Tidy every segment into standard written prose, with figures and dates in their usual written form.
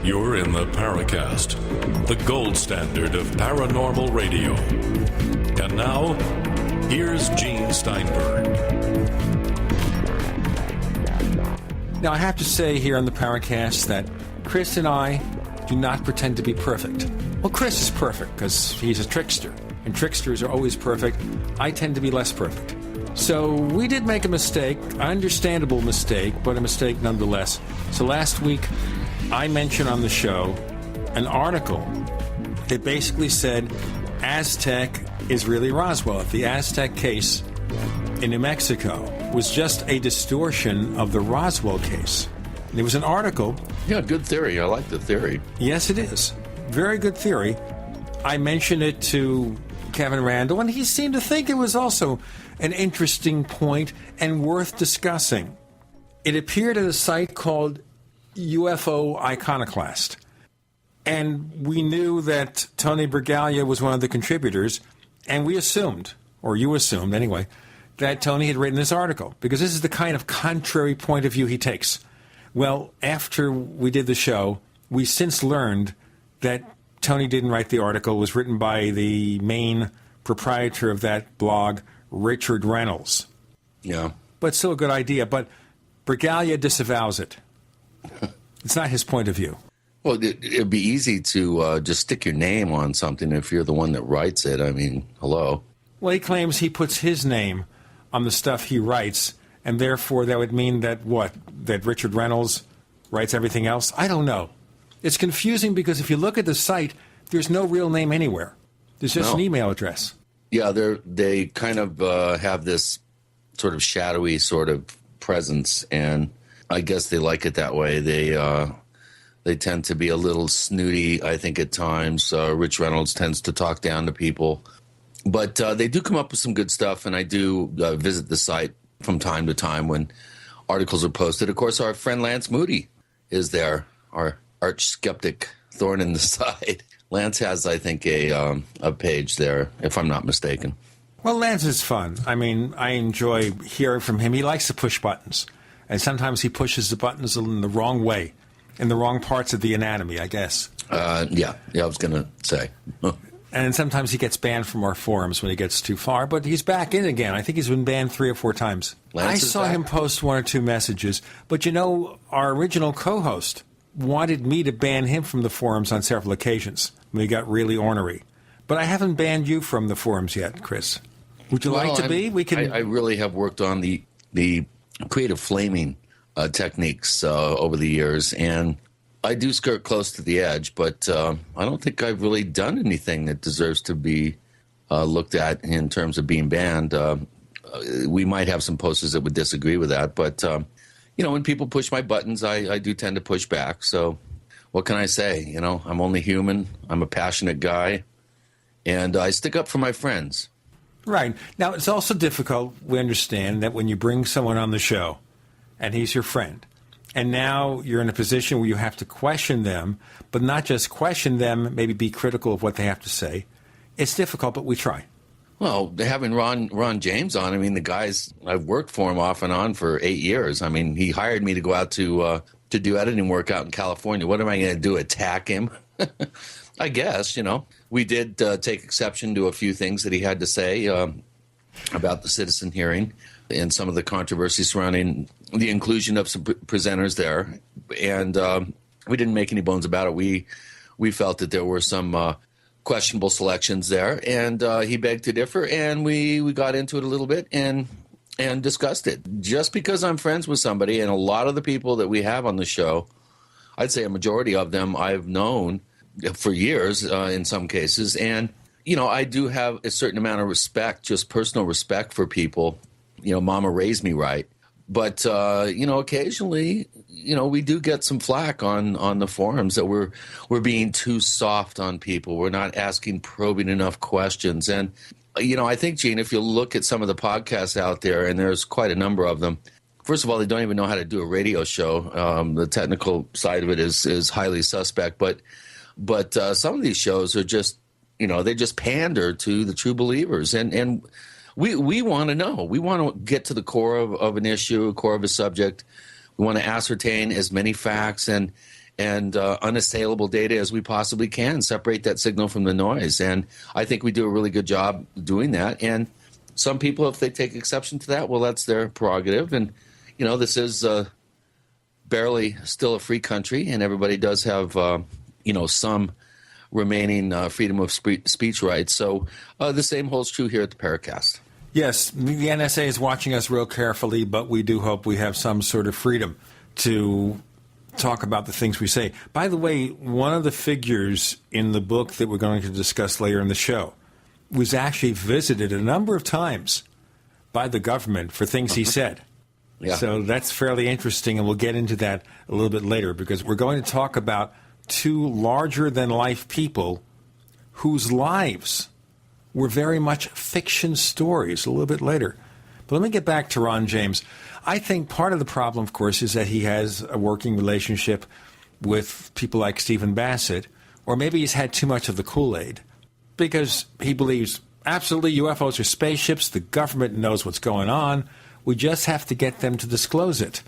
You're in the Paracast, the gold standard of paranormal radio. And now, here's Gene Steinberg. Now, I have to say here on the Paracast that Chris and I do not pretend to be perfect. Well, Chris is perfect because he's a trickster, and tricksters are always perfect. I tend to be less perfect. So we did make a mistake, an understandable mistake, but a mistake nonetheless. So last week, I mentioned on the show an article that basically said Aztec is really Roswell. The Aztec case in New Mexico was just a distortion of the Roswell case. There was an article. Yeah, good theory. I like the theory. Yes, it is. Very good theory. I mentioned it to Kevin Randall, and he seemed to think it was also an interesting point and worth discussing. It appeared at a site called UFO Iconoclast. And we knew that Tony Bragalia was one of the contributors, and we assumed, or you assumed anyway, that Tony had written this article, because this is the kind of contrary point of view he takes. Well, after we did the show, we since learned that Tony didn't write the article. It was written by the main proprietor of that blog, Richard Reynolds. Yeah. But still a good idea. But Bragalia disavows it. It's not his point of view. Well, it'd be easy to just stick your name on something if you're the one that writes it. I mean, hello. Well, he claims he puts his name on the stuff he writes, and therefore that would mean that what? That Richard Reynolds writes everything else? I don't know. It's confusing because if you look at the site, there's no real name anywhere. There's just an email address. Yeah, they kind of have this sort of shadowy sort of presence, and I guess they like it that way. They tend to be a little snooty, I think, at times. Rich Reynolds tends to talk down to people. But they do come up with some good stuff, and I do visit the site from time to time when articles are posted. Of course, our friend Lance Moody is there, our arch skeptic thorn in the side. Lance has, I think, a page there, if I'm not mistaken. Well, Lance is fun. I mean, I enjoy hearing from him. He likes to push buttons, and sometimes he pushes the buttons in the wrong way, in the wrong parts of the anatomy, I guess. Yeah, I was going to say. And sometimes he gets banned from our forums when he gets too far, but he's back in again. I think he's been banned 3 or 4 times. I saw him post 1 or 2 messages, but you know, our original co-host wanted me to ban him from the forums on several occasions when he got really ornery. But I haven't banned you from the forums yet, Chris. Would you like to be? We can. I really have worked on the creative flaming techniques over the years, and I do skirt close to the edge, but I don't think I've really done anything that deserves to be looked at in terms of being banned. We might have some posters that would disagree with that, but you know, when people push my buttons, I do tend to push back. So what can I say? You know, I'm only human. I'm a passionate guy, and I stick up for my friends. Right. Now, it's also difficult, we understand, that when you bring someone on the show, and he's your friend, and now you're in a position where you have to question them, but not just question them, maybe be critical of what they have to say. It's difficult, but we try. Well, having Ron James on, I mean, the guy's, I've worked for him off and on for 8 years. I mean, he hired me to go out to do editing work out in California. What am I going to do, attack him? I guess, you know. We did take exception to a few things that he had to say about the citizen hearing and some of the controversy surrounding the inclusion of some presenters there. And we didn't make any bones about it. We felt that there were some questionable selections there, and he begged to differ, and we got into it a little bit and discussed it. Just because I'm friends with somebody, and a lot of the people that we have on the show, I'd say a majority of them I've known for years in some cases, and you know, I do have a certain amount of respect, just personal respect for people. You know, Mama raised me right. But, you know, occasionally, you know, we do get some flack on the forums that we're being too soft on people. We're not asking probing enough questions. And, you know, I think, Gene, if you look at some of the podcasts out there, and there's quite a number of them, first of all, they don't even know how to do a radio show. The technical side of it is highly suspect. But some of these shows are just, you know, they just pander to the true believers. And we want to know. We want to get to the core of an issue, core of a subject. We want to ascertain as many facts and and unassailable data as we possibly can, separate that signal from the noise. And I think we do a really good job doing that. And some people, if they take exception to that, well, that's their prerogative. And, this is barely still a free country, and everybody does have, some remaining freedom of speech rights. So the same holds true here at the Paracast. Yes, the NSA is watching us real carefully, but we do hope we have some sort of freedom to talk about the things we say. By the way, one of the figures in the book that we're going to discuss later in the show was actually visited a number of times by the government for things he said. Yeah. So that's fairly interesting, and we'll get into that a little bit later, because we're going to talk about two larger-than-life people whose lives were very much fiction stories a little bit later. But let me get back to Ron James. I think part of the problem, of course, is that he has a working relationship with people like Stephen Bassett, or maybe he's had too much of the Kool-Aid, because he believes absolutely UFOs are spaceships, the government knows what's going on, we just have to get them to disclose it.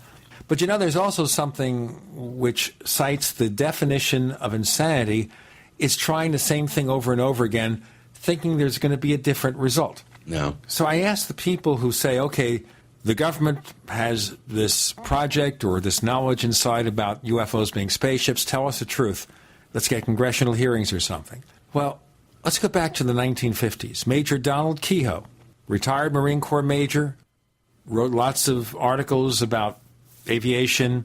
But there's also something which cites the definition of insanity is trying the same thing over and over again, thinking there's going to be a different result. No. So I ask the people who say, okay, the government has this project or this knowledge inside about UFOs being spaceships, tell us the truth. Let's get congressional hearings or something. Well, let's go back to the 1950s. Major Donald Kehoe, retired Marine Corps major, wrote lots of articles about aviation,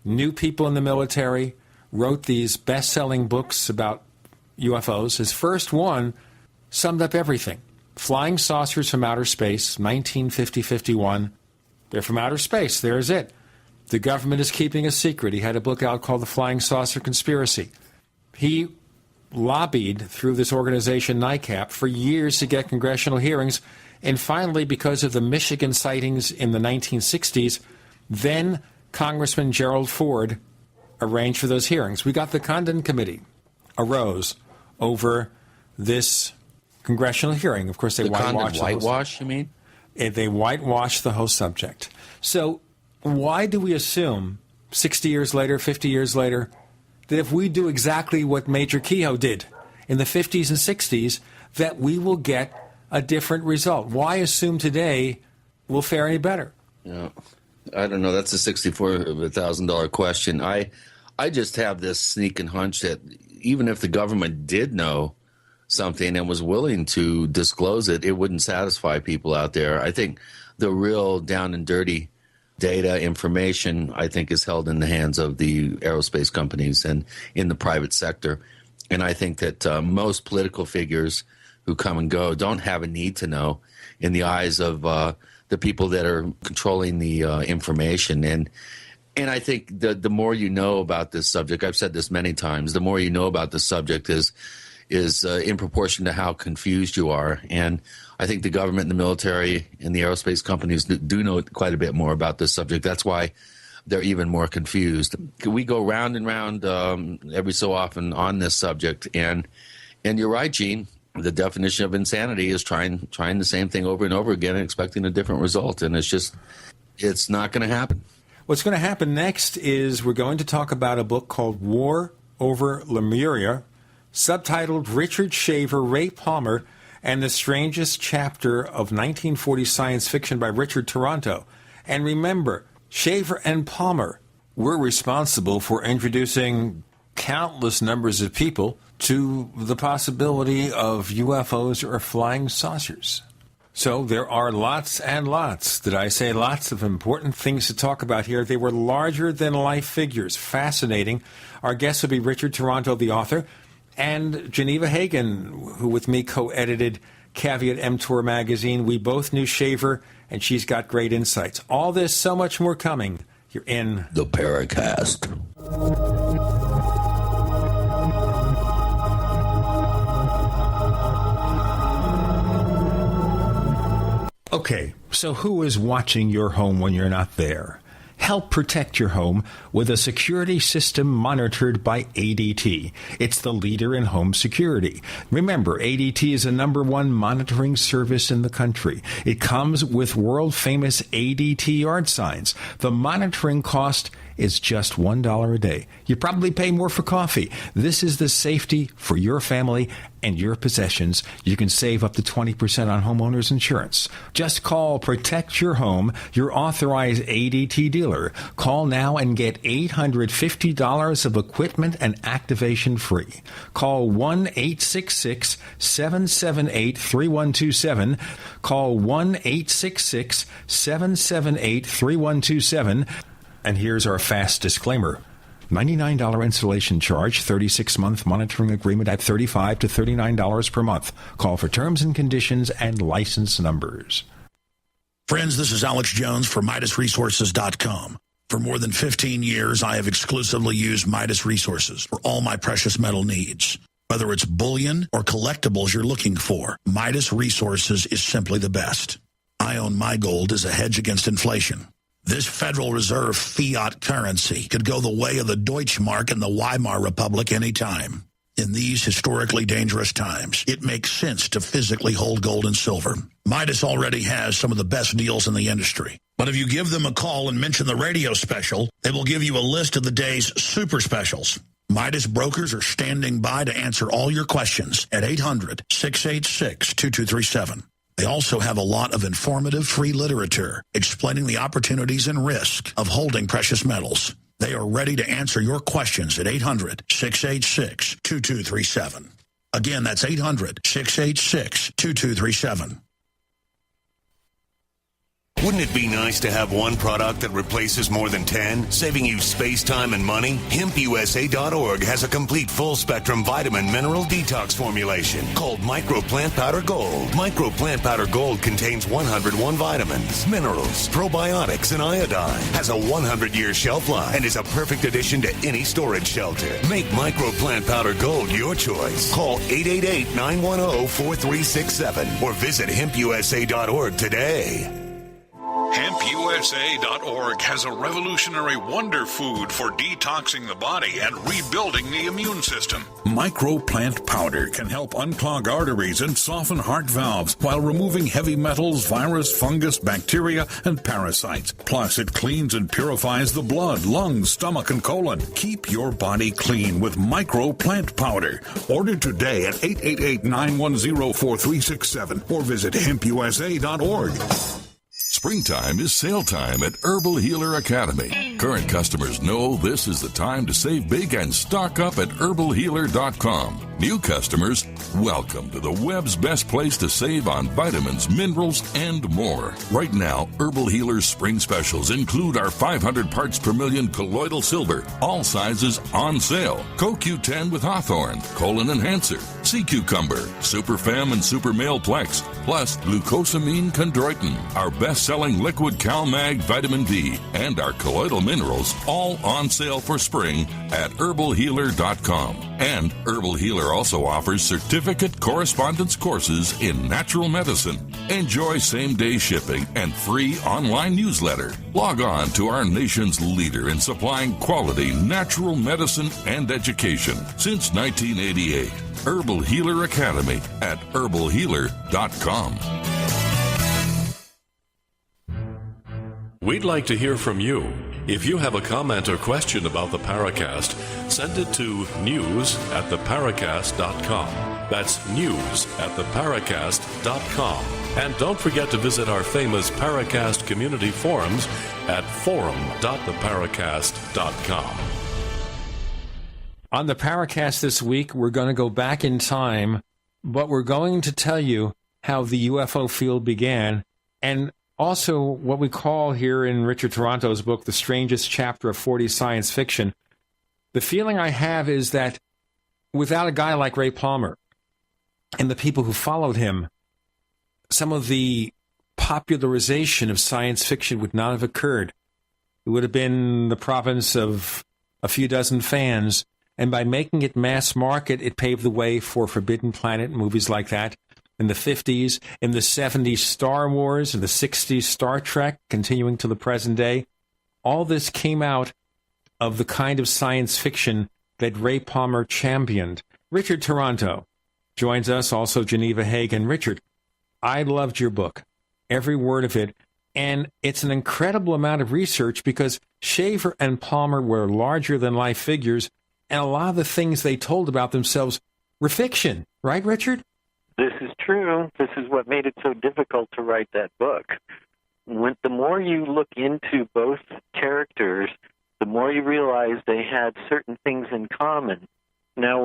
knew people in the military, wrote these best-selling books about UFOs. His first one summed up everything. Flying Saucers from Outer Space, 1950-51. They're from outer space. There's it. The government is keeping a secret. He had a book out called The Flying Saucer Conspiracy. He lobbied through this organization, NICAP, for years to get congressional hearings. And finally, because of the Michigan sightings in the 1960s, then Congressman Gerald Ford arranged for those hearings. We got the Condon Committee arose over this congressional hearing. Of course, they whitewash, you mean? They whitewashed the whole subject. So why do we assume 60 years later, 50 years later, that if we do exactly what Major Kehoe did in the 50s and 60s, that we will get a different result? Why assume today we'll fare any better? Yeah, I don't know. That's a $64,000 question. I just have this sneaking hunch that even if the government did know something and was willing to disclose it, it wouldn't satisfy people out there. I think the real down and dirty data information, I think, is held in the hands of the aerospace companies and in the private sector. And I think that most political figures who come and go don't have a need to know in the eyes of the people that are controlling the information. And I think the more you know about this subject, I've said this many times, the more you know about the subject is in proportion to how confused you are. And I think the government and the military and the aerospace companies do know quite a bit more about this subject. That's why they're even more confused. We go round and round every so often on this subject. And you're right, Gene. The definition of insanity is trying the same thing over and over again and expecting a different result. And it's not going to happen. What's going to happen next is we're going to talk about a book called War Over Lemuria, subtitled Richard Shaver, Ray Palmer, and the Strangest Chapter of 1940 Science Fiction by Richard Toronto. And remember, Shaver and Palmer were responsible for introducing countless numbers of people to the possibility of UFOs or flying saucers. So there are lots and lots, did I say lots of important things to talk about here. They were larger-than-life figures. Fascinating. Our guest will be Richard Toronto, the author, and Geneva Hagen, who with me co-edited Caveat Emptor magazine. We both knew Shaver, and she's got great insights. All this, so much more coming here in the Paracast. Okay, so who is watching your home when you're not there? Help protect your home with a security system monitored by ADT. It's the leader in home security. Remember, ADT is the #1 monitoring service in the country. It comes with world-famous ADT yard signs. The monitoring cost is just $1 a day. You probably pay more for coffee. This is the safety for your family and your possessions. You can save up to 20% on homeowners insurance. Just call Protect Your Home, your authorized ADT dealer. Call now and get $850 of equipment and activation free. Call 1-866-778-3127. Call 1-866-778-3127. And here's our fast disclaimer. $99 installation charge, 36-month monitoring agreement at $35 to $39 per month. Call for terms and conditions and license numbers. Friends, this is Alex Jones for MidasResources.com. For more than 15 years, I have exclusively used Midas Resources for all my precious metal needs. Whether it's bullion or collectibles you're looking for, Midas Resources is simply the best. I own my gold as a hedge against inflation. This Federal Reserve fiat currency could go the way of the Deutschmark and the Weimar Republic anytime. In these historically dangerous times, it makes sense to physically hold gold and silver. Midas already has some of the best deals in the industry. But if you give them a call and mention the radio special, they will give you a list of the day's super specials. Midas brokers are standing by to answer all your questions at 800-686-2237. They also have a lot of informative free literature explaining the opportunities and risk of holding precious metals. They are ready to answer your questions at 800-686-2237. Again, that's 800-686-2237. Wouldn't it be nice to have one product that replaces more than 10, saving you space, time, and money? HempUSA.org has a complete full-spectrum vitamin mineral detox formulation called Micro Plant Powder Gold. Micro Plant Powder Gold contains 101 vitamins, minerals, probiotics, and iodine. Has a 100-year shelf life and is a perfect addition to any storage shelter. Make Micro Plant Powder Gold your choice. Call 888-910-4367 or visit HempUSA.org today. HempUSA.org has a revolutionary wonder food for detoxing the body and rebuilding the immune system. Microplant powder can help unclog arteries and soften heart valves while removing heavy metals, virus, fungus, bacteria, and parasites. Plus, it cleans and purifies the blood, lungs, stomach, and colon. Keep your body clean with Microplant powder. Order today at 888-910-4367 or visit HempUSA.org. Springtime is sale time at Herbal Healer Academy. Current customers know this is the time to save big and stock up at herbalhealer.com. New customers, welcome to the web's best place to save on vitamins, minerals, and more. Right now, Herbal Healer's spring specials include our 500 parts per million colloidal silver, all sizes on sale. CoQ10 with Hawthorne, Colon Enhancer, Sea Cucumber, Super Fem and Super Male Plex, plus glucosamine chondroitin, our best-selling liquid CalMag vitamin D, and our colloidal minerals, all on sale for spring at herbalhealer.com. And Herbal Healer also offers certificate correspondence courses in natural medicine. Enjoy same-day shipping and free online newsletter. Log on to our nation's leader in supplying quality natural medicine and education since 1988. Herbal Healer Academy at herbalhealer.com. We'd like to hear from you. If you have a comment or question about the Paracast, send it to news@theparacast.com. That's news@theparacast.com. And don't forget to visit our famous Paracast community forums at forum.theparacast.com. On the Paracast this week, we're going to go back in time, but we're going to tell you how the UFO field began, and also what we call here in Richard Toronto's book, The Strangest Chapter of 40 Science Fiction. The feeling I have is that without a guy like Ray Palmer and the people who followed him, some of the popularization of science fiction would not have occurred. It would have been the province of a few dozen fans, and by making it mass market, it paved the way for Forbidden Planet and movies like that. In the 50s, in the 70s, Star Wars, in the 60s, Star Trek, continuing to the present day. All this came out of the kind of science fiction that Ray Palmer championed. Richard Toronto joins us, also Geneva Hagen. Richard, I loved your book. Every word of it. And it's an incredible amount of research because Shaver and Palmer were larger-than-life figures, and a lot of the things they told about themselves were fiction. Right, Richard? This is true. This is what made it so difficult to write that book. The more you look into both characters, the more you realize they had certain things in common. Now,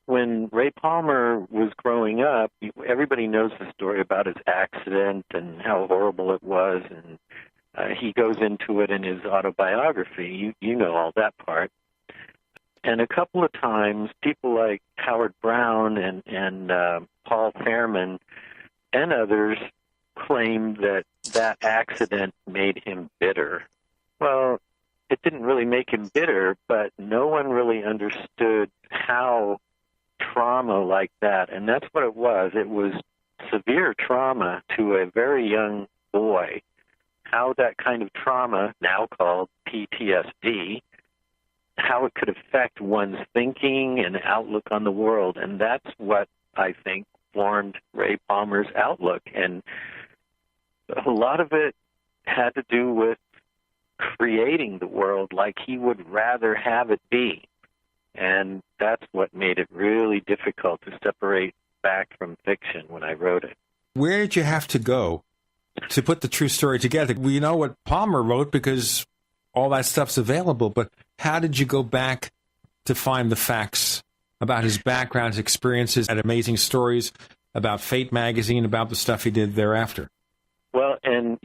when Ray Palmer was growing up, everybody knows the story about his accident and how horrible it was, and he goes into it in his autobiography. You know all that part. And a couple of times, people like Howard Brown and Paul Fairman and others claimed that accident made him bitter. Well, it didn't really make him bitter, but no one really understood how trauma like that, and that's what it was. It was severe trauma to a very young boy. How that kind of trauma, now called PTSD, how it could affect one's thinking and outlook on the world. And that's what I think formed Ray Palmer's outlook. And a lot of it had to do with creating the world like he would rather have it be. And that's what made it really difficult to separate fact from fiction when I wrote it. Where did you have to go to put the true story together? We know what Palmer wrote because all that stuff's available, but how did you go back to find the facts about his background, his experiences, and amazing stories about Fate magazine, about the stuff he did thereafter? Well, and,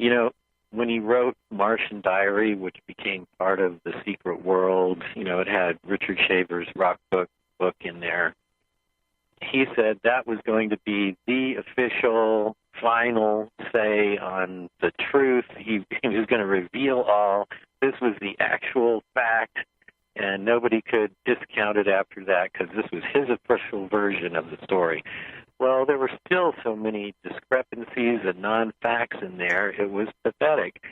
when he wrote Martian Diary, which became part of The Secret World, it had Richard Shaver's Rock book in there. He said that was going to be the official, final say on the truth. He was going to reveal all. This was the actual fact, and nobody could discount it after that because this was his official version of the story. Well, there were still so many discrepancies and non-facts in there. It was pathetic,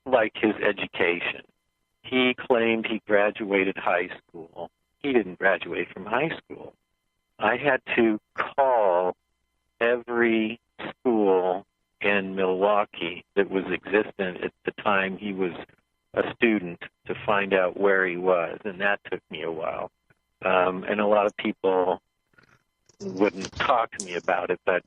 like his education. He claimed he graduated high school. He didn't graduate from high school. I had to call every school in Milwaukee that was existent at the time he was a student to find out where he was, and that took me a while. And a lot of people wouldn't talk to me about it, but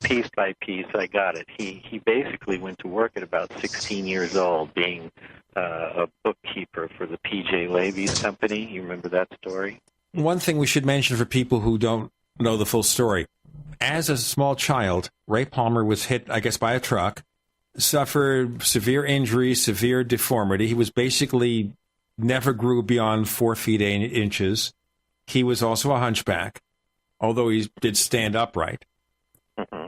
piece by piece I got it. He basically went to work at about 16 years old, being a bookkeeper for the P.J. Levy's company. You remember that story? One thing we should mention for people who don't know the full story. As a small child, Ray Palmer was hit, I guess, by a truck, suffered severe injury, severe deformity. He was basically never grew beyond 4 feet 8 inches. He was also a hunchback, although he did stand upright. Mm-hmm.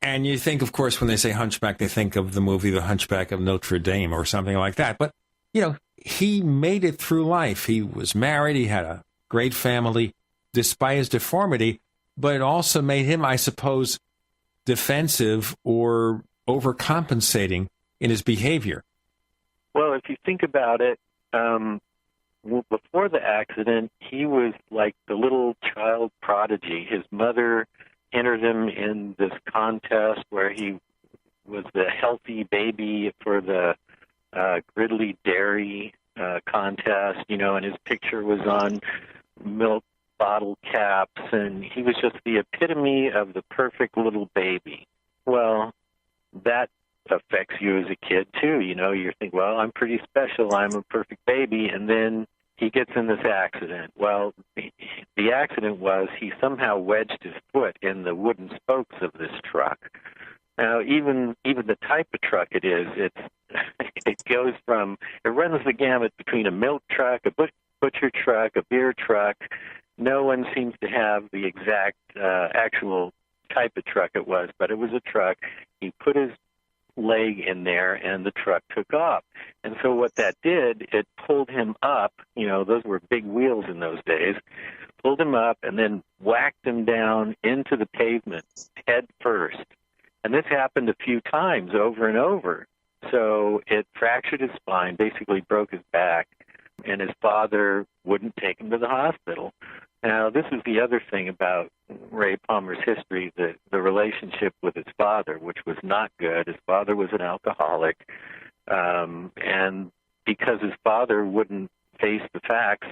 And you think, of course, when they say hunchback, they think of the movie The Hunchback of Notre Dame or something like that. But, he made it through life. He was married. He had a great family, despite his deformity. But it also made him, I suppose, defensive or overcompensating in his behavior. Well, if you think about it, before the accident, he was like the little child prodigy. His mother entered him in this contest where he was the healthy baby for the Gridley Dairy contest, and his picture was on milk bottle caps, and he was just the epitome of the perfect little baby. Well, that affects you as a kid, too. You think, well, I'm pretty special. I'm a perfect baby. And then he gets in this accident. Well, the accident was he somehow wedged his foot in the wooden spokes of this truck. Now, even the type of truck it is, it goes from, it runs the gamut between a milk truck, a butcher truck, a beer truck. No one seems to have the exact actual type of truck it was, but it was a truck. He put his leg in there, and the truck took off. And so what that did, it pulled him up. Those were big wheels in those days. Pulled him up and then whacked him down into the pavement head first. And this happened a few times over and over. So it fractured his spine, basically broke his back. and his father wouldn't take him to the hospital. Now, this is the other thing about Ray Palmer's history, the relationship with his father, which was not good. His father was an alcoholic, and because his father wouldn't face the facts,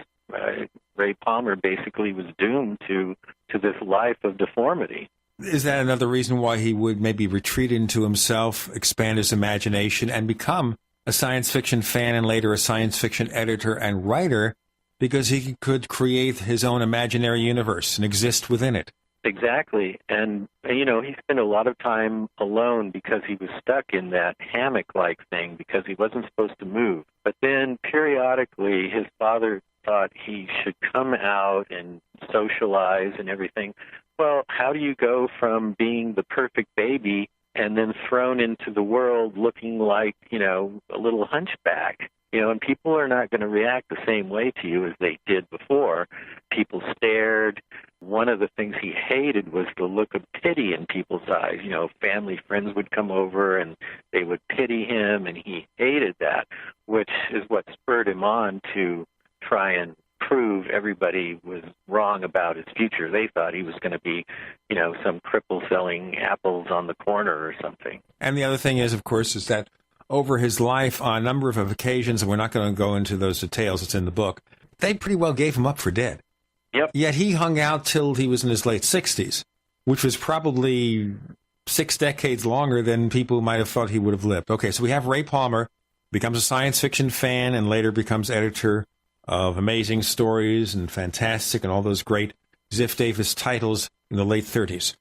Ray Palmer basically was doomed to this life of deformity. Is that another reason why he would maybe retreat into himself, expand his imagination, and become a science fiction fan and later a science fiction editor and writer, because he could create his own imaginary universe and exist within it? Exactly. And, he spent a lot of time alone because he was stuck in that hammock-like thing because he wasn't supposed to move. But then periodically his father thought he should come out and socialize and everything. Well, how do you go from being the perfect baby and then thrown into the world looking like, a little hunchback? And people are not going to react the same way to you as they did before. People stared. One of the things he hated was the look of pity in people's eyes. Family friends would come over and they would pity him, and he hated that, which is what spurred him on to try and prove everybody was wrong about his future. They thought he was going to be, some cripple selling apples on the corner or something. And the other thing is, of course, is that over his life, on a number of occasions, and we're not going to go into those details, it's in the book, they pretty well gave him up for dead. Yep. Yet he hung out till he was in his late 60s, which was probably 6 decades longer than people might have thought he would have lived. Okay, so we have Ray Palmer, becomes a science fiction fan and later becomes editor of Amazing Stories and Fantastic and all those great Ziff Davis titles in the late 30s.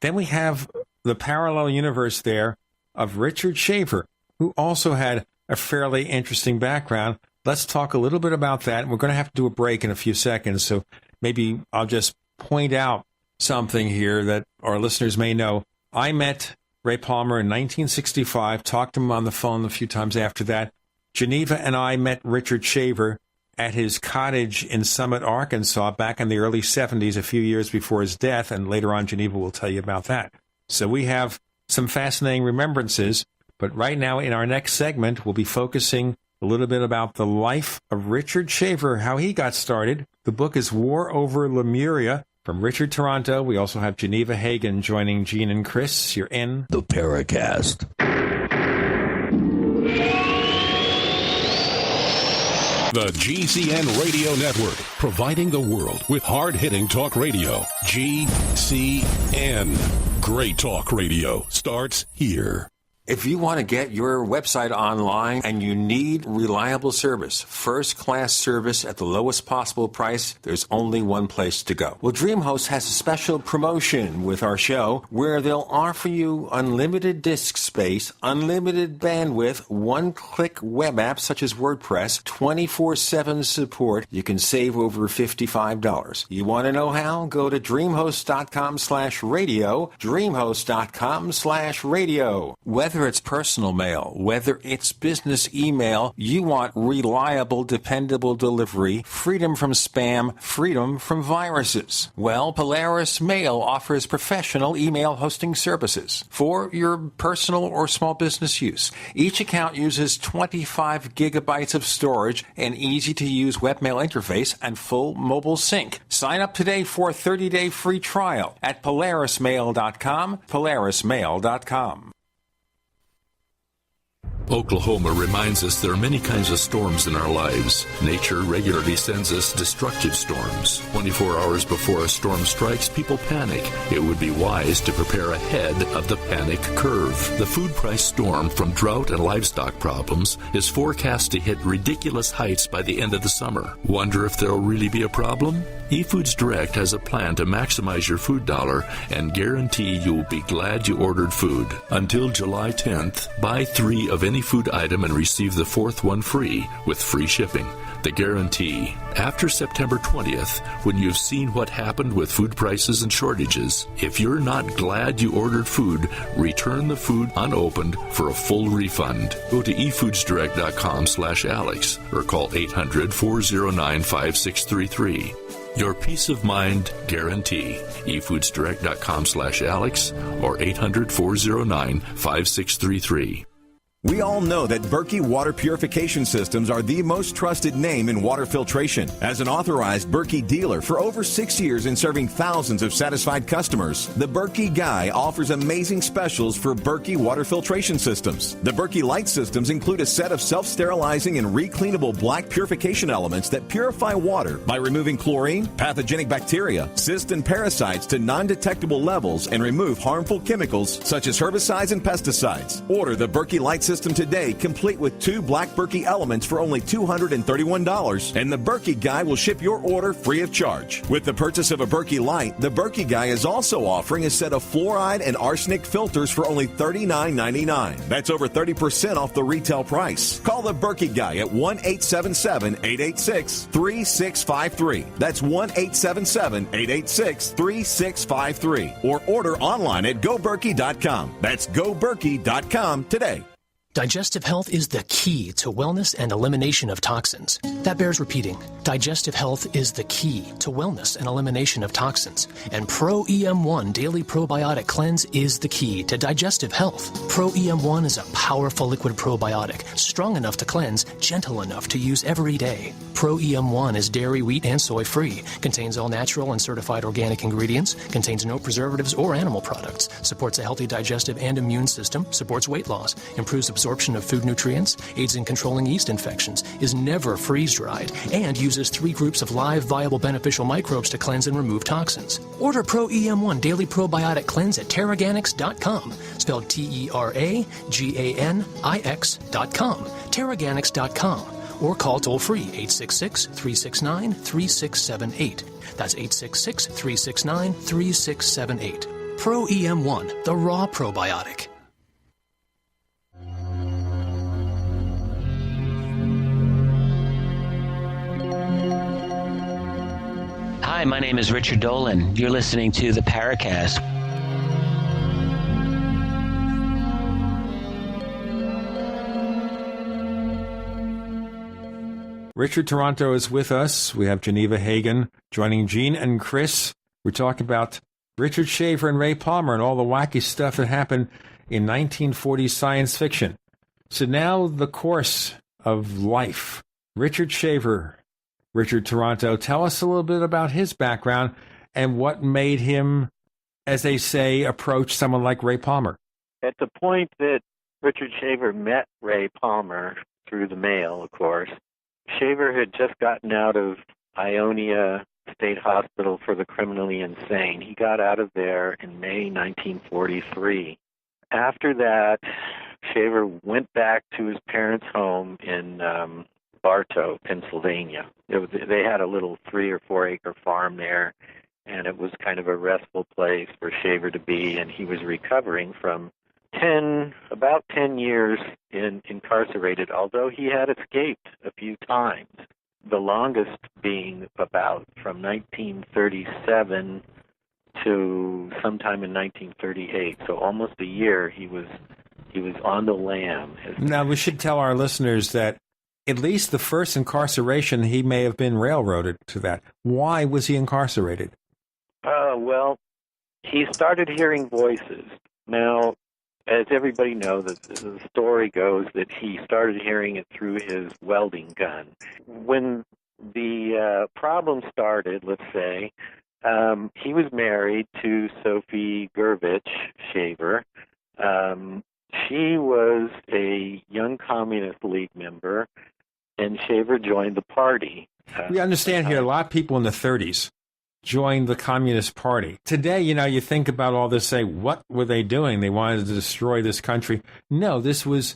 Then we have the parallel universe there of Richard Shaver, who also had a fairly interesting background. Let's talk a little bit about that. We're going to have to do a break in a few seconds, so maybe I'll just point out something here that our listeners may know. I met Ray Palmer in 1965, talked to him on the phone a few times after that. Geneva and I met Richard Shaver at his cottage in Summit, Arkansas, back in the early 70s, a few years before his death, and later on Geneva will tell you about that. So we have some fascinating remembrances, but right now in our next segment, we'll be focusing a little bit about the life of Richard Shaver, how he got started. The book is War Over Lemuria from Richard Toronto. We also have Geneva Hagen joining Gene and Chris. You're in the Paracast. The GCN Radio Network, providing the world with hard-hitting talk radio. GCN. Great talk radio starts here. If you want to get your website online and you need reliable service, first-class service at the lowest possible price, there's only one place to go. Well, DreamHost has a special promotion with our show where they'll offer you unlimited disk space, unlimited bandwidth, one-click web apps such as WordPress, 24/7 support. You can save over $55. You want to know how? Go to dreamhost.com/radio, dreamhost.com/radio. Whether it's personal mail, whether it's business email, you want reliable, dependable delivery, freedom from spam, freedom from viruses. Well, Polaris Mail offers professional email hosting services for your personal or small business use. Each account uses 25 gigabytes of storage, an easy-to-use webmail interface, and full mobile sync. Sign up today for a 30-day free trial at polarismail.com, polarismail.com. Oklahoma reminds us there are many kinds of storms in our lives. Nature regularly sends us destructive storms. 24 hours before a storm strikes, people panic. It would be wise to prepare ahead of the panic curve. The food price storm from drought and livestock problems is forecast to hit ridiculous heights by the end of the summer. Wonder if there'll really be a problem? eFoods Direct has a plan to maximize your food dollar and guarantee you'll be glad you ordered food. Until July 10th, buy 3 of any food item and receive the 4th one free with free shipping. The guarantee. After September 20th, when you've seen what happened with food prices and shortages, if you're not glad you ordered food, return the food unopened for a full refund. Go to efoodsdirect.com/Alex or call 800-409-5633. Your peace of mind guarantee. efoodsdirect.com/Alex or 800-409-5633. We all know that Berkey water purification systems are the most trusted name in water filtration. As an authorized Berkey dealer for over 6 years and serving thousands of satisfied customers, the Berkey Guy offers amazing specials for Berkey water filtration systems. The Berkey Light systems include a set of self-sterilizing and recleanable black purification elements that purify water by removing chlorine, pathogenic bacteria, cysts, and parasites to non-detectable levels and remove harmful chemicals such as herbicides and pesticides. Order the Berkey Light system today, complete with 2 black Berkey elements for only $231, and the Berkey Guy will ship your order free of charge. With the purchase of a Berkey Light, the Berkey Guy is also offering a set of fluoride and arsenic filters for only $39.99. That's over 30% off the retail price. Call the Berkey Guy at 1-877-886-3653. That's 1-877-886-3653. Or order online at goberkey.com. That's goberkey.com today. Digestive health is the key to wellness and elimination of toxins. That bears repeating. Digestive health is the key to wellness and elimination of toxins. And Pro EM1 Daily Probiotic Cleanse is the key to digestive health. Pro EM1 is a powerful liquid probiotic, strong enough to cleanse, gentle enough to use every day. Pro EM1 is dairy, wheat, and soy free, contains all natural and certified organic ingredients, contains no preservatives or animal products, supports a healthy digestive and immune system, supports weight loss, improves absorption of food nutrients, aids in controlling yeast infections, is never freeze-dried, and uses 3 groups of live, viable, beneficial microbes to cleanse and remove toxins. Order Pro EM1 Daily Probiotic Cleanse at Terraganix.com, spelled TerraGanix.com, Terraganix.com, or call toll-free 866-369-3678. That's 866-369-3678. Pro EM1, the raw probiotic. Hi, my name is Richard Dolan. You're listening to the Paracast. Richard Toronto is with us. We have Geneva Hagen joining Gene and Chris. We're talking about Richard Shaver and Ray Palmer and all the wacky stuff that happened in 1940s science fiction. So now the course of life. Richard Shaver, Richard Toronto, tell us a little bit about his background and what made him, as they say, approach someone like Ray Palmer. At the point that Richard Shaver met Ray Palmer, through the mail, of course, Shaver had just gotten out of Ionia State Hospital for the Criminally Insane. He got out of there in May 1943. After that, Shaver went back to his parents' home in Bartow, Pennsylvania. They had a little 3 or 4 acre farm there, and it was kind of a restful place for Shaver to be, and he was recovering from about 10 years incarcerated, although he had escaped a few times, the longest being about from 1937 to sometime in 1938. So almost a year he was on the lam. Now, we should tell our listeners that at least the first incarceration, he may have been railroaded to that. Why was he incarcerated? Well, he started hearing voices. Now, as everybody knows, the story goes that he started hearing it through his welding gun. When the problem started, let's say, he was married to Sophie Gurvich Shaver. She was a Young Communist League member, and Shaver joined the party. We understand here a lot of people in the 30s joined the Communist Party. Today, you think about all this, say, what were they doing? They wanted to destroy this country. No, this was,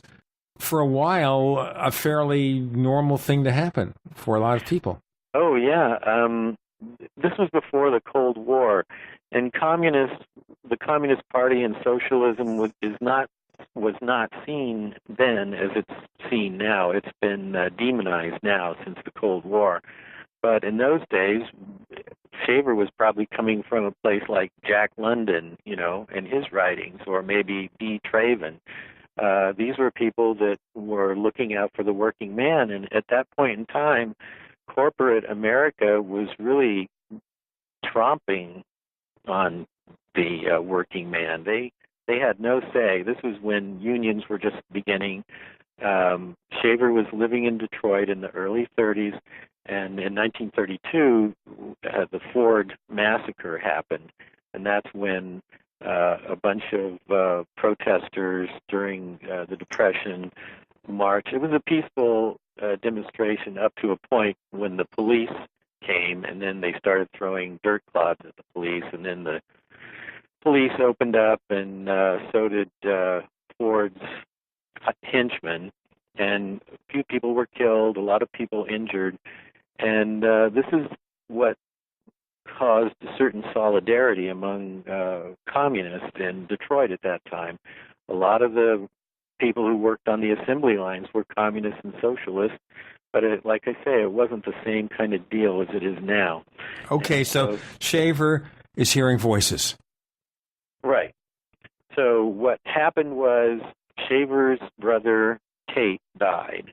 for a while, a fairly normal thing to happen for a lot of people. Oh, yeah. This was before the Cold War, and the Communist Party and socialism was not seen then as it's seen now. It's been demonized now since the Cold War. But in those days, Shaver was probably coming from a place like Jack London, and his writings, or maybe B. Traven. These were people that were looking out for the working man, and at that point in time, corporate America was really tromping on the working man. They They had no say. This was when unions were just beginning. Shaver was living in Detroit in the early 30s, and in 1932, the Ford massacre happened, and that's when a bunch of protesters during the Depression march. It was a peaceful demonstration up to a point when the police came, and then they started throwing dirt clods at the police, and then the police opened up, and so did Ford's henchmen, and a few people were killed, a lot of people injured, and this is what caused a certain solidarity among communists in Detroit at that time. A lot of the people who worked on the assembly lines were communists and socialists, but like I say, it wasn't the same kind of deal as it is now. Okay, so Shaver is hearing voices. Right. So what happened was Shaver's brother Tate died.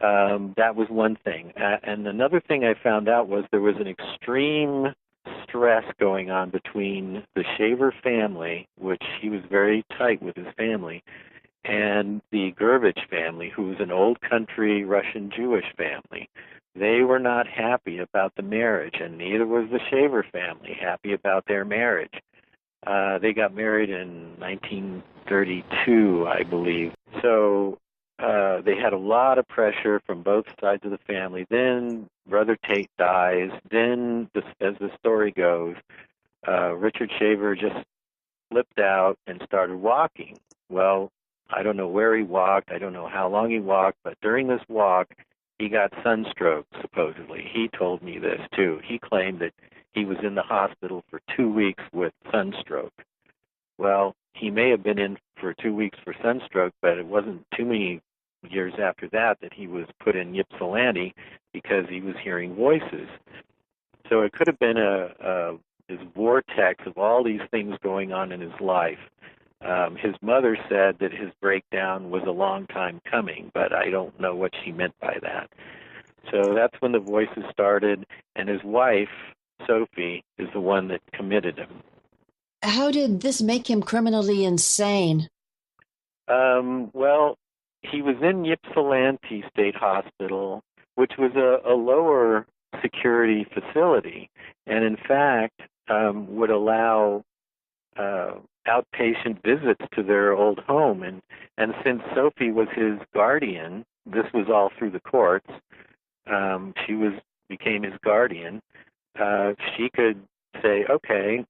That was one thing. And another thing I found out was there was an extreme stress going on between the Shaver family, which he was very tight with his family, and the Gurvich family, who was an old country Russian Jewish family. They were not happy about the marriage, and neither was the Shaver family happy about their marriage. They got married in 1932, I believe. So they had a lot of pressure from both sides of the family. Then Brother Tate dies. Then, as the story goes, Richard Shaver just flipped out and started walking. Well, I don't know where he walked. I don't know how long he walked, but during this walk, he got sunstroke, supposedly. He told me this, too. He claimed that he was in the hospital for 2 weeks with sunstroke. Well, he may have been in for 2 weeks for sunstroke, but it wasn't too many years after that he was put in Ypsilanti because he was hearing voices. So it could have been this vortex of all these things going on in his life. His mother said that his breakdown was a long time coming, but I don't know what she meant by that. So that's when the voices started, and his wife, Sophie, is the one that committed him. How did this make him criminally insane? Well, he was in Ypsilanti State Hospital, which was a lower security facility, and in fact would allow outpatient visits to their old home. And since Sophie was his guardian, this was all through the courts, she became his guardian. She could say, okay,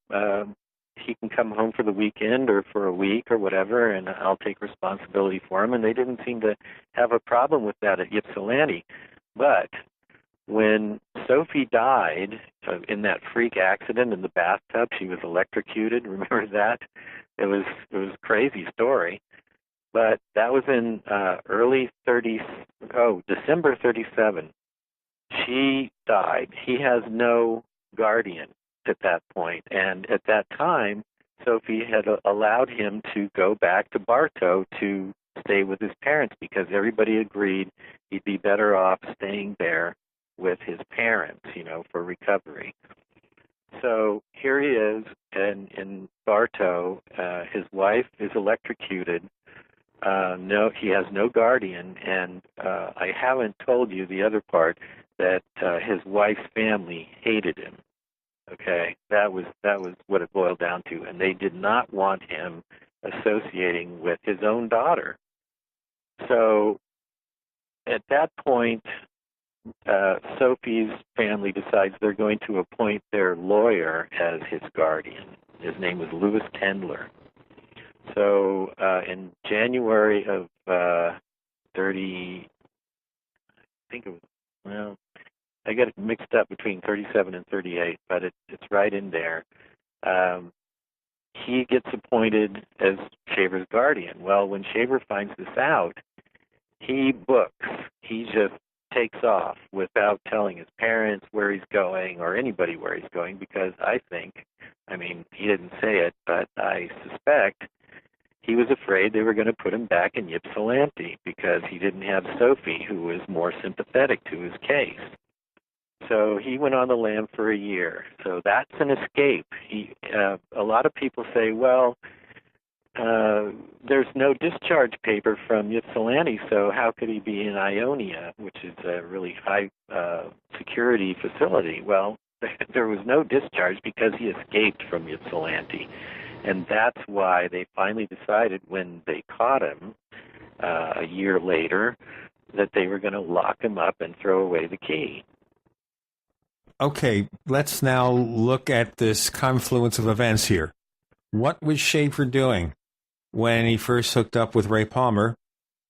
he can come home for the weekend or for a week or whatever, and I'll take responsibility for him. And they didn't seem to have a problem with that at Ypsilanti. But when Sophie died in that freak accident in the bathtub, she was electrocuted. Remember that? It was a crazy story. But that was in December 37. She died. He has no guardian at that point. And at that time, Sophie had allowed him to go back to Bartow to stay with his parents because everybody agreed he'd be better off staying there with his parents, for recovery. So here he is in Bartow. His wife is electrocuted. No, he has no guardian, and I haven't told you the other part, that his wife's family hated him. Okay, that was what it boiled down to, and they did not want him associating with his own daughter. So at that point, Sophie's family decides they're going to appoint their lawyer as his guardian. His name was Louis Tendler. So in January of 30, I think it was, well, I get it mixed up between 37 and 38, but it's right in there. He gets appointed as Shaver's guardian. Well, when Shaver finds this out, he books. He just takes off without telling his parents where he's going or anybody where he's going, because he didn't say it, but I suspect he was afraid they were going to put him back in Ypsilanti because he didn't have Sophie, who was more sympathetic to his case. So he went on the lam for a year. So that's an escape. A lot of people say, well, there's no discharge paper from Ypsilanti, so how could he be in Ionia, which is a really high security facility? Well, there was no discharge because he escaped from Ypsilanti. And that's why they finally decided when they caught him a year later that they were going to lock him up and throw away the key. Okay, let's now look at this confluence of events here. What was Schaefer doing when he first hooked up with Ray Palmer,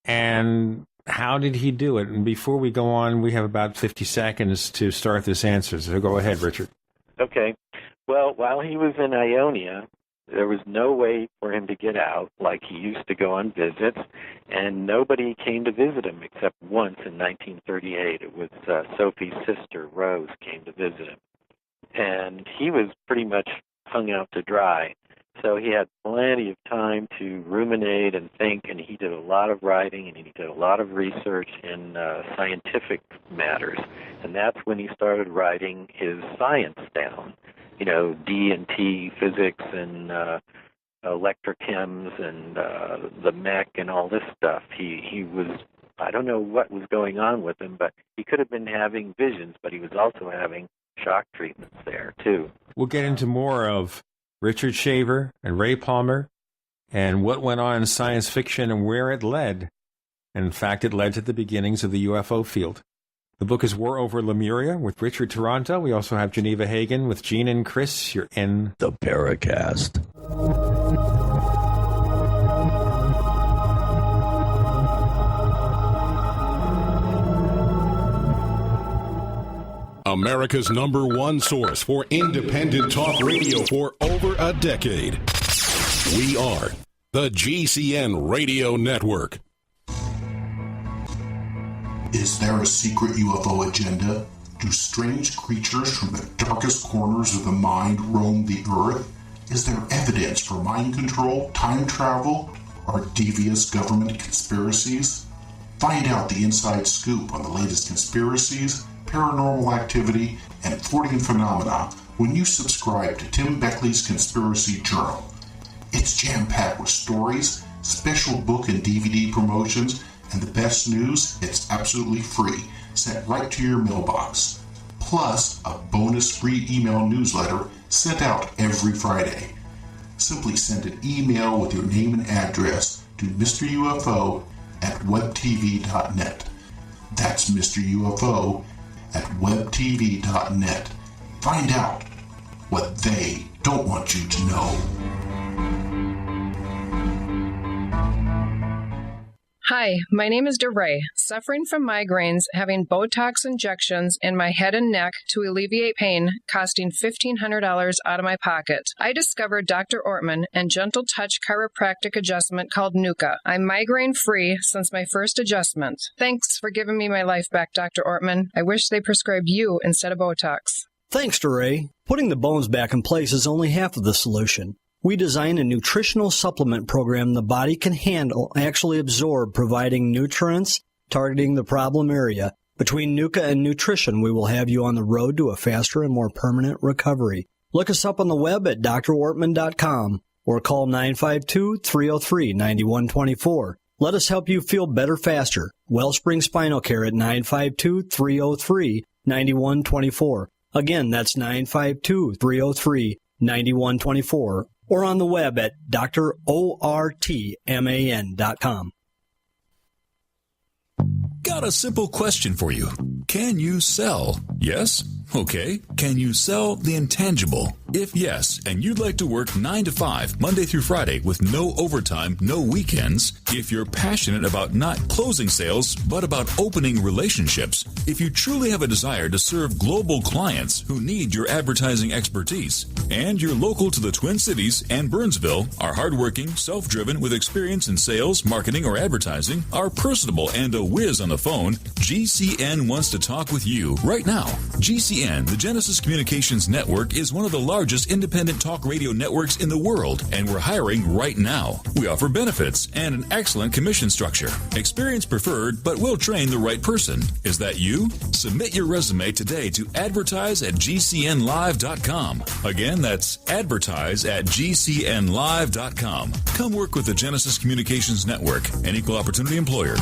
and how did he do it? And before we go on, we have about 50 seconds to start this answer, so go ahead, Richard. Okay. Well, while he was in Ionia, there was no way for him to get out like he used to go on visits, and nobody came to visit him except once in 1938. It was Sophie's sister, Rose, came to visit him. And he was pretty much hung out to dry. So he had plenty of time to ruminate and think, and he did a lot of writing, and he did a lot of research in scientific matters. And that's when he started writing his science down. You know, D&T physics and electrochems and the mech and all this stuff. He was, I don't know what was going on with him, but he could have been having visions, but he was also having shock treatments there, too. We'll get into more of Richard Shaver and Ray Palmer and what went on in science fiction and where it led. In fact, it led to the beginnings of the UFO field. The book is War Over Lemuria with Richard Toronto. We also have Geneva Hagen with Gene and Chris. You're in the Paracast. America's #1 source for independent talk radio for over a decade. We are the GCN Radio Network. Is there a secret UFO agenda? Do strange creatures from the darkest corners of the mind roam the earth? Is there evidence for mind control, time travel, or devious government conspiracies? Find out the inside scoop on the latest conspiracies, paranormal activity, and Fortean phenomena when you subscribe to Tim Beckley's Conspiracy Journal. It's jam-packed with stories, special book and DVD promotions, and the best news, it's absolutely free, sent right to your mailbox. Plus, a bonus free email newsletter sent out every Friday. Simply send an email with your name and address to Mr. UFO at webtv.net. That's Mr. UFO at webtv.net. Find out what they don't want you to know. Hi, my name is DeRay, suffering from migraines, having Botox injections in my head and neck to alleviate pain, costing $1,500 out of my pocket. I discovered Dr. Ortman and Gentle Touch chiropractic adjustment called Nuka. I'm migraine-free since my first adjustment. Thanks for giving me my life back, Dr. Ortman. I wish they prescribed you instead of Botox. Thanks, DeRay. Putting the bones back in place is only half of the solution. We designed a nutritional supplement program the body can handle, actually absorb, providing nutrients, targeting the problem area. Between Nuka and nutrition, we will have you on the road to a faster and more permanent recovery. Look us up on the web at drortman.com or call 952-303-9124. Let us help you feel better faster. Wellspring Spinal Care at 952-303-9124. Again, that's 952-303-9124. Or on the web at drortman.com. Got a simple question for you. Can you sell? Yes? Okay. Can you sell the intangible? If yes, and you'd like to work 9 to 5, Monday through Friday, with no overtime, no weekends, if you're passionate about not closing sales, but about opening relationships, if you truly have a desire to serve global clients who need your advertising expertise, and you're local to the Twin Cities and Burnsville, are hardworking, self-driven, with experience in sales, marketing, or advertising, are personable and a whiz on the phone, GCN wants to talk with you right now. GCN, the Genesis Communications Network, is one of the largest largest independent talk radio networks in the world, and we're hiring right now. We offer benefits and an excellent commission structure. Experience preferred, but we'll train the right person. Is that you? Submit your resume today to advertise@gcnlive.com. Again, that's advertise@gcnlive.com. Come work with the Genesis Communications Network, an equal opportunity employer.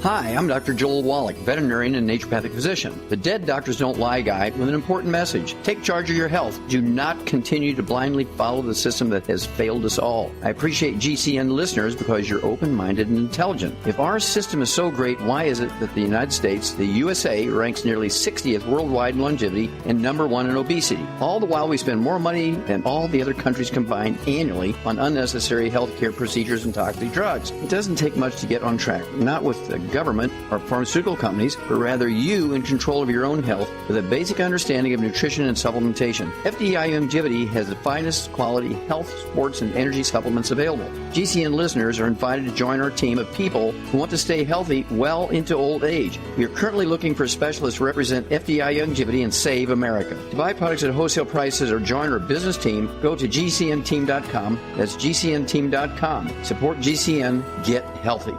Hi, I'm Dr. Joel Wallach, veterinarian and naturopathic physician. The Dead Doctors Don't Lie guide with an important message. Take charge of your health. Do not continue to blindly follow the system that has failed us all. I appreciate GCN listeners because you're open-minded and intelligent. If our system is so great, why is it that the United States, the USA, ranks nearly 60th worldwide in longevity and number 1 in obesity? All the while we spend more money than all the other countries combined annually on unnecessary healthcare procedures and toxic drugs. It doesn't take much to get on track. Not with the government or pharmaceutical companies, but rather you in control of your own health with a basic understanding of nutrition and supplementation. FDI Longevity has the finest quality health, sports, and energy supplements available. GCN listeners are invited to join our team of people who want to stay healthy well into old age. We are currently looking for specialists to represent FDI Longevity and Save America. To buy products at wholesale prices or join our business team, go to gcnteam.com. That's gcnteam.com. Support GCN. Get healthy.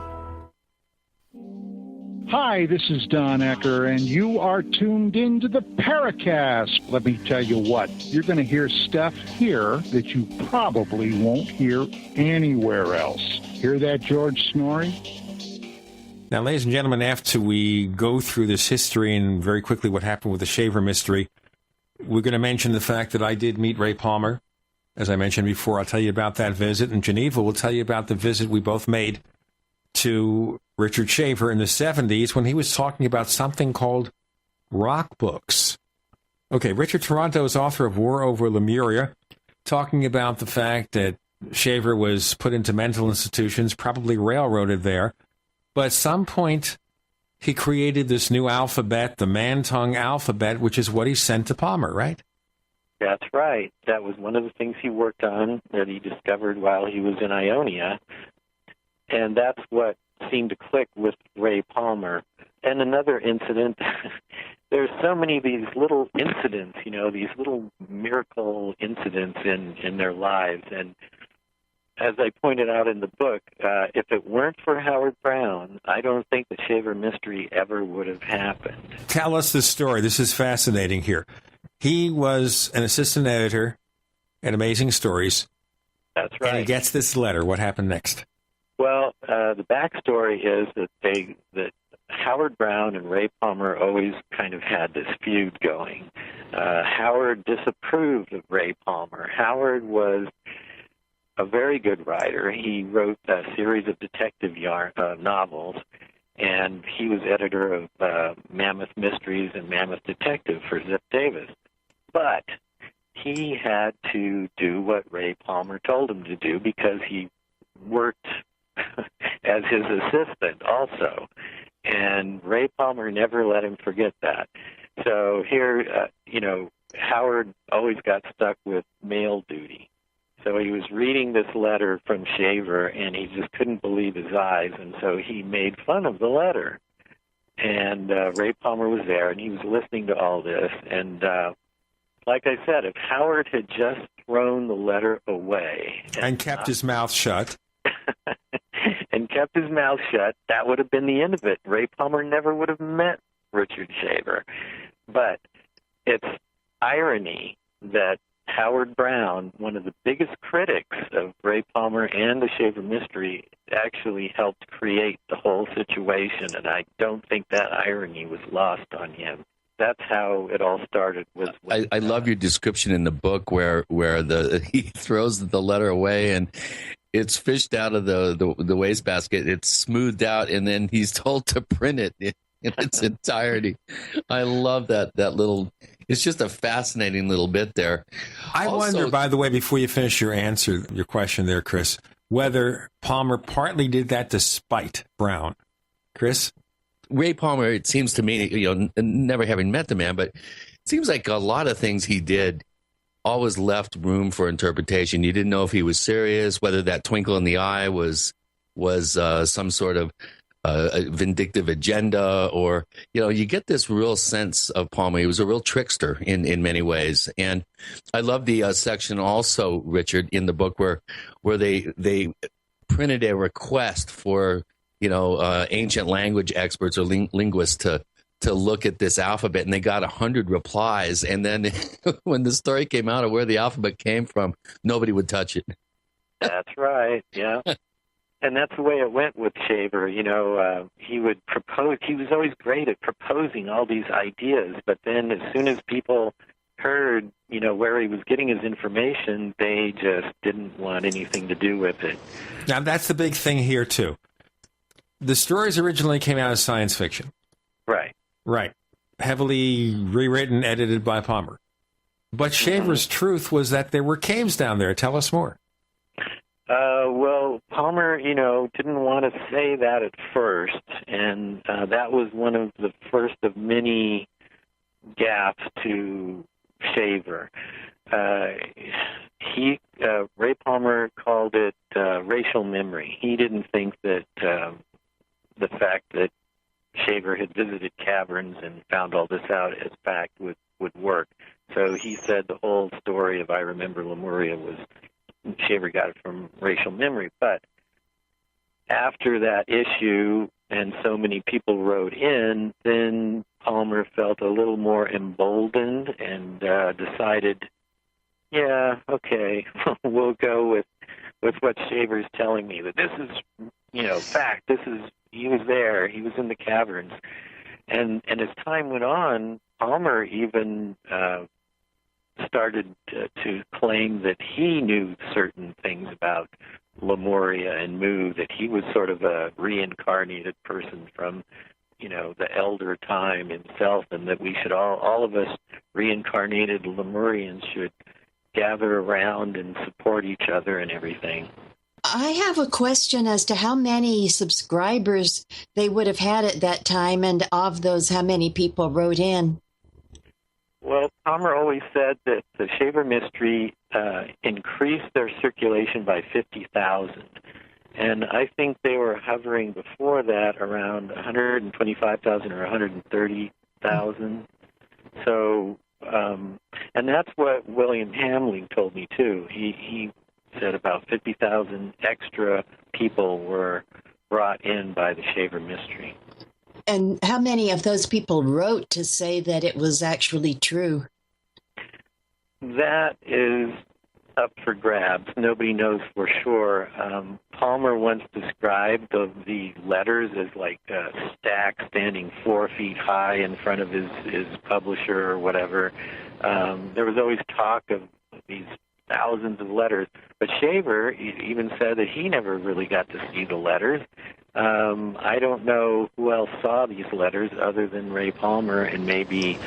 Hi, this is Don Ecker, and you are tuned into the Paracast. Let me tell you what, you're going to hear stuff here that you probably won't hear anywhere else. Hear that, George Snorri? Now, ladies and gentlemen, after we go through this history and very quickly what happened with the Shaver mystery, we're going to mention the fact that I did meet Ray Palmer. As I mentioned before, I'll tell you about that visit, and Geneva will tell you about the visit we both made to Richard Shaver in the 70s when he was talking about something called rock books. Okay, Richard Toronto is author of War Over Lemuria, talking about the fact that Shaver was put into mental institutions, probably railroaded there, but at some point he created this new alphabet, the man-tongue alphabet, which is what he sent to Palmer, right? That's right. That was one of the things he worked on that he discovered while he was in Ionia. And that's what seemed to click with Ray Palmer. And another incident, there's so many of these little incidents, you know, these little miracle incidents in their lives. And as I pointed out in the book, if it weren't for Howard Brown, I don't think the Shaver mystery ever would have happened. Tell us the story. This is fascinating here. He was an assistant editor at Amazing Stories. That's right. And he gets this letter. What happened next? Well, the backstory is that Howard Brown and Ray Palmer always kind of had this feud going. Howard disapproved of Ray Palmer. Howard was a very good writer. He wrote a series of detective novels, and he was editor of Mammoth Mysteries and Mammoth Detective for Zip Davis. But he had to do what Ray Palmer told him to do because he worked as his assistant also. And Ray Palmer never let him forget that. So here, Howard always got stuck with mail duty. So he was reading this letter from Shaver, and he just couldn't believe his eyes, and so he made fun of the letter. And Ray Palmer was there, and he was listening to all this. And like I said, if Howard had just thrown the letter away and kept his mouth shut, and kept his mouth shut, that would have been the end of it. Ray Palmer never would have met Richard Shaver. But it's irony that Howard Brown, one of the biggest critics of Ray Palmer and the Shaver mystery, actually helped create the whole situation, and I don't think that irony was lost on him. That's how it all started. I love your description in the book where he throws the letter away and it's fished out of the wastebasket. It's smoothed out, and then he's told to print it in its entirety. I love that little. It's just a fascinating little bit there. I wonder, by the way, before you finish your question there, Chris, whether Palmer partly did that to spite Brown. Chris? Ray Palmer, it seems to me, never having met the man, but it seems like a lot of things he did always left room for interpretation. You didn't know if he was serious, whether that twinkle in the eye was some sort of a vindictive agenda, or, you get this real sense of Palmer. He was a real trickster in many ways. And I love the section also, Richard, in the book where they printed a request for, ancient language experts or linguists to look at this alphabet, and they got 100 replies. And then when the story came out of where the alphabet came from, nobody would touch it. That's right, yeah. And that's the way it went with Shaver. He would propose. He was always great at proposing all these ideas, but then as soon as people heard, where he was getting his information, they just didn't want anything to do with it. Now, that's the big thing here, too. The stories originally came out as science fiction. Right. Right. Heavily rewritten, edited by Palmer. But Shaver's truth was that there were caves down there. Tell us more. Well, Palmer, didn't want to say that at first, and that was one of the first of many gaffes to Shaver. Ray Palmer called it racial memory. He didn't think that the fact that Shaver had visited caverns and found all this out as fact would work. So he said the whole story of I Remember Lemuria was Shaver got it from racial memory. But after that issue and so many people wrote in, then Palmer felt a little more emboldened and decided, yeah, okay, we'll go with what Shaver's telling me, that this is, fact. He was there. He was in the caverns. And as time went on, Palmer even started to claim that he knew certain things about Lemuria and Mu, that he was sort of a reincarnated person from, the elder time himself, and that we should all of us reincarnated Lemurians should gather around and support each other and everything. I have a question as to how many subscribers they would have had at that time, and of those, how many people wrote in? Well, Palmer always said that the Shaver Mystery increased their circulation by 50,000. And I think they were hovering before that around 125,000 or 130,000. So, and that's what William Hamling told me, too. He said about 50,000 extra people were brought in by the Shaver Mystery. And how many of those people wrote to say that it was actually true? That is up for grabs. Nobody knows for sure. Palmer once described the letters as like a stack standing 4 feet high in front of his publisher or whatever. There was always talk of these thousands of letters, but Shaver even said that he never really got to see the letters. I don't know who else saw these letters other than Ray Palmer and maybe,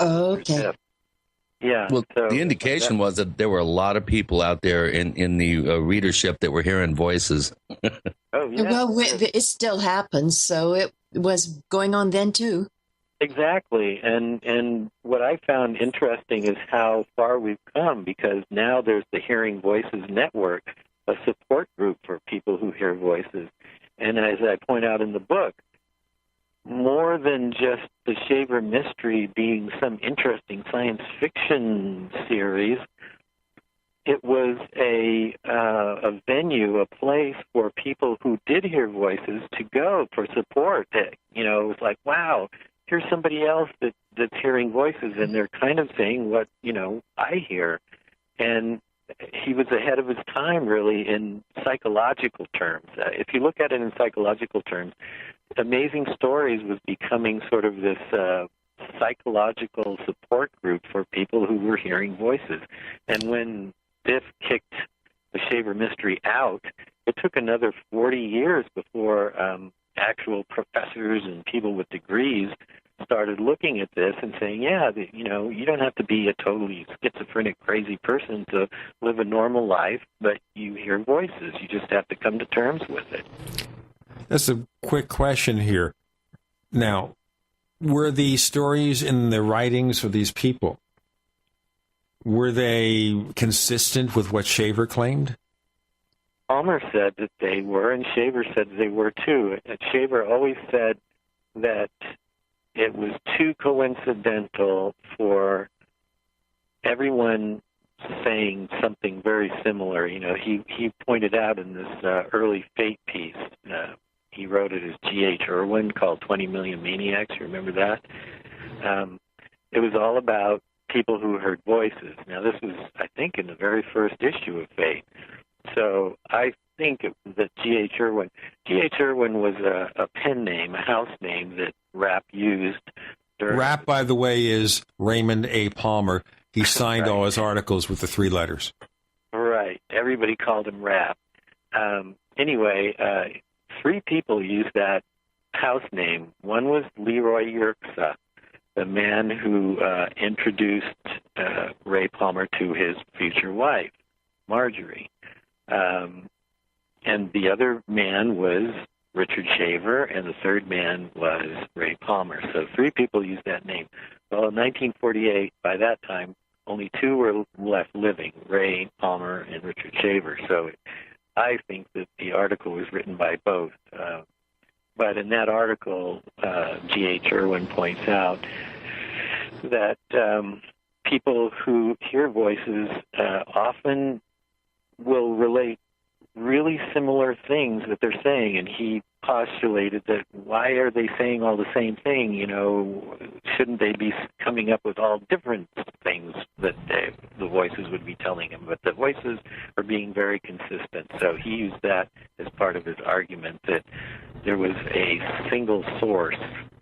okay. Yeah. Well, so the indication was that there were a lot of people out there in the readership that were hearing voices. Oh, yeah. Well, it still happens, so it was going on then, too. Exactly. And what I found interesting is how far we've come, because now there's the Hearing Voices Network, a support group for people who hear voices. And as I point out in the book, more than just the Shaver Mystery being some interesting science fiction series, it was a venue, a place for people who did hear voices to go for support. It was like, wow, here's somebody else that's hearing voices, and they're kind of saying what, I hear. And he was ahead of his time, really, in psychological terms. If you look at it in psychological terms, Amazing Stories was becoming sort of this psychological support group for people who were hearing voices. And when Biff kicked the Shaver Mystery out, it took another 40 years before actual professors and people with degrees started looking at this and saying, yeah, you don't have to be a totally schizophrenic, crazy person to live a normal life, but you hear voices. You just have to come to terms with it. That's a quick question here. Now, were the stories in the writings of these people, were they consistent with what Shaver claimed? Palmer said that they were, and Shaver said they were too. And Shaver always said that it was too coincidental for everyone saying something very similar. You know, he pointed out in this early Fate piece, he wrote it as G.H. Irwin, called 20 Million Maniacs. You remember that? It was all about people who heard voices. Now, this was, I think, in the very first issue of Fate. So I think that G.H. Irwin was a pen name, a house name that Rapp used. Rapp, by the way, is Raymond A. Palmer. He signed all his articles with the 3 letters. Right. Everybody called him Rapp. Anyway, 3 people used that house name. One was Leroy Yerxa, the man who introduced Ray Palmer to his future wife, Marjorie. And the other man was Richard Shaver, and the third man was Ray Palmer. So 3 people used that name. Well, in 1948, by that time, only 2 were left living, Ray Palmer and Richard Shaver. So I think that the article was written by both. But in that article, G.H. Irwin points out that people who hear voices often will relate really similar things that they're saying, and he postulated that why are they saying all the same thing? You know, shouldn't they be coming up with all different things that the voices would be telling him? But the voices are being very consistent, so he used that as part of his argument that there was a single source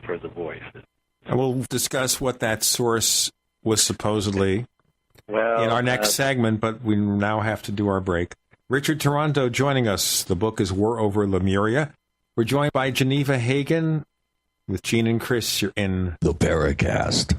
for the voices. And we'll discuss what that source was supposedly in our next segment, but we now have to do our break. Richard Toronto joining us. The book is War Over Lemuria. We're joined by Geneva Hagen with Gene and Chris. You're in the Paracast.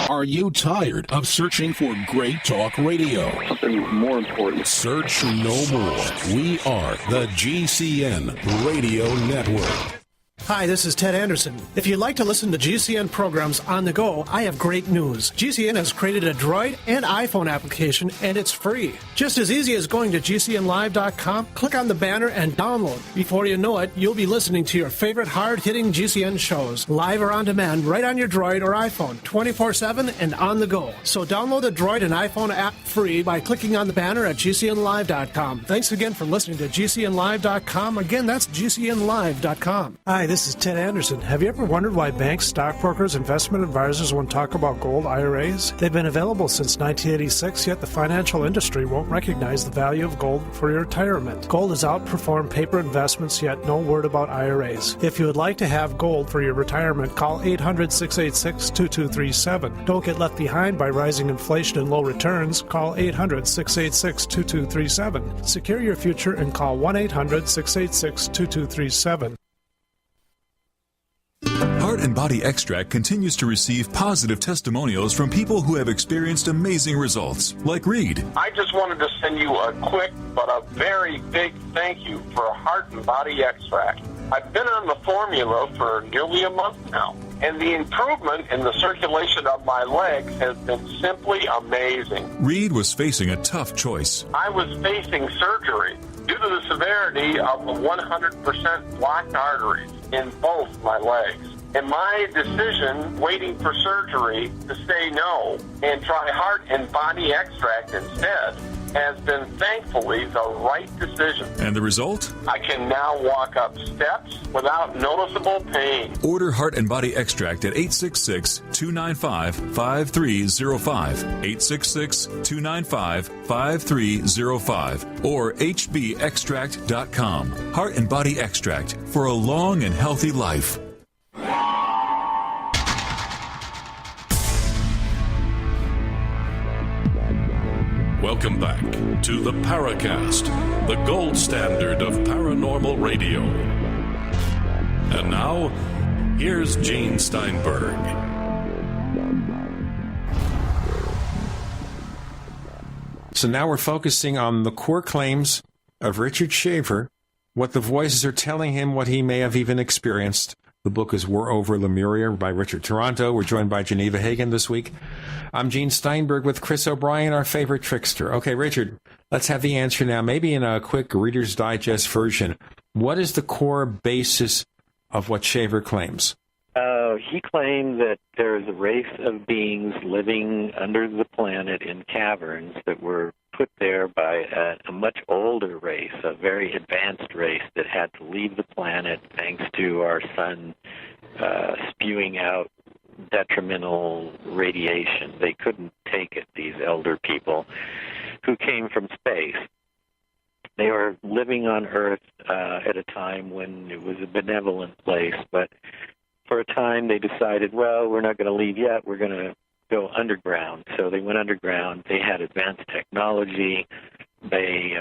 Are you tired of searching for great talk radio? Something more important. Search no more. We are the GCN Radio Network. Hi, this is Ted Anderson. If you'd like to listen to GCN programs on the go, I have great news. GCN has created a Droid and iPhone application, and it's free. Just as easy as going to GCNlive.com, click on the banner, and download. Before you know it, you'll be listening to your favorite hard-hitting GCN shows, live or on demand, right on your Droid or iPhone, 24/7 and on the go. So download the Droid and iPhone app free by clicking on the banner at GCNlive.com. Thanks again for listening to GCNlive.com. Again, that's GCNlive.com. Hi, this is Ted Anderson. Have you ever wondered why banks, stockbrokers, investment advisors won't talk about gold IRAs? They've been available since 1986, yet the financial industry won't recognize the value of gold for your retirement. Gold has outperformed paper investments, yet no word about IRAs. If you would like to have gold for your retirement, call 800-686-2237. Don't get left behind by rising inflation and low returns. Call 800-686-2237. Secure your future and call 1-800-686-2237. Heart and Body Extract continues to receive positive testimonials from people who have experienced amazing results, like Reed. I just wanted to send you a quick but a very big thank you for Heart and Body Extract. I've been on the formula for nearly a month now, and the improvement in the circulation of my legs has been simply amazing. Reed was facing a tough choice. I was facing surgery due to the severity of the 100% blocked arteries in both my legs. And my decision, waiting for surgery, to say no and try Heart and Body Extract instead, has been thankfully the right decision. And the result? I can now walk up steps without noticeable pain. Order Heart and Body Extract at 866-295-5305, 866-295-5305, or hbextract.com. Heart and Body Extract for a long and healthy life. Welcome back to the Paracast, the gold standard of paranormal radio. And now, here's Gene Steinberg. So now we're focusing on the core claims of Richard Shaver, what the voices are telling him, what he may have even experienced. The book is War Over Lemuria by Richard Toronto. We're joined by Geneva Hagen this week. I'm Gene Steinberg with Chris O'Brien, our favorite trickster. Okay, Richard, let's have the answer now, maybe in a quick Reader's Digest version. What is the core basis of what Shaver claims? He claimed that there is a race of beings living under the planet in caverns that were put there by a much older race, a very advanced race that had to leave the planet thanks to our sun spewing out detrimental radiation. They couldn't take it, these elder people who came from space. They were living on Earth at a time when it was a benevolent place, but for a time they decided, well, we're not going to leave yet, we're going to go underground. So they went underground. They had advanced technology. They,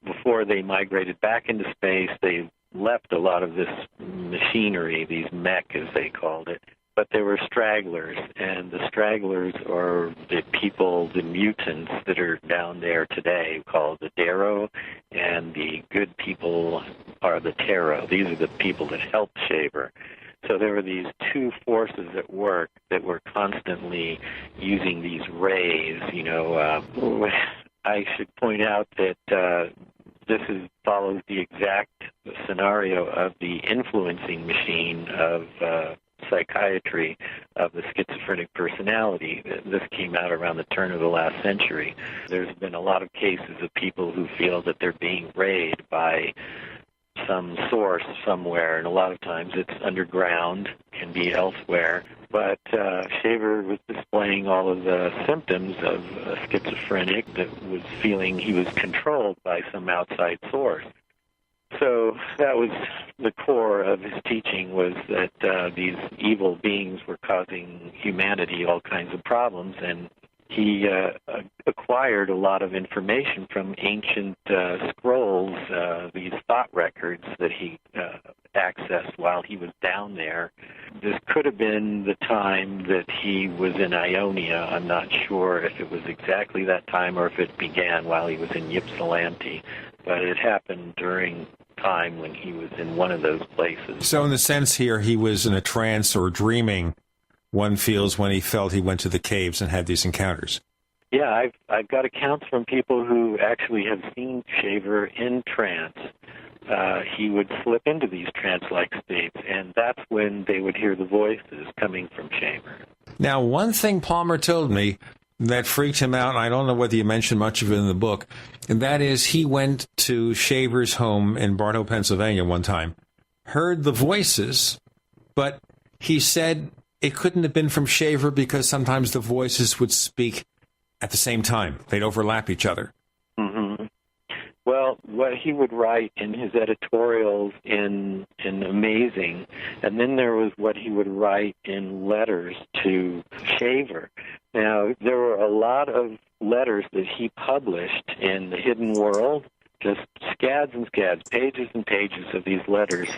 before they migrated back into space, they left a lot of this machinery, these mech as they called it, but there were stragglers, and the stragglers are the people, the mutants that are down there today called the Darrow, and the good people are the Tarot. These are the people that helped Shaver. So there were these two forces at work that were constantly using these rays. You know, I should point out that this follows the exact scenario of the influencing machine of psychiatry of the schizophrenic personality. This came out around the turn of the last century. There's been a lot of cases of people who feel that they're being rayed by some source somewhere, and a lot of times it's underground, can be elsewhere. But Shaver was displaying all of the symptoms of a schizophrenic that was feeling he was controlled by some outside source. So that was the core of his teaching, was that these evil beings were causing humanity all kinds of problems, and he acquired a lot of information from ancient scrolls, these thought records that he accessed while he was down there. This could have been the time that he was in Ionia. I'm not sure if it was exactly that time or if it began while he was in Ypsilanti, but it happened during time when he was in one of those places. So in the sense here, he was in a trance or dreaming, one feels, when he felt he went to the caves and had these encounters. Yeah, I've got accounts from people who actually have seen Shaver in trance. He would slip into these trance-like states, and that's when they would hear the voices coming from Shaver. Now, one thing Palmer told me that freaked him out, and I don't know whether you mentioned much of it in the book, and that is he went to Shaver's home in Bartow, Pennsylvania one time, heard the voices, but he said it couldn't have been from Shaver because sometimes the voices would speak at the same time. They'd overlap each other. Mm-hmm. Well, what he would write in his editorials in Amazing, and then there was what he would write in letters to Shaver. Now, there were a lot of letters that he published in the Hidden World, just scads and scads, pages and pages of these letters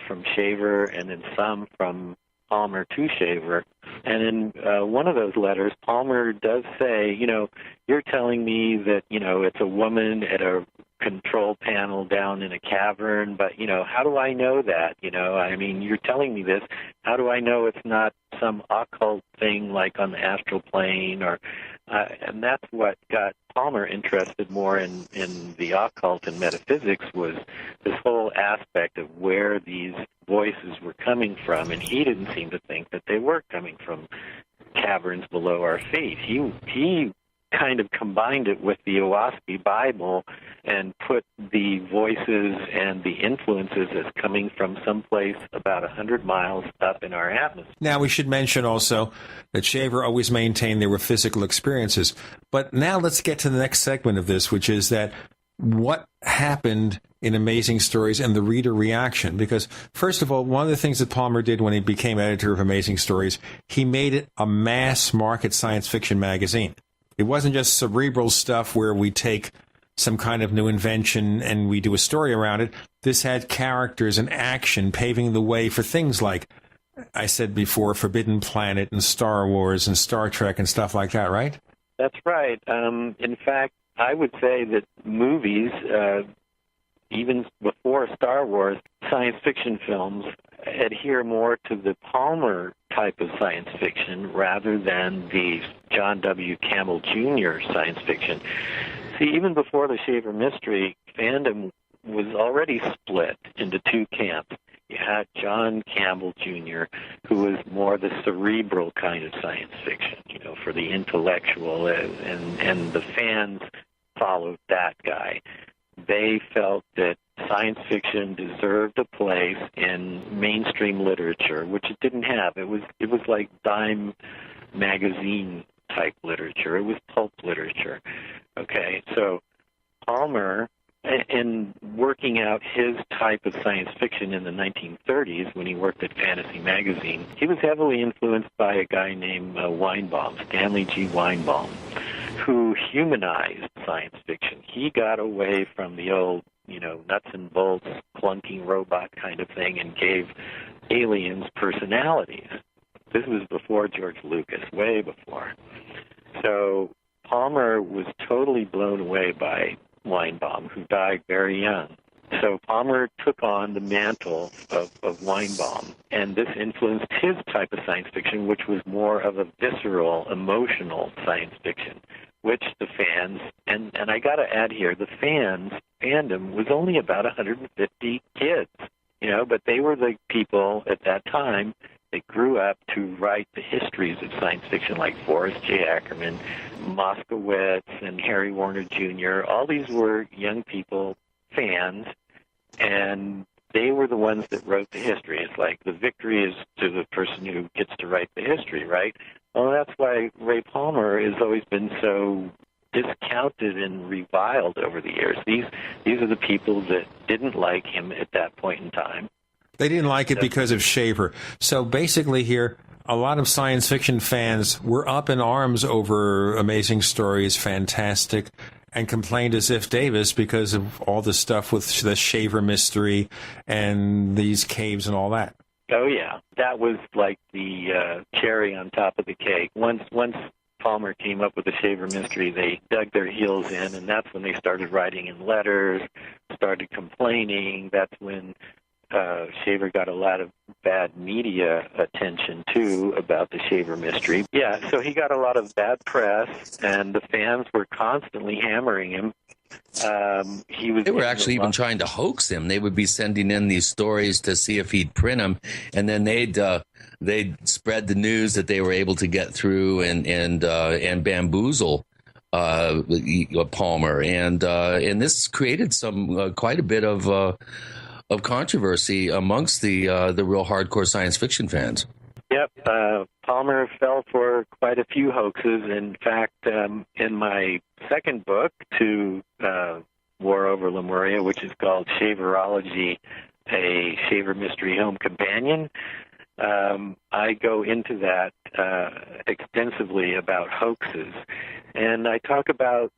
from Shaver, and then some from Palmer to Shaver. And in one of those letters, Palmer does say, you know, you're telling me that, you know, it's a woman at a control panel down in a cavern, but, you know, how do I know that? You know, I mean, you're telling me this. How do I know it's not some occult thing like on the astral plane? Or and that's what got Palmer interested more in the occult and metaphysics, was this whole aspect of where these voices were coming from, and he didn't seem to think that they were coming from caverns below our feet. He kind of combined it with the Owaspie Bible and put the voices and the influences as coming from someplace about 100 miles up in our atmosphere. Now, we should mention also that Shaver always maintained there were physical experiences. But now let's get to the next segment of this, which is that what happened in Amazing Stories and the reader reaction. Because, first of all, one of the things that Palmer did when he became editor of Amazing Stories, he made it a mass-market science fiction magazine. It wasn't just cerebral stuff where we take some kind of new invention and we do a story around it. This had characters and action paving the way for things like, I said before, Forbidden Planet and Star Wars and Star Trek and stuff like that, right? That's right. In fact, I would say that movies, even before Star Wars, science fiction films adhere more to the Palmer type of science fiction rather than the John W. Campbell Jr. science fiction. See, even before the Shaver Mystery, fandom was already split into two camps. You had John Campbell Jr., who was more the cerebral kind of science fiction, for the intellectual, and the fans followed that guy. They felt that science fiction deserved a place in mainstream literature, which it didn't have. It was like dime magazine type literature. It was pulp literature. Okay, so Palmer, in working out his type of science fiction in the 1930s when he worked at Fantasy Magazine, he was heavily influenced by a guy named Weinbaum, Stanley G. Weinbaum, who humanized science fiction. He got away from the old, nuts and bolts, clunking robot kind of thing and gave aliens personalities. This was before George Lucas, way before. So Palmer was totally blown away by Weinbaum, who died very young. So Palmer took on the mantle of Weinbaum, and this influenced his type of science fiction, which was more of a visceral, emotional science fiction, which the fans, and I got to add here, the fandom was only about 150 kids, but they were the people at that time that grew up to write the histories of science fiction, like Forrest J. Ackerman, Moskowitz, and Harry Warner Jr. All these were young people, fans, and they were the ones that wrote the history. It's like the victory is to the person who gets to write the history, right? Well, that's why Ray Palmer has always been so discounted and reviled over the years. These are the people that didn't like him at that point in time. They didn't like it because of Shaver. So basically here, a lot of science fiction fans were up in arms over Amazing Stories, Fantastic, and complained as if Davis because of all the stuff with the Shaver Mystery and these caves and all that. Oh, yeah. That was like the cherry on top of the cake. Once Palmer came up with the Shaver Mystery, they dug their heels in, and that's when they started writing in letters, started complaining. That's when Shaver got a lot of bad media attention, too, about the Shaver Mystery. Yeah, so he got a lot of bad press, and the fans were constantly hammering him. They were actually even trying to hoax him. They would be sending in these stories to see if he'd print them, and then they'd spread the news that they were able to get through and bamboozle Palmer, and this created some quite a bit of controversy amongst the real hardcore science fiction fans. Yep, Palmer fell for quite a few hoaxes. In fact, in my second book, to War Over Lemuria, which is called Shaverology, a Shaver Mystery Home Companion, I go into that extensively about hoaxes. And I talk about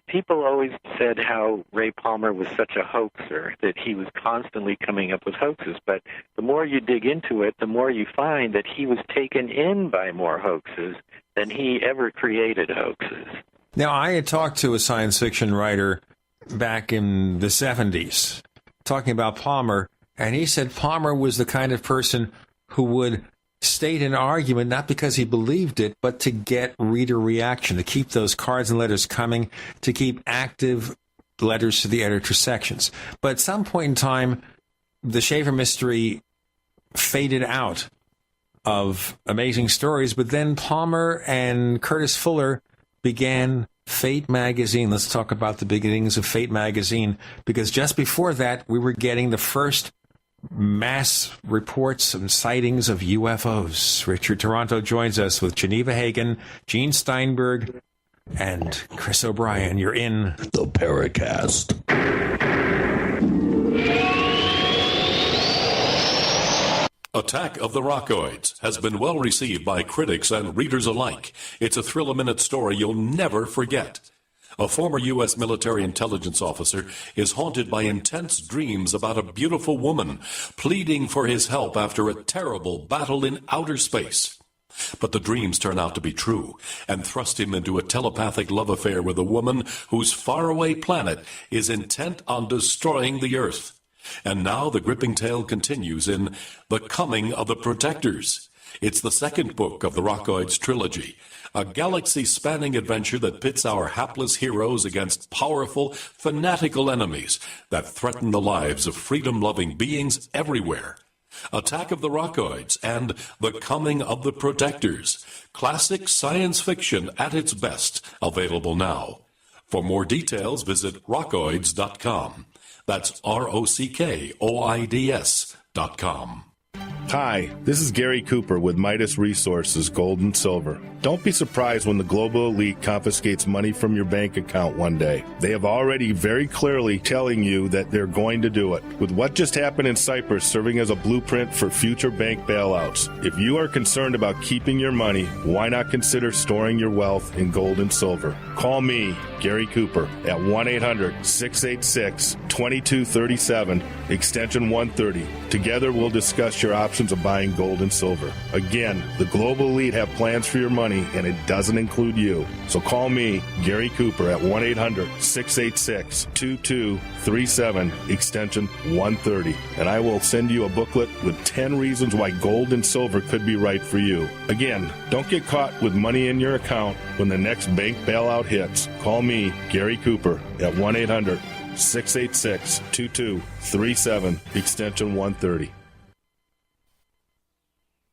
people always said how Ray Palmer was such a hoaxer, that he was constantly coming up with hoaxes. But the more you dig into it, the more you find that he was taken in by more hoaxes than he ever created hoaxes. Now, I had talked to a science fiction writer back in the 70s talking about Palmer, and he said Palmer was the kind of person who would state an argument not because he believed it, but to get reader reaction, to keep those cards and letters coming, to keep active letters to the editor sections. But at some point in time, the Shaver Mystery faded out of Amazing Stories, but then Palmer and Curtis Fuller began Fate Magazine. Let's talk about the beginnings of Fate Magazine, because just before that, we were getting the first mass reports and sightings of UFOs. Richard Toronto joins us with Geneva Hagen, Gene Steinberg, and Chris O'Brien. You're in the Paracast. Attack of the Rockoids has been well received by critics and readers alike. It's a thrill-a-minute story you'll never forget. A former U.S. military intelligence officer is haunted by intense dreams about a beautiful woman pleading for his help after a terrible battle in outer space. But the dreams turn out to be true and thrust him into a telepathic love affair with a woman whose faraway planet is intent on destroying the Earth. And now the gripping tale continues in The Coming of the Protectors. It's the second book of the Rockoids trilogy, a galaxy-spanning adventure that pits our hapless heroes against powerful, fanatical enemies that threaten the lives of freedom-loving beings everywhere. Attack of the Rockoids and The Coming of the Protectors. Classic science fiction at its best, available now. For more details, visit rockoids.com. That's ROCKOIDS.com. Hi, this is Gary Cooper with Midas Resources Gold and Silver. Don't be surprised when the global elite confiscates money from your bank account one day. They have already very clearly telling you that they're going to do it. With what just happened in Cyprus serving as a blueprint for future bank bailouts, if you are concerned about keeping your money, why not consider storing your wealth in gold and silver? Call me, Gary Cooper, at 1-800-686-2237, extension 130. Together we'll discuss your options of buying gold and silver. Again, the global elite have plans for your money, and it doesn't include you. So call me, Gary Cooper, at 1-800-686-2237, extension 130, and I will send you a booklet with 10 reasons why gold and silver could be right for you. Again, don't get caught with money in your account when the next bank bailout hits. Call me, Gary Cooper, at 1-800-686-2237, extension 130.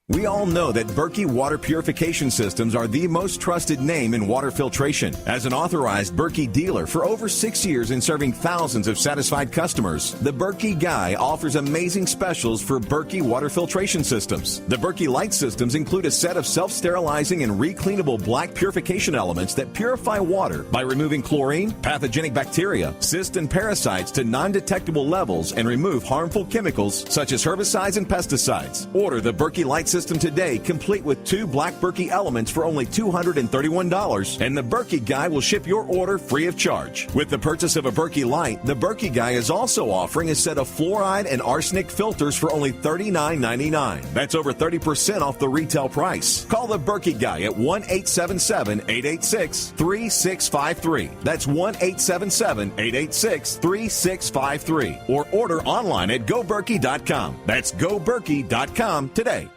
We all know that Berkey Water Purification Systems are the most trusted name in water filtration. As an authorized Berkey dealer for over 6 years and serving thousands of satisfied customers, the Berkey Guy offers amazing specials for Berkey water filtration systems. The Berkey Light systems include a set of self-sterilizing and recleanable black purification elements that purify water by removing chlorine, pathogenic bacteria, cysts, and parasites to non-detectable levels and remove harmful chemicals such as herbicides and pesticides. Order the Berkey Light system today, complete with 2 black Berkey elements for only $231, and the Berkey Guy will ship your order free of charge. With the purchase of a Berkey Light, the Berkey Guy is also offering a set of fluoride and arsenic filters for only $39.99. That's over 30% off the retail price. Call the Berkey Guy at 1-877-886-3653. That's 1-877-886-3653. Or order online at goberkey.com. That's goberkey.com today.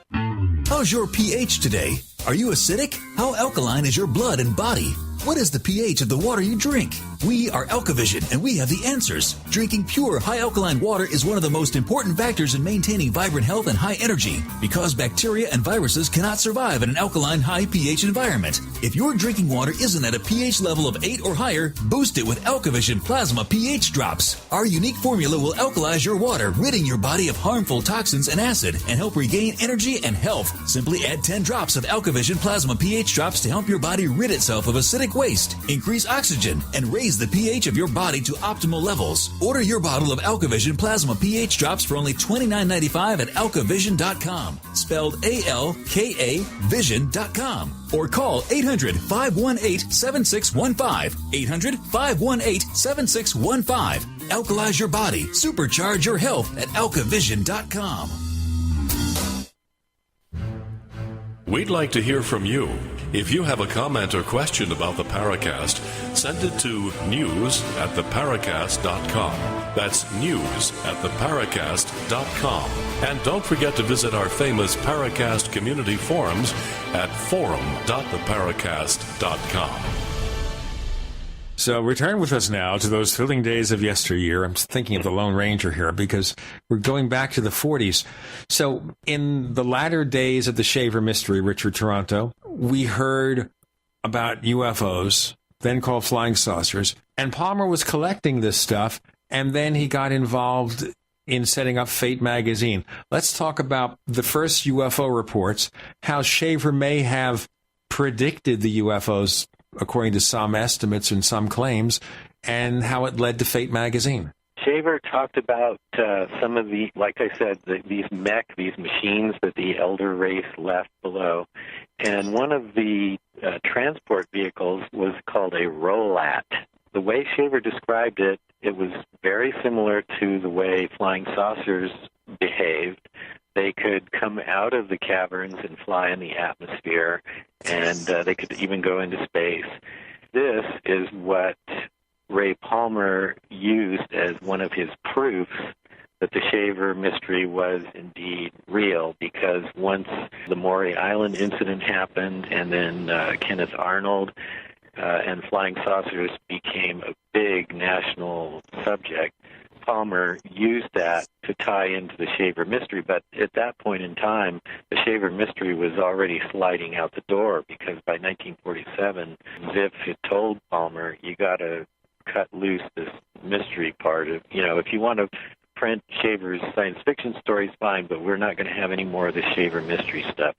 How's your pH today? Are you acidic? How alkaline is your blood and body? What is the pH of the water you drink? We are AlkaVision, and we have the answers. Drinking pure, high alkaline water is one of the most important factors in maintaining vibrant health and high energy, because bacteria and viruses cannot survive in an alkaline, high pH environment. If your drinking water isn't at a pH level of 8 or higher, boost it with AlkaVision Plasma pH Drops. Our unique formula will alkalize your water, ridding your body of harmful toxins and acid, and help regain energy and health. Simply add 10 drops of AlkaVision Plasma pH Drops to help your body rid itself of acidic waste, increase oxygen, and raise the pH of your body to optimal levels. Order your bottle of AlkaVision Plasma pH Drops for only $29.95 at alkavision.com, spelled A-L-K-A vision.com, or call 800-518-7615, 800-518-7615. Alkalize your body, supercharge your health at alkavision.com. We'd like to hear from you. If you have a comment or question about the Paracast, send it to news@theparacast.com. That's news@theparacast.com. And don't forget to visit our famous Paracast community forums at forum.theparacast.com. So return with us now to those thrilling days of yesteryear. I'm thinking of the Lone Ranger here because we're going back to the 40s. So in the latter days of the Shaver mystery, Richard Toronto, we heard about UFOs, then called flying saucers, and Palmer was collecting this stuff, and then he got involved in setting up Fate magazine. Let's talk about the first UFO reports, how Shaver may have predicted the UFOs according to some estimates and some claims, and how it led to Fate magazine. Shaver talked about some of the, like I said, these machines that the elder race left below. And one of the transport vehicles was called a Rolat. The way Shaver described it, it was very similar to the way flying saucers behaved. They could come out of the caverns and fly in the atmosphere, and they could even go into space. This is what Ray Palmer used as one of his proofs that the shaver mystery was indeed real, because once the Maury Island incident happened and then Kenneth Arnold and flying saucers became a big national subject, Palmer used that to tie into the shaver mystery. But at that point in time, the shaver mystery was already sliding out the door, because by 1947, Ziff had told Palmer, you got to cut loose this mystery part of, if you want to print Shaver's science fiction stories, fine, but we're not going to have any more of the Shaver mystery stuff.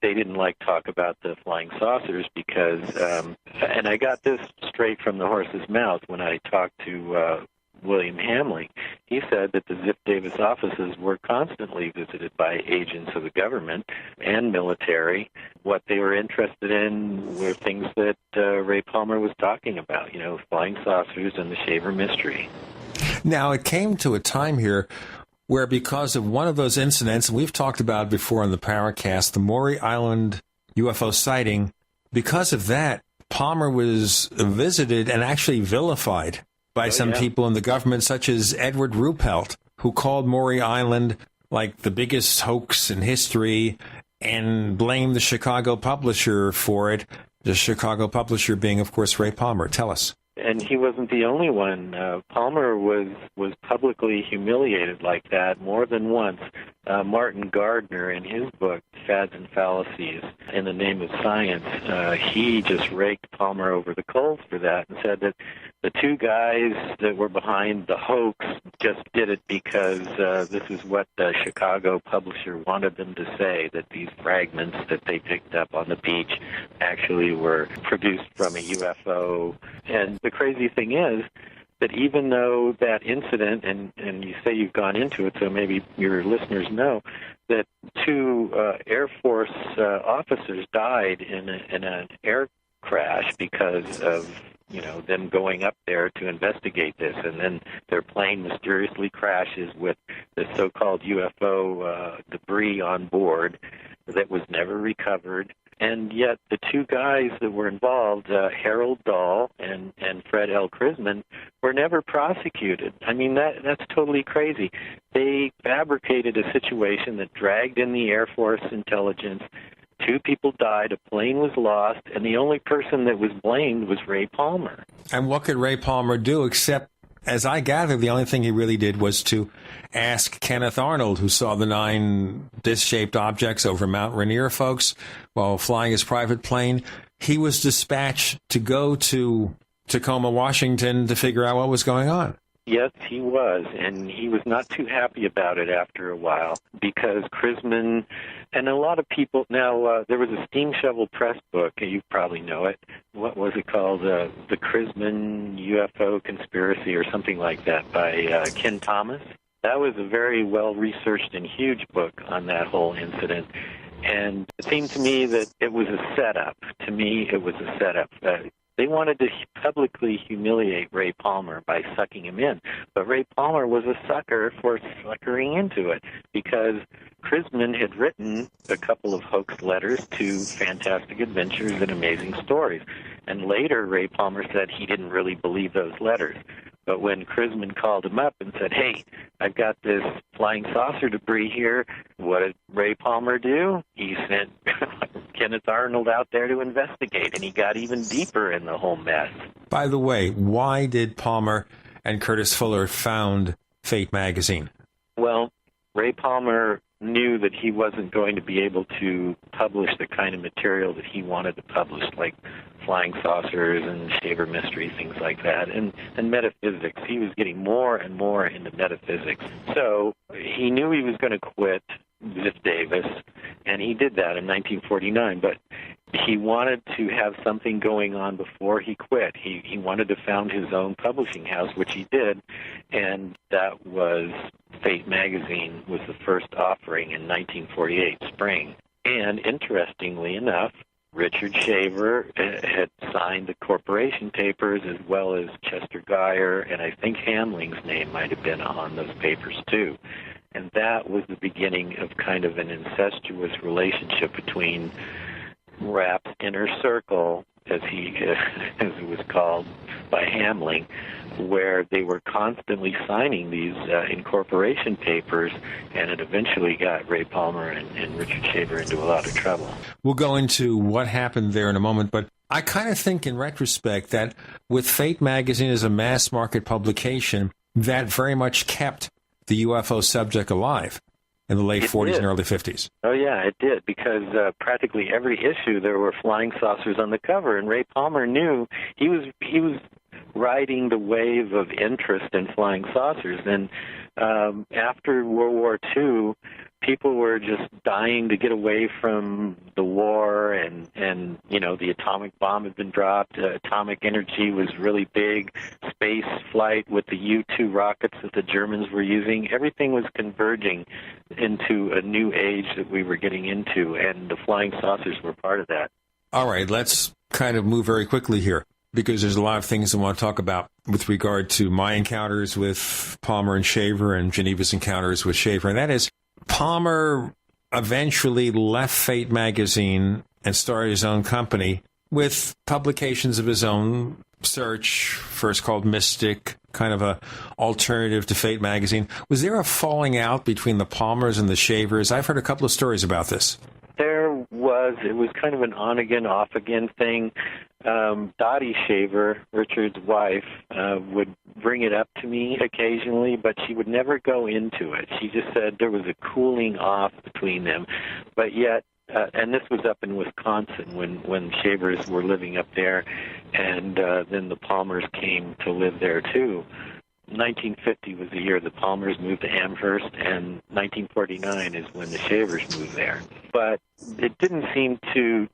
They didn't like talk about the flying saucers because, and I got this straight from the horse's mouth when I talked to William Hamling. He said that the Ziff Davis offices were constantly visited by agents of the government and military. What they were interested in were things that Ray Palmer was talking about, flying saucers and the Shaver mystery. Now, it came to a time here where, because of one of those incidents, and we've talked about before on the Paracast, the Maury Island UFO sighting, because of that, Palmer was visited and actually vilified by some people in the government, such as Edward Ruppelt, who called Maury Island like the biggest hoax in history and blamed the Chicago publisher for it, the Chicago publisher being, of course, Ray Palmer. Tell us. And he wasn't the only one. Palmer was publicly humiliated like that more than once. Martin Gardner, in his book, Fads and Fallacies in the Name of Science, he just raked Palmer over the coals for that and said that the two guys that were behind the hoax just did it because this is what the Chicago publisher wanted them to say, that these fragments that they picked up on the beach actually were produced from a UFO. And the crazy thing is that even though that incident, and you say you've gone into it, so maybe your listeners know, that two Air Force officers died in an air crash because of them going up there to investigate this, and then their plane mysteriously crashes with the so-called UFO debris on board that was never recovered. And yet the two guys that were involved, Harold Dahl and Fred L. Krisman, were never prosecuted. I mean, that's totally crazy. They fabricated a situation that dragged in the Air Force intelligence. Two people died, a plane was lost, and the only person that was blamed was Ray Palmer. And what could Ray Palmer do except, as I gather, the only thing he really did was to ask Kenneth Arnold, who saw the 9 disc-shaped objects over Mount Rainier, folks, while flying his private plane. He was dispatched to go to Tacoma, Washington, to figure out what was going on. Yes, he was, and he was not too happy about it after a while, because Krisman and a lot of people, now there was a Steam Shovel Press book, you probably know it. What was it called? The Krisman UFO Conspiracy or something like that by Ken Thomas. That was a very well-researched and huge book on that whole incident. And it seemed to me that it was a setup. To me, it was a setup. They wanted to publicly humiliate Ray Palmer by sucking him in. But Ray Palmer was a sucker for suckering into it, because Krisman had written a couple of hoax letters to Fantastic Adventures and Amazing Stories. And later, Ray Palmer said he didn't really believe those letters. But when Krisman called him up and said, hey, I've got this flying saucer debris here, what did Ray Palmer do? He sent Kenneth Arnold out there to investigate, and he got even deeper in the whole mess. By the way, why did Palmer and Curtis Fuller found Fate magazine? Well, Ray Palmer knew that he wasn't going to be able to publish the kind of material that he wanted to publish, like flying saucers and shaver mystery, things like that, and metaphysics. He was getting more and more into metaphysics. So he knew he was going to quit Ziff Davis, and he did that in 1949, but he wanted to have something going on before he quit. He wanted to found his own publishing house, which he did, and that was Fate magazine was the first offering in 1948 spring. And interestingly enough, Richard Shaver had signed the corporation papers, as well as Chester Geyer, and I think Hamling's name might have been on those papers too. And that was the beginning of kind of an incestuous relationship between Rapp's inner circle, as it was called, by Hamling, where they were constantly signing these incorporation papers, and it eventually got Ray Palmer and Richard Shaver into a lot of trouble. We'll go into what happened there in a moment, but I kind of think in retrospect that with Fate magazine as a mass market publication, that very much kept the UFO subject alive in the late 40s and early 50s. Oh, yeah, it did, because practically every issue there were flying saucers on the cover, and Ray Palmer knew he was riding the wave of interest in flying saucers. And after World War II, people were just dying to get away from the war, and the atomic bomb had been dropped. Atomic energy was really big. Space flight with the U-2 rockets that the Germans were using, everything was converging into a new age that we were getting into, and the flying saucers were part of that. All right, let's kind of move very quickly here, because there's a lot of things I want to talk about with regard to my encounters with Palmer and Shaver and Geneva's encounters with Shaver, and that is Palmer eventually left Fate magazine and started his own company with publications of his own. Search, first called Mystic, kind of a alternative to Fate magazine. Was there a falling out between the Palmers and the Shavers? I've heard a couple of stories about this. There was. It was kind of an on-again, off-again thing. Dottie Shaver, Richard's wife, would bring it up to me occasionally, but she would never go into it. She just said there was a cooling off between them. But yet, and this was up in Wisconsin when Shavers were living up there, and then the Palmers came to live there too. 1950 was the year the Palmers moved to Amherst, and 1949 is when the Shavers moved there. But it didn't seem to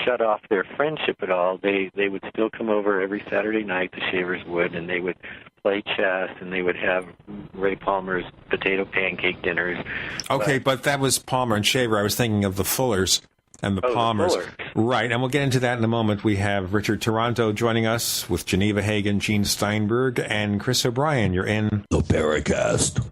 shut off their friendship at all. They would still come over every Saturday night, the Shavers would, and they would play chess, and they would have Ray Palmer's potato pancake dinners. Okay, but that was Palmer and Shaver. I was thinking of the Fullers and the Palmers. The Fullers. Right, and we'll get into that in a moment. We have Richard Toronto joining us with Geneva Hagen, Gene Steinberg, and Chris O'Brien. You're in the Paracast.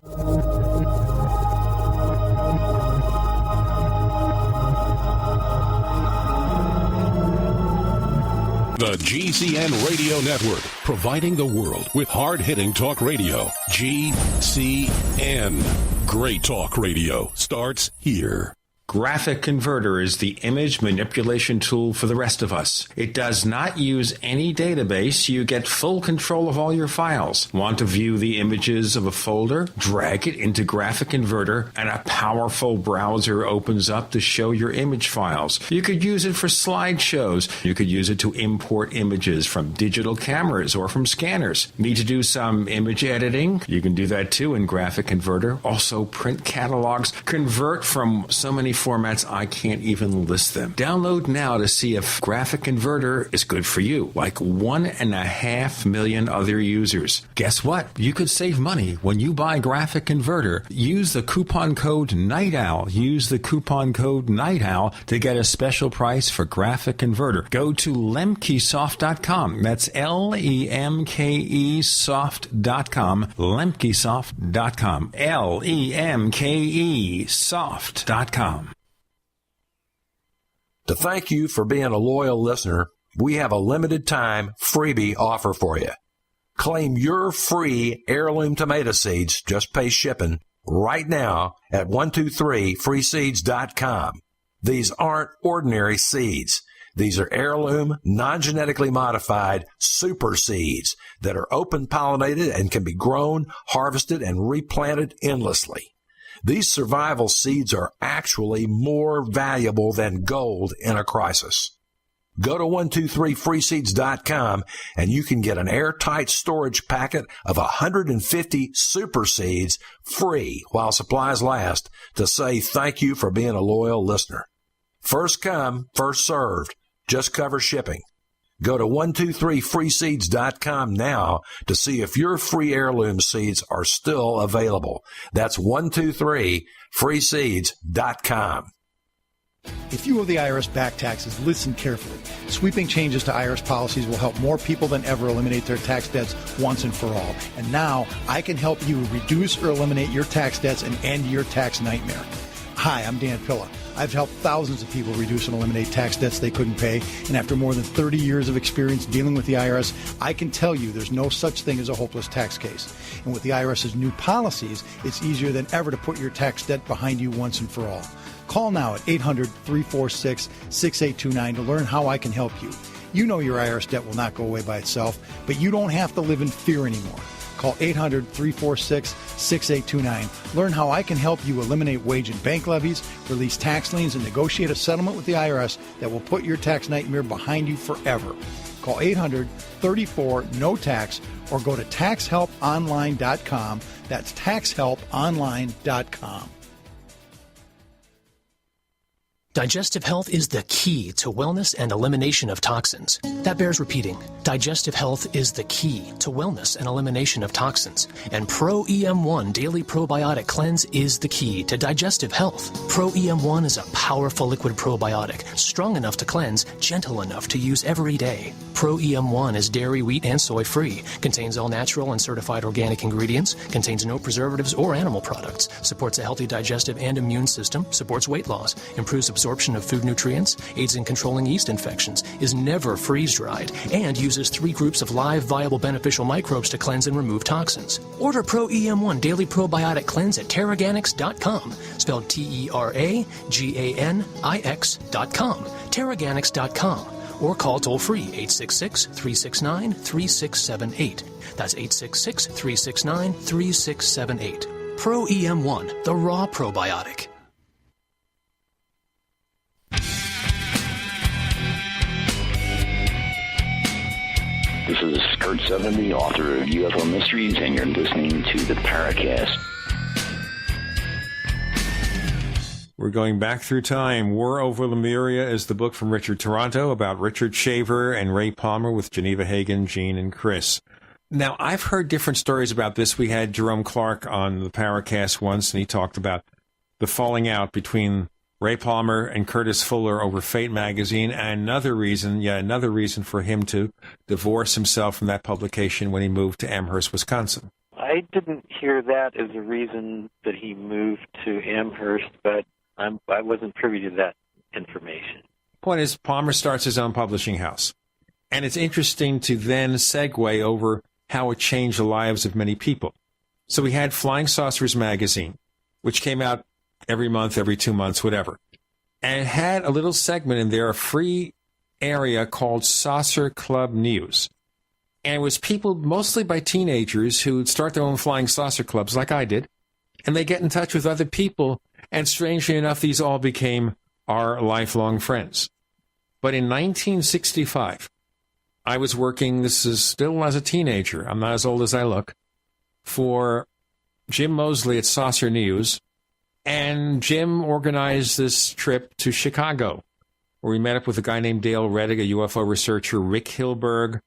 The GCN Radio Network, providing the world with hard-hitting talk radio. GCN. Great talk radio starts here. Graphic Converter is the image manipulation tool for the rest of us. It does not use any database. You get full control of all your files. Want to view the images of a folder? Drag it into Graphic Converter, and a powerful browser opens up to show your image files. You could use it for slideshows. You could use it to import images from digital cameras or from scanners. Need to do some image editing? You can do that too in Graphic Converter. Also print catalogs. Convert from so many formats I can't even list them. Download now to see if Graphic Converter is good for you, like 1.5 million other users. Guess what? You could save money when you buy Graphic Converter. Use the coupon code Night Owl. Use the coupon code Night Owl to get a special price for Graphic Converter. Go to lemkesoft.com. That's LEMKE soft.com. lemkesoft.com. LEMKE soft.com. To thank you for being a loyal listener, we have a limited time freebie offer for you. Claim your free heirloom tomato seeds, just pay shipping, right now at 123freeseeds.com. These aren't ordinary seeds. These are heirloom, non-genetically modified super seeds that are open pollinated and can be grown, harvested, and replanted endlessly. These survival seeds are actually more valuable than gold in a crisis. Go to 123freeseeds.com and you can get an airtight storage packet of 150 super seeds free while supplies last to say thank you for being a loyal listener. First come, first served. Just cover shipping. Go to 123freeseeds.com now to see if your free heirloom seeds are still available. That's 123freeseeds.com. If you owe the IRS back taxes, listen carefully. Sweeping changes to IRS policies will help more people than ever eliminate their tax debts once and for all. And now I can help you reduce or eliminate your tax debts and end your tax nightmare. Hi, I'm Dan Pilla. I've helped thousands of people reduce and eliminate tax debts they couldn't pay, and after more than 30 years of experience dealing with the IRS, I can tell you there's no such thing as a hopeless tax case. And with the IRS's new policies, it's easier than ever to put your tax debt behind you once and for all. Call now at 800-346-6829 to learn how I can help you. You know your IRS debt will not go away by itself, but you don't have to live in fear anymore. Call 800-346-6829. Learn how I can help you eliminate wage and bank levies, release tax liens, and negotiate a settlement with the IRS that will put your tax nightmare behind you forever. Call 800-34-NO-TAX or go to taxhelponline.com. That's taxhelponline.com. Digestive health is the key to wellness and elimination of toxins. That bears repeating. Digestive health is the key to wellness and elimination of toxins. And Pro EM1 Daily Probiotic Cleanse is the key to digestive health. Pro EM1 is a powerful liquid probiotic, strong enough to cleanse, gentle enough to use every day. Pro EM1 is dairy, wheat, and soy free, contains all natural and certified organic ingredients, contains no preservatives or animal products, supports a healthy digestive and immune system, supports weight loss, improves absorption of food nutrients, aids in controlling yeast infections, is never freeze-dried, and uses 3 groups of live, viable, beneficial microbes to cleanse and remove toxins. Order Pro EM1 Daily Probiotic Cleanse at Terraganix.com, spelled Terraganix.com, Terraganix.com, or call toll-free 866-369-3678. That's 866-369-3678. Pro EM1, the raw probiotic. This is Kurt 70, author of UFO Mysteries, and you're listening to the Paracast. We're going back through time. War Over Lemuria is the book from Richard Toronto about Richard Shaver and Ray Palmer with Geneva Hagen, Gene, and Chris. Now, I've heard different stories about this. We had Jerome Clark on the Paracast once, and he talked about the falling out between Ray Palmer and Curtis Fuller over Fate magazine, and another reason for him to divorce himself from that publication when he moved to Amherst, Wisconsin. I didn't hear that as a reason that he moved to Amherst, but I wasn't privy to that information. Point is, Palmer starts his own publishing house. And it's interesting to then segue over how it changed the lives of many people. So we had Flying Saucers magazine, which came out every month, every 2 months, whatever. And it had a little segment in there, a free area called Saucer Club News. And it was people, mostly by teenagers, who would start their own flying saucer clubs like I did. And they get in touch with other people. And strangely enough, these all became our lifelong friends. But in 1965, I was working, this is still as a teenager, I'm not as old as I look, for Jim Mosley at Saucer News. And Jim organized this trip to Chicago, where we met up with a guy named Dale Reddick, a UFO researcher, Rick Hilberg,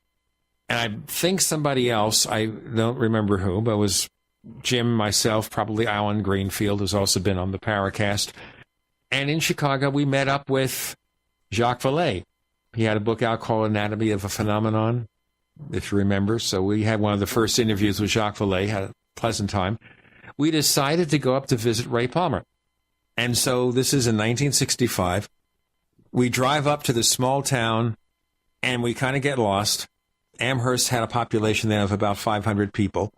and I think somebody else, I don't remember who, but it was Jim, myself, probably Alan Greenfield, who's also been on the Paracast. And in Chicago, we met up with Jacques Vallée. He had a book out called Anatomy of a Phenomenon, if you remember. So we had one of the first interviews with Jacques Vallée, had a pleasant time. We decided to go up to visit Ray Palmer. And so this is in 1965. We drive up to this small town, and we kind of get lost. Amherst had a population then of about 500 people.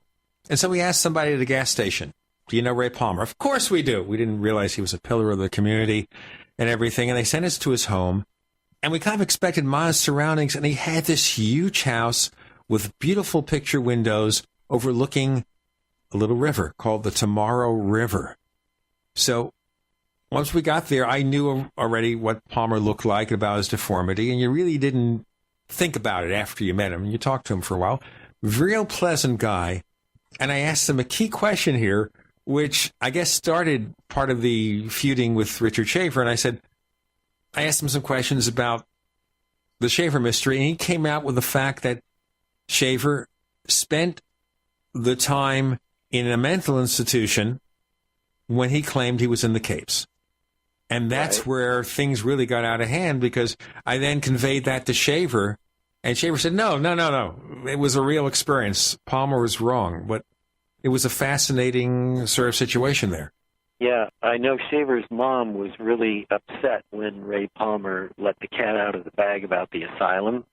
And so we asked somebody at the gas station, do you know Ray Palmer? Of course we do. We didn't realize he was a pillar of the community and everything. And they sent us to his home. And we kind of expected modest surroundings. And he had this huge house with beautiful picture windows overlooking a little river called the Tomorrow River. So once we got there, I knew already what Palmer looked like, about his deformity, and you really didn't think about it after you met him. You talked to him for a while. Real pleasant guy. And I asked him a key question here, which I guess started part of the feuding with Richard Shaver. And I asked him some questions about the Shaver mystery, and he came out with the fact that Shaver spent the time in a mental institution when he claimed he was in the Capes. And that's where things really got out of hand, because I then conveyed that to Shaver, and Shaver said, no. It was a real experience. Palmer was wrong, but it was a fascinating sort of situation there. Yeah, I know Shaver's mom was really upset when Ray Palmer let the cat out of the bag about the asylum.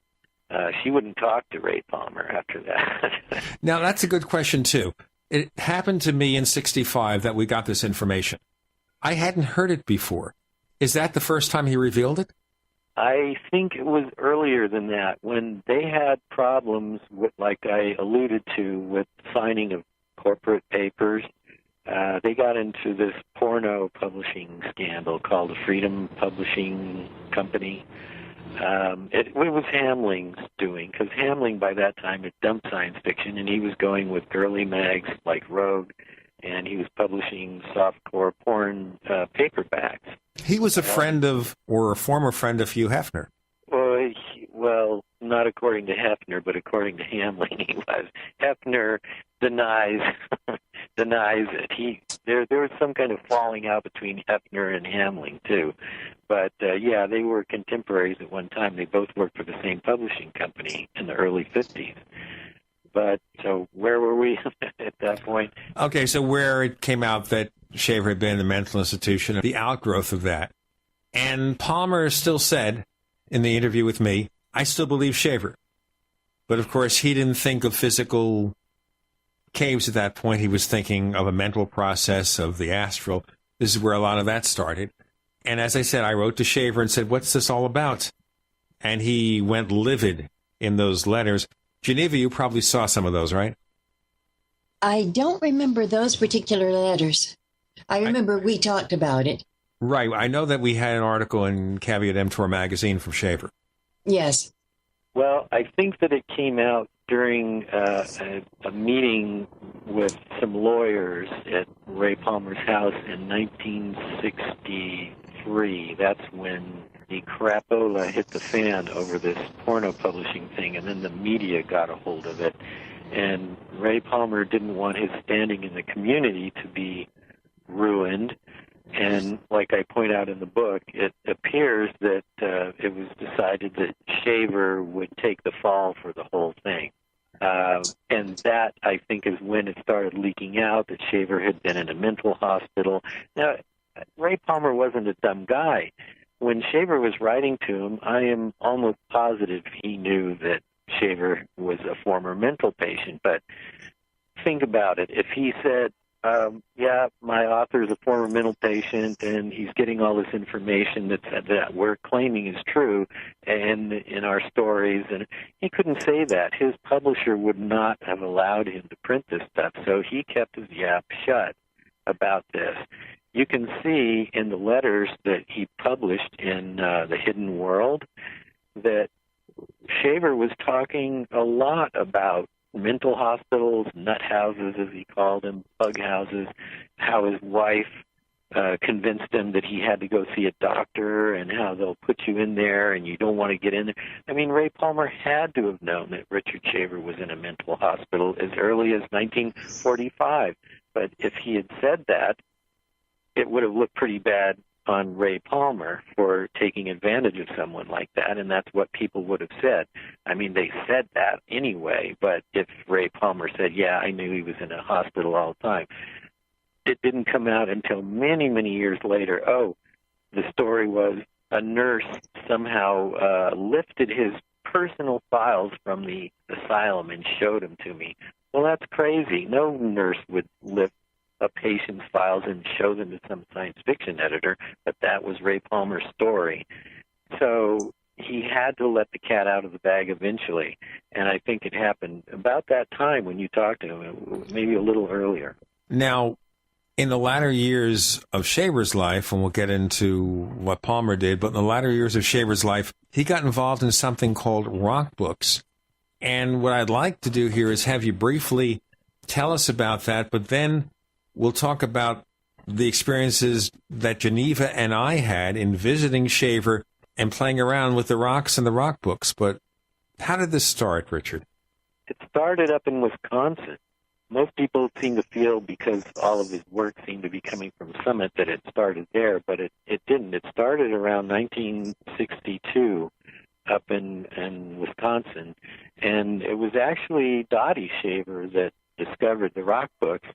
She wouldn't talk to Ray Palmer after that. Now, that's a good question, too. It happened to me in '65 that we got this information. I hadn't heard it before. Is that the first time he revealed it? I think it was earlier than that, when they had problems with, like I alluded to, with signing of corporate papers. They got into this porno publishing scandal called the Freedom Publishing Company. It was Hamling's doing, because Hamling by that time had dumped science fiction, and he was going with girly mags like Rogue, and he was publishing softcore porn paperbacks. He was a friend of, or a former friend of Hugh Hefner. Well, not according to Hefner, but according to Hamling, he was. Hefner denies it. There was some kind of falling out between Hefner and Hamling too. But yeah, they were contemporaries at one time. They both worked for the same publishing company in the early 50s. But so where were we at that point? Okay, so where it came out that Shaver had been in the mental institution, the outgrowth of that. And Palmer still said in the interview with me, I still believe Shaver. But of course, he didn't think of physical caves at that point. He was thinking of a mental process of the astral. This is where a lot of that started. And as I said, I wrote to Shaver and said, what's this all about? And he went livid in those letters. Geneva, you probably saw some of those, right? I don't remember those particular letters. I remember we talked about it. Right. I know that we had an article in Caveat Emptor magazine from Shaver. Yes. Well, I think that it came out during a meeting with some lawyers at Ray Palmer's house in 1963. That's when the crapola hit the fan over this porno publishing thing, and then the media got a hold of it. And Ray Palmer didn't want his standing in the community to be ruined. And like I point out in the book, it appears that it was decided that Shaver would take the fall for the whole thing. And that, I think, is when it started leaking out that Shaver had been in a mental hospital. Now, Ray Palmer wasn't a dumb guy. When Shaver was writing to him, I am almost positive he knew that Shaver was a former mental patient. But think about it. If he said, yeah, my author is a former mental patient, and he's getting all this information that we're claiming is true in our stories, and he couldn't say that. His publisher would not have allowed him to print this stuff, so he kept his yap shut about this. You can see in the letters that he published in The Hidden World that Shaver was talking a lot about mental hospitals, nut houses, as he called them, bug houses, how his wife convinced him that he had to go see a doctor, and how they'll put you in there and you don't want to get in there. I mean, Ray Palmer had to have known that Richard Shaver was in a mental hospital as early as 1945. But if he had said that, it would have looked pretty bad on Ray Palmer for taking advantage of someone like that, and that's what people would have said. I mean, they said that anyway, but if Ray Palmer said, yeah, I knew he was in a hospital all the time, it didn't come out until many, many years later. Oh, the story was a nurse somehow lifted his personal files from the asylum and showed them to me. Well, that's crazy. No nurse would lift a patient's files and show them to some science fiction editor, but that was Ray Palmer's story. So he had to let the cat out of the bag eventually, and I think it happened about that time when you talked to him, maybe a little earlier. Now, in the latter years of Shaver's life, and we'll get into what Palmer did, but in the latter years of Shaver's life, he got involved in something called rock books. And what I'd like to do here is have you briefly tell us about that, but then we'll talk about the experiences that Geneva and I had in visiting Shaver and playing around with the rocks and the rock books. But how did this start, Richard? It started up in Wisconsin. Most people seem to feel, because all of his work seemed to be coming from Summit, that it started there, but it didn't. It started around 1962 up in Wisconsin, and it was actually Dottie Shaver that discovered the rock books.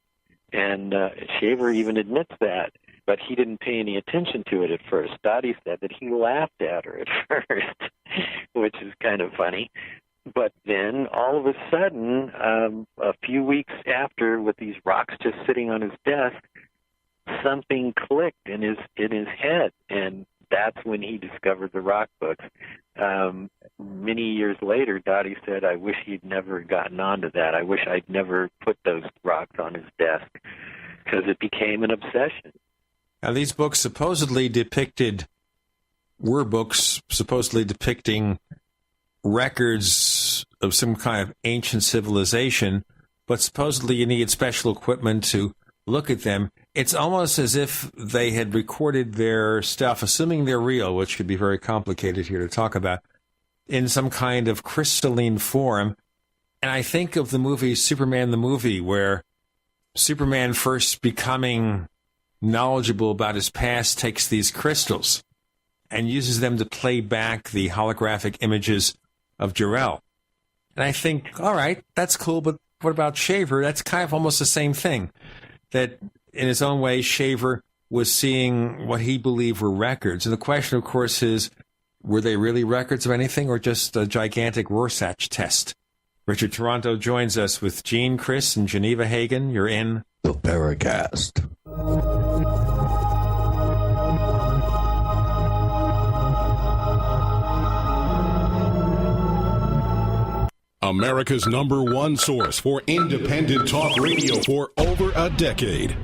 And Shaver even admits that, but he didn't pay any attention to it at first. Dottie said that he laughed at her at first, which is kind of funny. But then, all of a sudden, a few weeks after, with these rocks just sitting on his desk, something clicked in his head, and that's when he discovered the rock books. Many years later, Dottie said, I wish he'd never gotten onto that. I wish I'd never put those rocks on his desk, because it became an obsession. Now, these books were books supposedly depicting records of some kind of ancient civilization, but supposedly you need special equipment to look at them. It's almost as if they had recorded their stuff, assuming they're real, which could be very complicated here to talk about, in some kind of crystalline form. And I think of the movie Superman the Movie, where Superman, first becoming knowledgeable about his past, takes these crystals and uses them to play back the holographic images of Jor-El. And I think, all right, that's cool, but what about Shaver? That's kind of almost the same thing. That in his own way, Shaver was seeing what he believed were records. And the question, of course, is, were they really records of anything or just a gigantic Rorschach test? Richard Toronto joins us with Gene, Chris, and Geneva Hagen. You're in the Paracast. America's #1 source for independent talk radio for over a decade.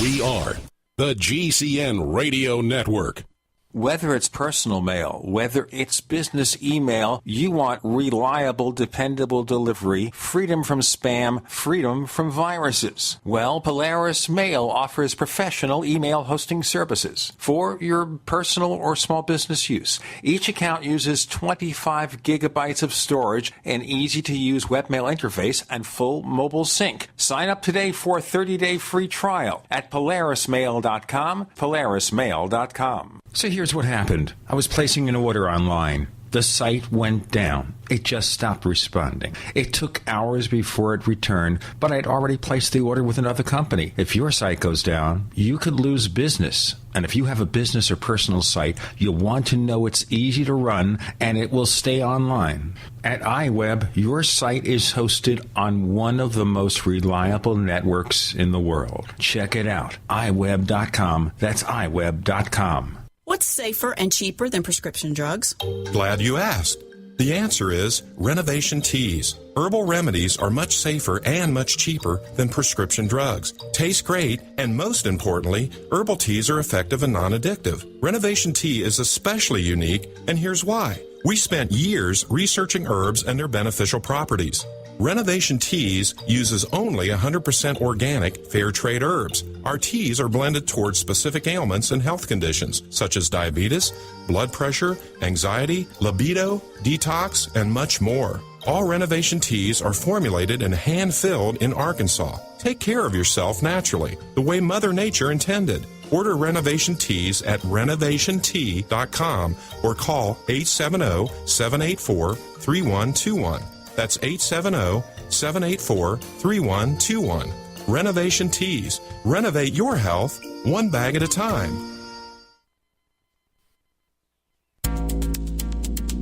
We are the GCN Radio Network. Whether it's personal mail, whether it's business email, you want reliable, dependable delivery, freedom from spam, freedom from viruses. Well, Polaris Mail offers professional email hosting services for your personal or small business use. Each account uses 25 gigabytes of storage, an easy-to-use webmail interface, and full mobile sync. Sign up today for a 30-day free trial at polarismail.com, polarismail.com. So here's what happened. I was placing an order online. The site went down. It just stopped responding. It took hours before it returned, but I'd already placed the order with another company. If your site goes down, you could lose business. And if you have a business or personal site, you'll want to know it's easy to run and it will stay online. At iWeb, your site is hosted on one of the most reliable networks in the world. Check it out. iWeb.com. That's iWeb.com. What's safer and cheaper than prescription drugs? Glad you asked. The answer is Renovation Teas. Herbal remedies are much safer and much cheaper than prescription drugs. Taste great, and most importantly, herbal teas are effective and non-addictive. Renovation Tea is especially unique, and here's why. We spent years researching herbs and their beneficial properties. Renovation Teas uses only 100% organic, fair trade herbs. Our teas are blended towards specific ailments and health conditions, such as diabetes, blood pressure, anxiety, libido, detox, and much more. All Renovation Teas are formulated and hand-filled in Arkansas. Take care of yourself naturally, the way Mother Nature intended. Order Renovation Teas at renovationtea.com or call 870-784-3121. That's 870-784-3121. Renovation Teas. Renovate your health one bag at a time.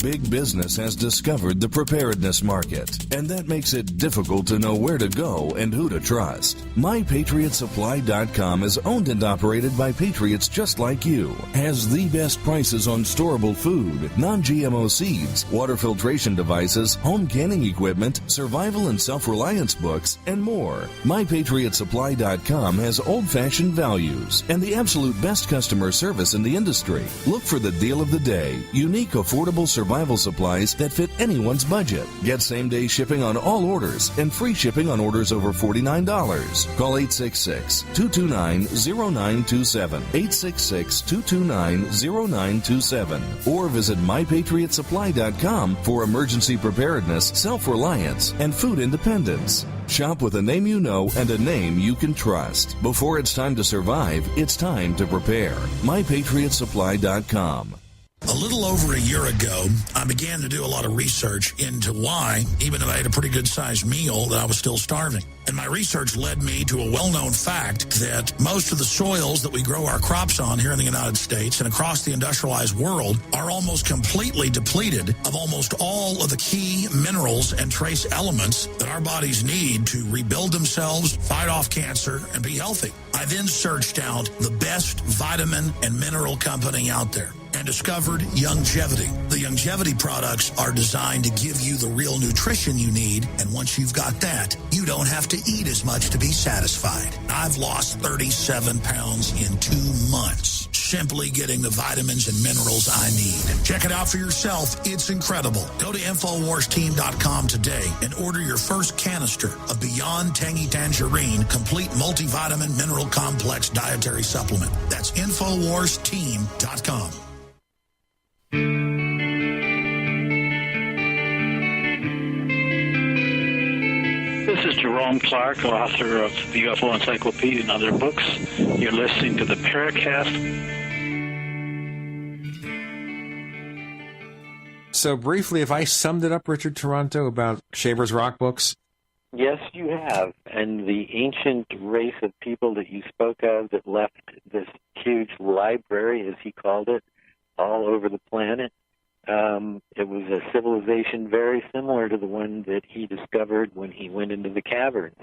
Big business has discovered the preparedness market, and that makes it difficult to know where to go and who to trust. MyPatriotSupply.com is owned and operated by patriots just like you. Has the best prices on storable food, non-GMO seeds, water filtration devices, home canning equipment, survival and self-reliance books, and more. MyPatriotSupply.com has old-fashioned values and the absolute best customer service in the industry. Look for the deal of the day. Unique, affordable survival supplies that fit anyone's budget. Get same-day shipping on all orders and free shipping on orders over $49. Call 866-229-0927. 866-229-0927. Or visit MyPatriotSupply.com for emergency preparedness, self-reliance, and food independence. Shop with a name you know and a name you can trust. Before it's time to survive, it's time to prepare. MyPatriotSupply.com. A little over a year ago, I began to do a lot of research into why, even though I had a pretty good-sized meal, that I was still starving. And my research led me to a well-known fact that most of the soils that we grow our crops on here in the United States and across the industrialized world are almost completely depleted of almost all of the key minerals and trace elements that our bodies need to rebuild themselves, fight off cancer, and be healthy. I then searched out the best vitamin and mineral company out there and discovered Youngevity. The Youngevity products are designed to give you the real nutrition you need, and once you've got that, you don't have to eat as much to be satisfied. I've lost 37 pounds in 2 months, simply getting the vitamins and minerals I need. Check it out for yourself. It's incredible. Go to InfoWarsTeam.com today and order your first canister of Beyond Tangy Tangerine Complete Multivitamin Mineral Complex Dietary Supplement. That's InfoWarsTeam.com. This is Jerome Clark, author of the UFO Encyclopedia and other books. You're listening to the Paracast. So briefly, if I summed it up, Richard Toronto, about Shaver's Rock books? Yes, you have. And the ancient race of people that you spoke of that left this huge library, as he called it, all over the planet. It was a civilization very similar to the one that he discovered when he went into the caverns.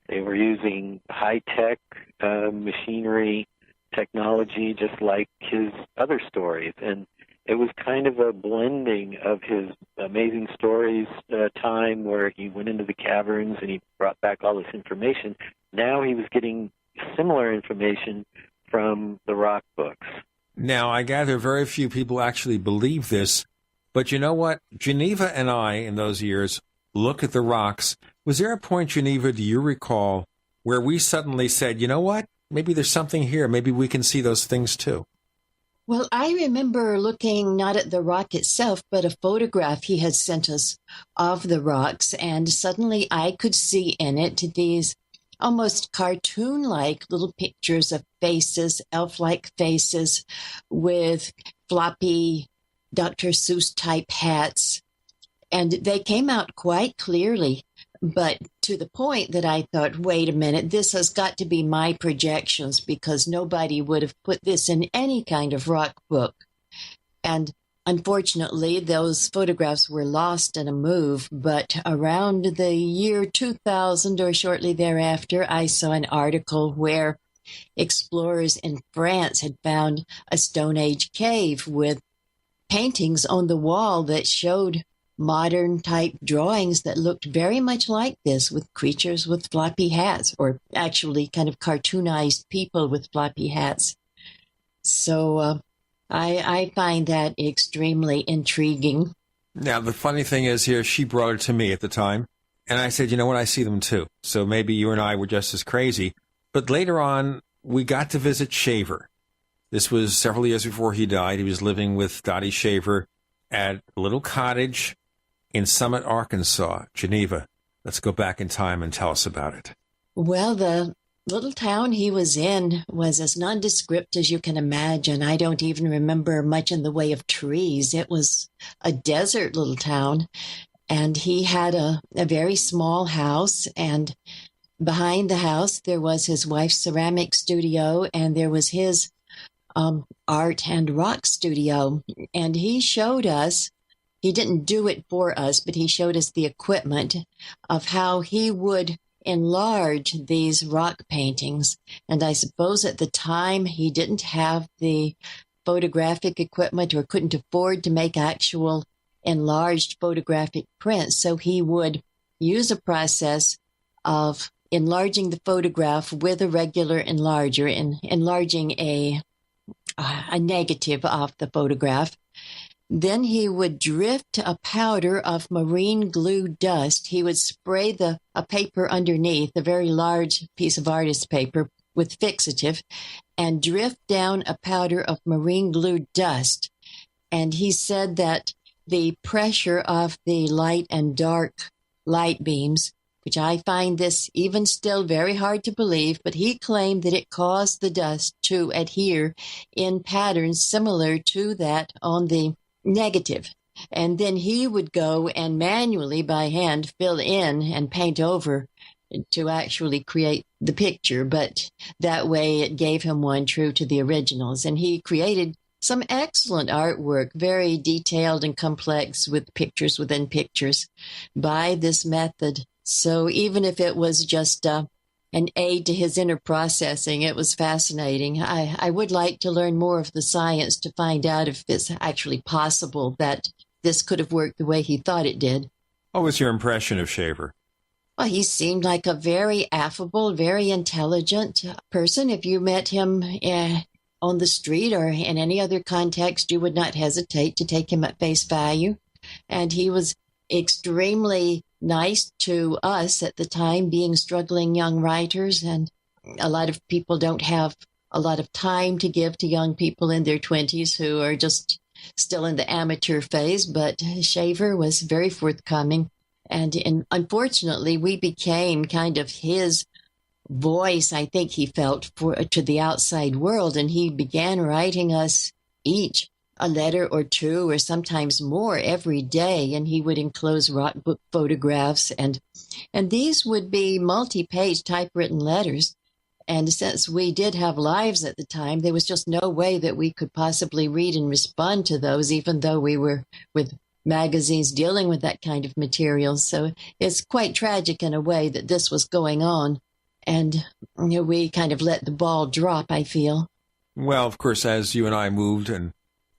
They were using high-tech machinery, technology, just like his other stories. And it was kind of a blending of his amazing stories time where he went into the caverns and he brought back all this information. Now he was getting similar information from the rock books. Now, I gather very few people actually believe this, but you know what? Geneva and I, in those years, look at the rocks. Was there a point, Geneva, do you recall, where we suddenly said, you know what? Maybe there's something here. Maybe we can see those things too. Well, I remember looking not at the rock itself, but a photograph he had sent us of the rocks, and suddenly I could see in it these almost cartoon-like little pictures of faces, elf-like faces, with floppy Dr. Seuss-type hats. And they came out quite clearly, but to the point that I thought, wait a minute, this has got to be my projections, because nobody would have put this in any kind of rock book. And unfortunately, those photographs were lost in a move, but around the year 2000 or shortly thereafter, I saw an article where explorers in France had found a Stone Age cave with paintings on the wall that showed modern type drawings that looked very much like this, with creatures with floppy hats, or actually kind of cartoonized people with floppy hats. So I find that extremely intriguing. Now, the funny thing is here, she brought it to me at the time, and I said, you know what, I see them too. So maybe you and I were just as crazy. But later on, we got to visit Shaver. This was several years before he died. He was living with Dottie Shaver at a little cottage in Summit, Arkansas. Geneva, let's go back in time and tell us about it. Well, the little town he was in was as nondescript as you can imagine. I don't even remember much in the way of trees. It was a desert little town, and he had a very small house, and behind the house there was his wife's ceramic studio, and there was his art and rock studio. And he showed us, he didn't do it for us, but he showed us the equipment of how he would enlarge these rock paintings. And I suppose at the time he didn't have the photographic equipment or couldn't afford to make actual enlarged photographic prints. So he would use a process of enlarging the photograph with a regular enlarger and enlarging a negative of the photograph. Then he would drift a powder of marine glue dust. He would spray a paper underneath, a very large piece of artist paper with fixative, and drift down a powder of marine glue dust. And he said that the pressure of the light and dark light beams which I find this even still very hard to believe, but he claimed that it caused the dust to adhere in patterns similar to that on the negative. And then he would go and manually by hand fill in and paint over to actually create the picture. But that way it gave him one true to the originals. And he created some excellent artwork, very detailed and complex with pictures within pictures by this method. So even if it was just an aid to his inner processing, it was fascinating. I would like to learn more of the science to find out if it's actually possible that this could have worked the way he thought it did. What was your impression of Shaver? Well, he seemed like a very affable, very intelligent person. If you met him on the street or in any other context, you would not hesitate to take him at face value. And he was extremely nice to us at the time, being struggling young writers. And a lot of people don't have a lot of time to give to young people in their 20s who are just still in the amateur phase. But Shaver was very forthcoming. And unfortunately, we became kind of his voice, I think he felt, to the outside world. And he began writing us each a letter or two or sometimes more every day. And he would enclose rock book photographs. And these would be multi-page typewritten letters. And since we did have lives at the time, there was just no way that we could possibly read and respond to those, even though we were with magazines dealing with that kind of material. So it's quite tragic in a way that this was going on. And we kind of let the ball drop, I feel. Well, of course, as you and I moved and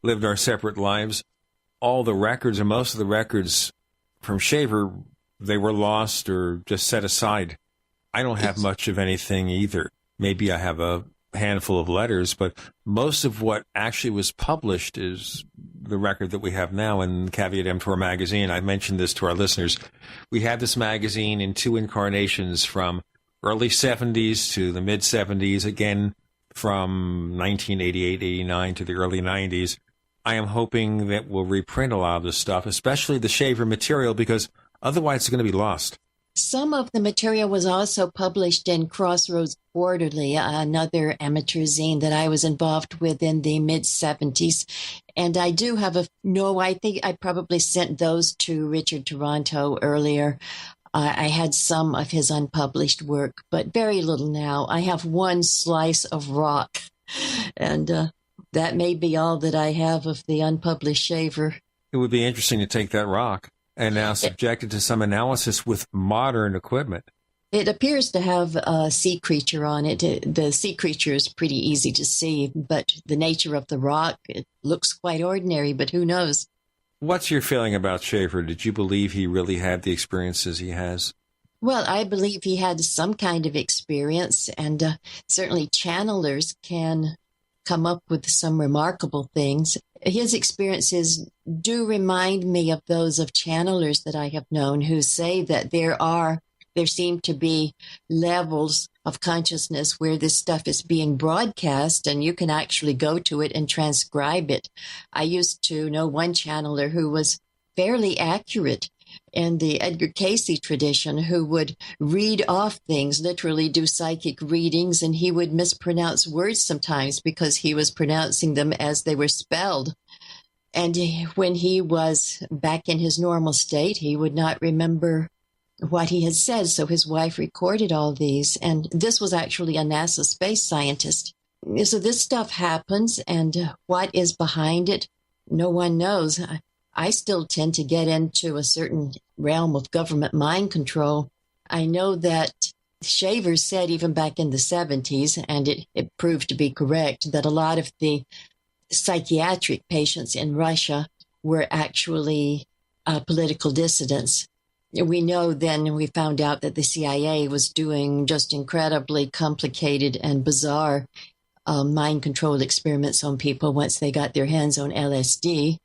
lived our separate lives, all the records, or most of the records from Shaver, they were lost or just set aside. I don't have much of anything either. Maybe I have a handful of letters, but most of what actually was published is the record that we have now in Caveat Emptor magazine. I mentioned this to our listeners. We had this magazine in two incarnations from early 70s to the mid 70s, again from 1988, 89 to the early 90s. I am hoping that we'll reprint a lot of this stuff, especially the Shaver material, because otherwise it's going to be lost. Some of the material was also published in Crossroads Quarterly, another amateur zine that I was involved with in the mid-70s. And I do have I think I probably sent those to Richard Toronto earlier. I had some of his unpublished work, but very little now. I have one slice of rock, and that may be all that I have of the unpublished Shaver. It would be interesting to take that rock and now subject it to some analysis with modern equipment. It appears to have a sea creature on it. The sea creature is pretty easy to see, but the nature of the rock, it looks quite ordinary, but who knows? What's your feeling about Shaver? Did you believe he really had the experiences he has? Well, I believe he had some kind of experience, and certainly channelers can come up with some remarkable things. His experiences do remind me of those of channelers that I have known who say that there seem to be levels of consciousness where this stuff is being broadcast and you can actually go to it and transcribe it. I used to know one channeler who was fairly accurate in the Edgar Cayce tradition, who would read off things, literally do psychic readings, and he would mispronounce words sometimes because he was pronouncing them as they were spelled. And when he was back in his normal state, he would not remember what he had said. So his wife recorded all these. And this was actually a NASA space scientist. So this stuff happens, and what is behind it, no one knows. I still tend to get into a certain realm of government mind control. I know that Shaver said even back in the 70s, and it proved to be correct, that a lot of the psychiatric patients in Russia were actually political dissidents. We know then we found out that the CIA was doing just incredibly complicated and bizarre mind control experiments on people once they got their hands on LSD.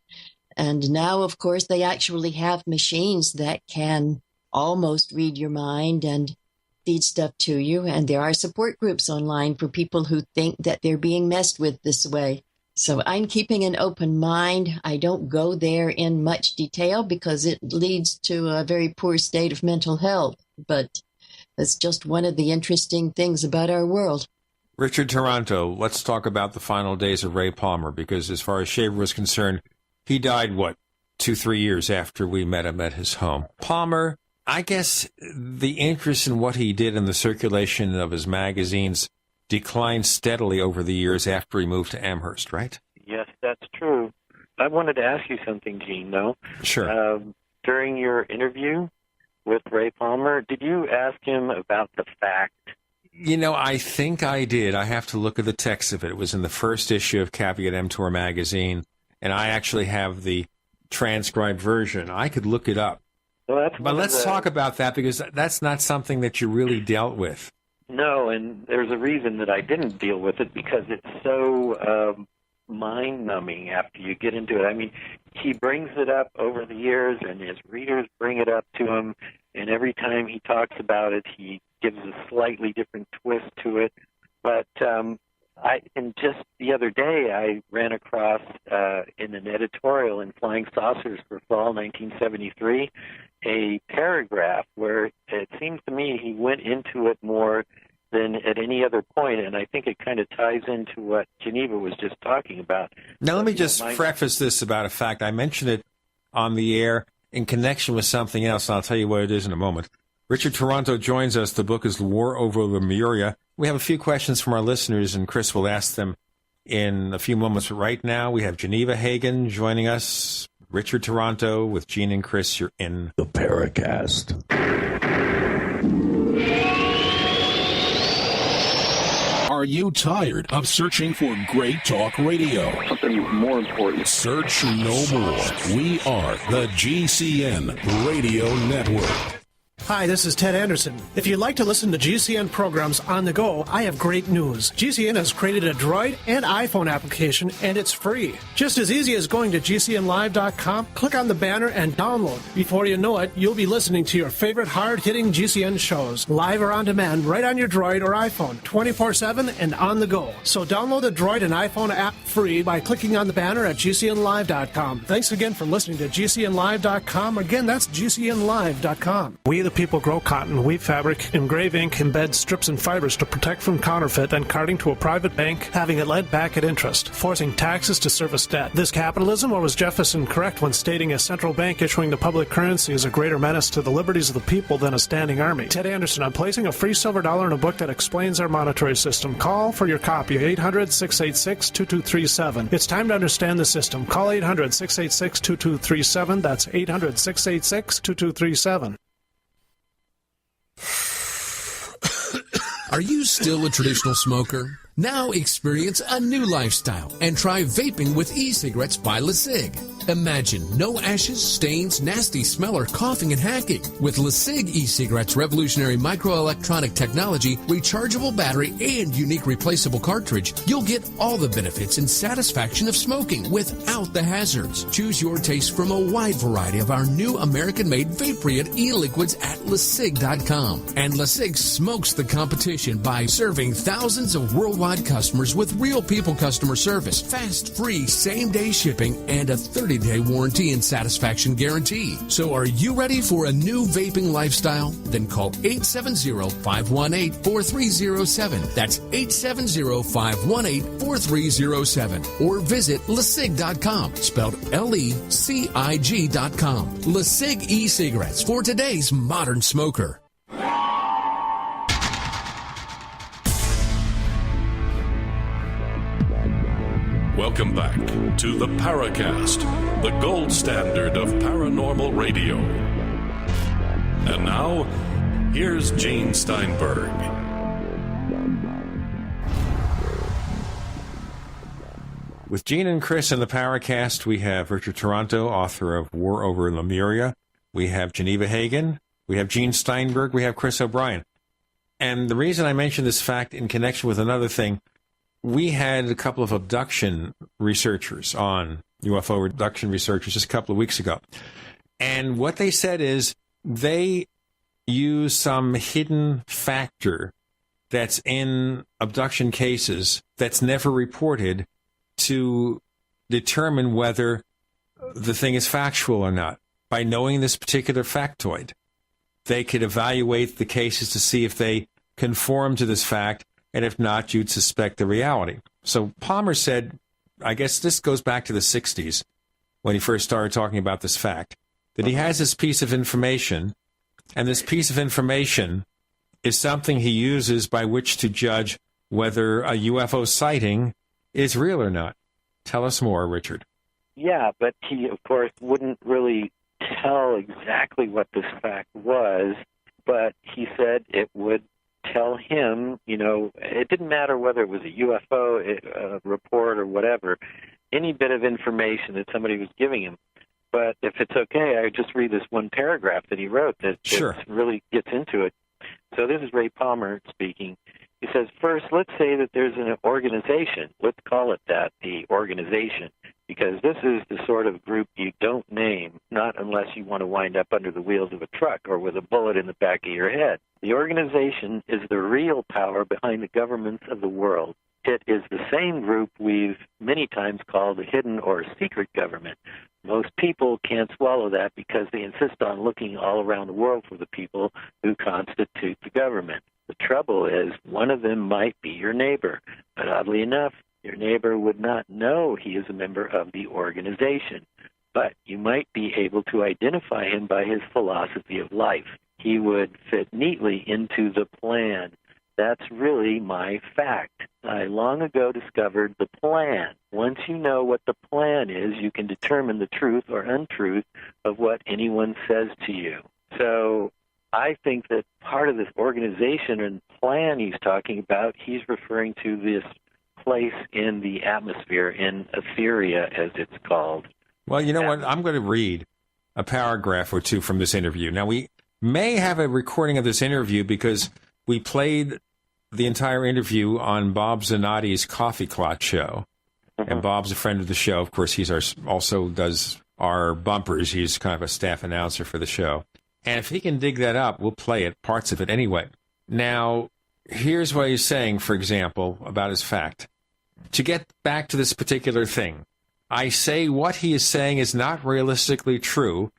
And now, of course, they actually have machines that can almost read your mind and feed stuff to you. And there are support groups online for people who think that they're being messed with this way. So I'm keeping an open mind. I don't go there in much detail because it leads to a very poor state of mental health. but that's just one of the interesting things about our world. Richard Toronto, let's talk about the final days of Ray Palmer, because as far as Shaver was concerned, he died, 2-3 years after we met him at his home. Palmer, I guess the interest in what he did in the circulation of his magazines declined steadily over the years after he moved to Amherst, right? Yes, that's true. I wanted to ask you something, Gene, though. Sure. During your interview with Ray Palmer, did you ask him about the fact? I think I did. I have to look at the text of it. It was in the first issue of Caveat Emptor magazine, and I actually have the transcribed version. I could look it up. Well, but let's talk about that, because that's not something that you really dealt with. No, and there's a reason that I didn't deal with it, because it's so mind-numbing after you get into it. I mean, he brings it up over the years, and his readers bring it up to him, and every time he talks about it, he gives a slightly different twist to it. But and just the other day, I ran across in an editorial in Flying Saucers for fall 1973 a paragraph where it seems to me he went into it more than at any other point, and I think it kind of ties into what Geneva was just talking about. Now, let me just preface this about a fact. I mentioned it on the air in connection with something else, and I'll tell you what it is in a moment. Richard Toronto joins us. The book is The War Over Lemuria. We have a few questions from our listeners, and Chris will ask them in a few moments. But right now, we have Geneva Hagen joining us, Richard Toronto with Gene and Chris. You're in the Paracast. Are you tired of searching for great talk radio? Something more important. Search no more. We are the GCN Radio Network. Hi, this is Ted Anderson. If you'd like to listen to GCN programs on the go, I have great news. GCN has created a Droid and iPhone application, and it's free. Just as easy as going to GCNlive.com, click on the banner, and download. Before you know it, you'll be listening to your favorite hard-hitting GCN shows, live or on demand, right on your Droid or iPhone, 24/7 and on the go. So download the Droid and iPhone app free by clicking on the banner at GCNlive.com. Thanks again for listening to GCNlive.com. Again, that's GCNlive.com. We the people grow cotton, weave fabric, engrave ink, embed strips and fibers to protect from counterfeit and carting to a private bank, having it lent back at interest, forcing taxes to service debt. This capitalism, or was Jefferson correct when stating a central bank issuing the public currency is a greater menace to the liberties of the people than a standing army? Ted Anderson, I'm placing a free silver dollar in a book that explains our monetary system. Call for your copy, 800-686-2237. It's time to understand the system. Call 800-686-2237. That's 800-686-2237. Are you still a traditional smoker? Now experience a new lifestyle and try vaping with e-cigarettes by LeSig. Imagine no ashes, stains, nasty smell, or coughing and hacking. With LeSig e-cigarettes' revolutionary microelectronic technology, rechargeable battery, and unique replaceable cartridge, you'll get all the benefits and satisfaction of smoking without the hazards. Choose your taste from a wide variety of our new American-made Vaporeate e-liquids at LeSig.com. And LeSig smokes the competition by serving thousands of worldwide customers with real people customer service, fast, free, same-day shipping, and a 30-day warranty and satisfaction guarantee. So are you ready for a new vaping lifestyle? Then call 870-518-4307. That's 870-518-4307. Or visit LeSig.com, spelled LECIG.com. LeSig e-cigarettes for today's modern smoker. Welcome back to the Paracast, the gold standard of paranormal radio. And now, here's Gene Steinberg. With Gene and Chris in the Paracast, we have Richard Toronto, author of War Over Lemuria. We have Geneva Hagen. We have Gene Steinberg. We have Chris O'Brien. And the reason I mention this fact in connection with another thing, we had a couple of abduction researchers on, UFO abduction researchers, just a couple of weeks ago. And what they said is they use some hidden factor that's in abduction cases that's never reported to determine whether the thing is factual or not by knowing this particular factoid. they could evaluate the cases to see if they conform to this fact, and if not, you'd suspect the reality. So Palmer said, I guess this goes back to the 60s, when he first started talking about this fact, that he has this piece of information, and this piece of information is something he uses by which to judge whether a UFO sighting is real or not. Tell us more, Richard. Yeah, but he, of course, wouldn't really tell exactly what this fact was, but he said it would tell him, it didn't matter whether it was a UFO report or whatever, any bit of information that somebody was giving him. But if it's okay, I just read this one paragraph that he wrote that really gets into it. So this is Ray Palmer speaking. He says, first, let's say that there's an organization. Let's call it that, the organization, because this is the sort of group you don't name, not unless you want to wind up under the wheels of a truck or with a bullet in the back of your head. The organization is the real power behind the governments of the world. It is the same group we've many times called a hidden or secret government. Most people can't swallow that because they insist on looking all around the world for the people who constitute the government. The trouble is, one of them might be your neighbor, but oddly enough, your neighbor would not know he is a member of the organization, but you might be able to identify him by his philosophy of life. He would fit neatly into the plan. That's really my fact. I long ago discovered the plan. Once you know what the plan is, you can determine the truth or untruth of what anyone says to you. So I think that part of this organization and plan he's talking about, he's referring to this place in the atmosphere, in Etheria, as it's called. Well, you know what? I'm going to read a paragraph or two from this interview. Now, we may have a recording of this interview because we played the entire interview on Bob Zanotti's Coffee Clot show. And Bob's a friend of the show. Of course, he's also does our bumpers. He's kind of a staff announcer for the show. And if he can dig that up, we'll play it, parts of it anyway. Now, here's what he's saying, for example, about his fact. To get back to this particular thing, I say what he is saying is not realistically true,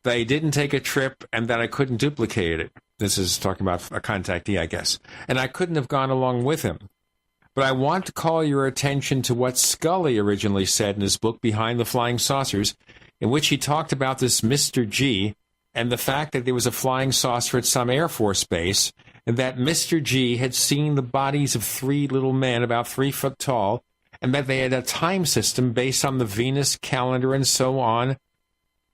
that he didn't take a trip and that I couldn't duplicate it. This is talking about a contactee, I guess. And I couldn't have gone along with him. But I want to call your attention to what Scully originally said in his book, Behind the Flying Saucers, in which he talked about this Mr. G and the fact that there was a flying saucer at some Air Force base, and that Mr. G had seen the bodies of 3 little men about 3 foot tall, and that they had a time system based on the Venus calendar and so on,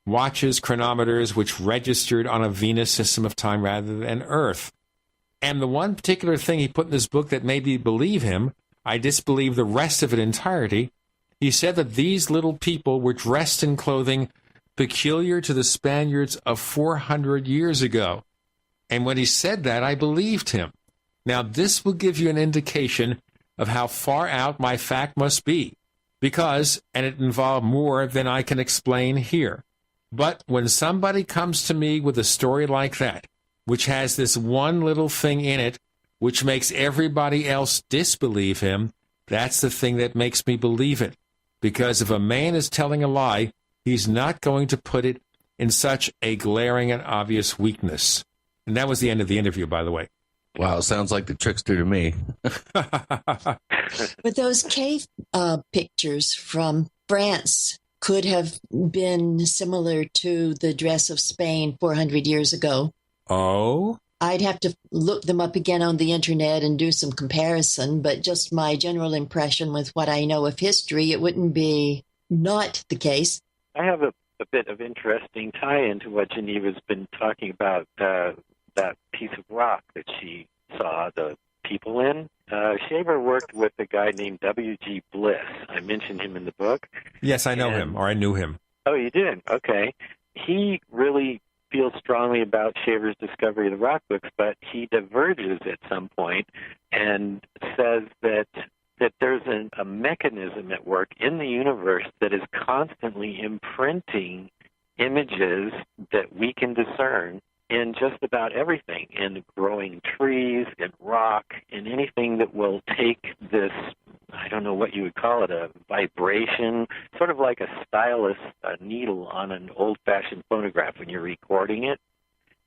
watches, chronometers, which registered on a Venus system of time rather than Earth. And the one particular thing he put in this book that made me believe him, I disbelieve the rest of it entirety, he said that these little people were dressed in clothing peculiar to the Spaniards of 400 years ago. And when he said that, I believed him. Now, this will give you an indication of how far out my fact must be, because, and it involved more than I can explain here. But when somebody comes to me with a story like that, which has this one little thing in it, which makes everybody else disbelieve him, that's the thing that makes me believe it. Because if a man is telling a lie, he's not going to put it in such a glaring and obvious weakness. And that was the end of the interview, by the way. Wow, sounds like the trickster to me. But those cave pictures from France could have been similar to the dress of Spain 400 years ago. Oh? I'd have to look them up again on the internet and do some comparison, but just my general impression with what I know of history, it wouldn't be not the case. I have a bit of interesting tie-in to what Geneva's been talking about, that piece of rock that she saw the people in. Shaver worked with a guy named W.G. Bliss. I mentioned him in the book. Yes, I know him, or I knew him. Oh, you did? Okay. He really feels strongly about Shaver's discovery of the rock books, but he diverges at some point and says that there's a mechanism at work in the universe that is constantly imprinting images that we can discern in just about everything, in growing trees, in rock, in anything that will take this, I don't know what you would call it, a vibration, sort of like a stylus, a needle on an old-fashioned phonograph when you're recording it.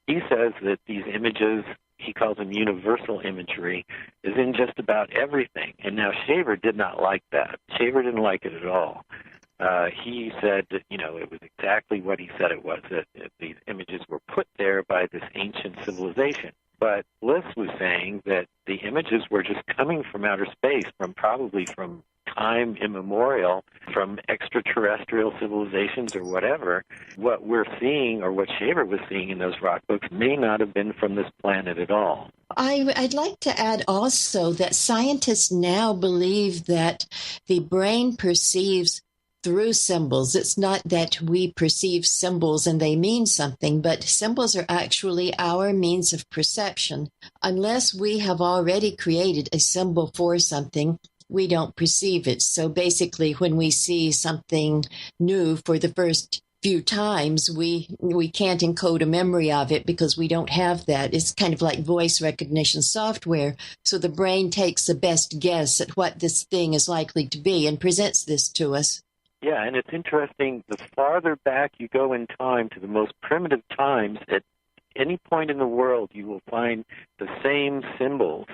He says that these images, he calls them universal imagery, is in just about everything. And now Shaver did not like that. Shaver didn't like it at all. He said that, it was exactly what he said it was, that these images were put there by this ancient civilization. But Bliss was saying that the images were just coming from outer space, probably from time immemorial, from extraterrestrial civilizations or whatever. What we're seeing, or what Shaver was seeing in those rock books, may not have been from this planet at all. I'd like to add also that scientists now believe that the brain perceives through symbols. It's not that we perceive symbols and they mean something, but symbols are actually our means of perception. Unless we have already created a symbol for something, we don't perceive it. So basically, when we see something new for the first few times, we can't encode a memory of it because we don't have that. It's kind of like voice recognition software. So the brain takes the best guess at what this thing is likely to be and presents this to us. Yeah, and it's interesting, the farther back you go in time to the most primitive times, at any point in the world you will find the same symbols.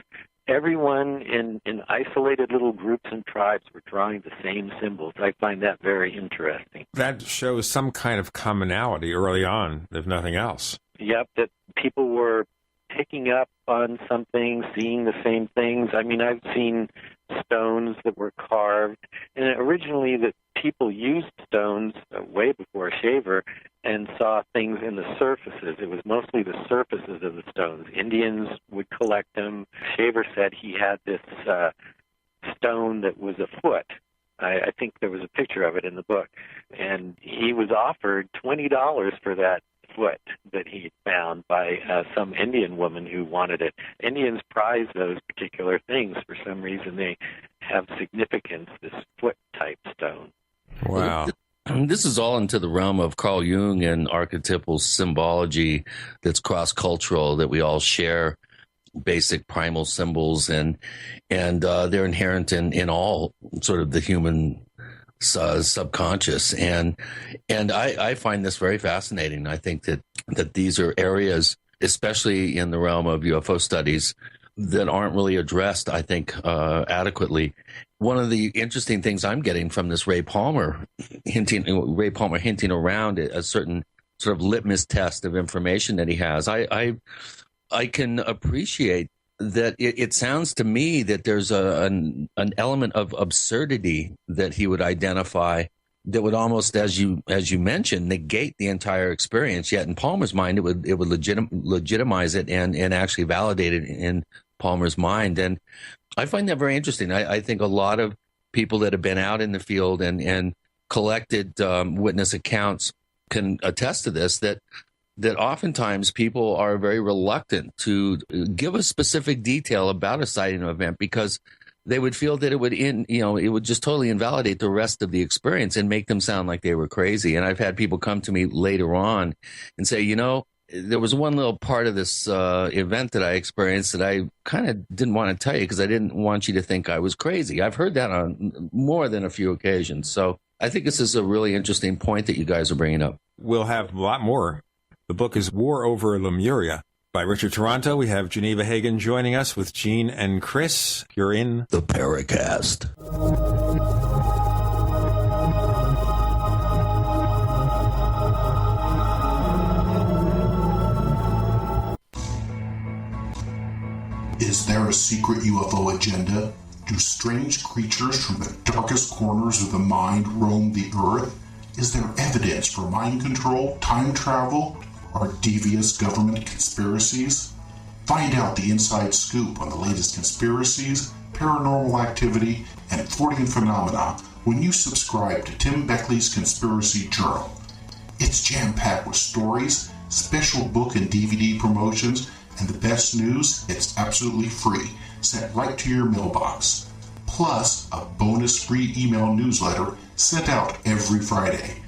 Everyone in isolated little groups and tribes were drawing the same symbols. I find that very interesting. That shows some kind of commonality early on, if nothing else. Yep, that people were picking up on something, seeing the same things. I mean, I've seen stones that were carved, and originally that people used stones way before Shaver and saw things in the surfaces. It was mostly the surfaces of the stones. Indians would collect them. Shaver said he had this stone that was a foot. I think there was a picture of it in the book, and he was offered $20 for that foot that he found by some Indian woman who wanted it. Indians prize those particular things. For some reason, they have significance, this foot-type stone. Wow. This is all into the realm of Carl Jung and archetypal symbology that's cross-cultural, that we all share basic primal symbols, and they're inherent in all sort of the human subconscious, and I find this very fascinating. I think that these are areas, especially in the realm of UFO studies, that aren't really addressed, I think, adequately. One of the interesting things I'm getting from this Ray Palmer hinting around a certain sort of litmus test of information that he has. I can appreciate that it sounds to me that there's an element of absurdity that he would identify that would almost, as you mentioned, negate the entire experience. Yet in Palmer's mind, it would legitimize it and actually validate it in Palmer's mind. And I find that very interesting. I think a lot of people that have been out in the field and collected witness accounts can attest to this, that oftentimes people are very reluctant to give a specific detail about a sighting event because they would feel that it would just totally invalidate the rest of the experience and make them sound like they were crazy. And I've had people come to me later on and say, there was one little part of this event that I experienced that I kind of didn't want to tell you because I didn't want you to think I was crazy. I've heard that on more than a few occasions. So I think this is a really interesting point that you guys are bringing up. We'll have a lot more. The book is War Over Lemuria by Richard Toronto. We have Geneva Hagen joining us with Gene and Chris. You're in the Paracast. Is there a secret UFO agenda? Do strange creatures from the darkest corners of the mind roam the Earth? Is there evidence for mind control, time travel, or devious government conspiracies? Find out the inside scoop on the latest conspiracies, paranormal activity, and Fortean phenomena when you subscribe to Tim Beckley's Conspiracy Journal. It's jam-packed with stories, special book and DVD promotions, and the best news, it's absolutely free, sent right to your mailbox. Plus, a bonus free email newsletter sent out every Friday.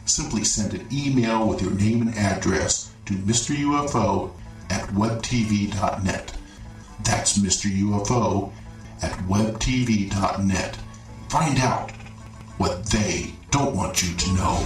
Simply send an email with your name and address to Mr. UFO at webtv.net. That's Mr. UFO at webtv.net. Find out what they don't want you to know.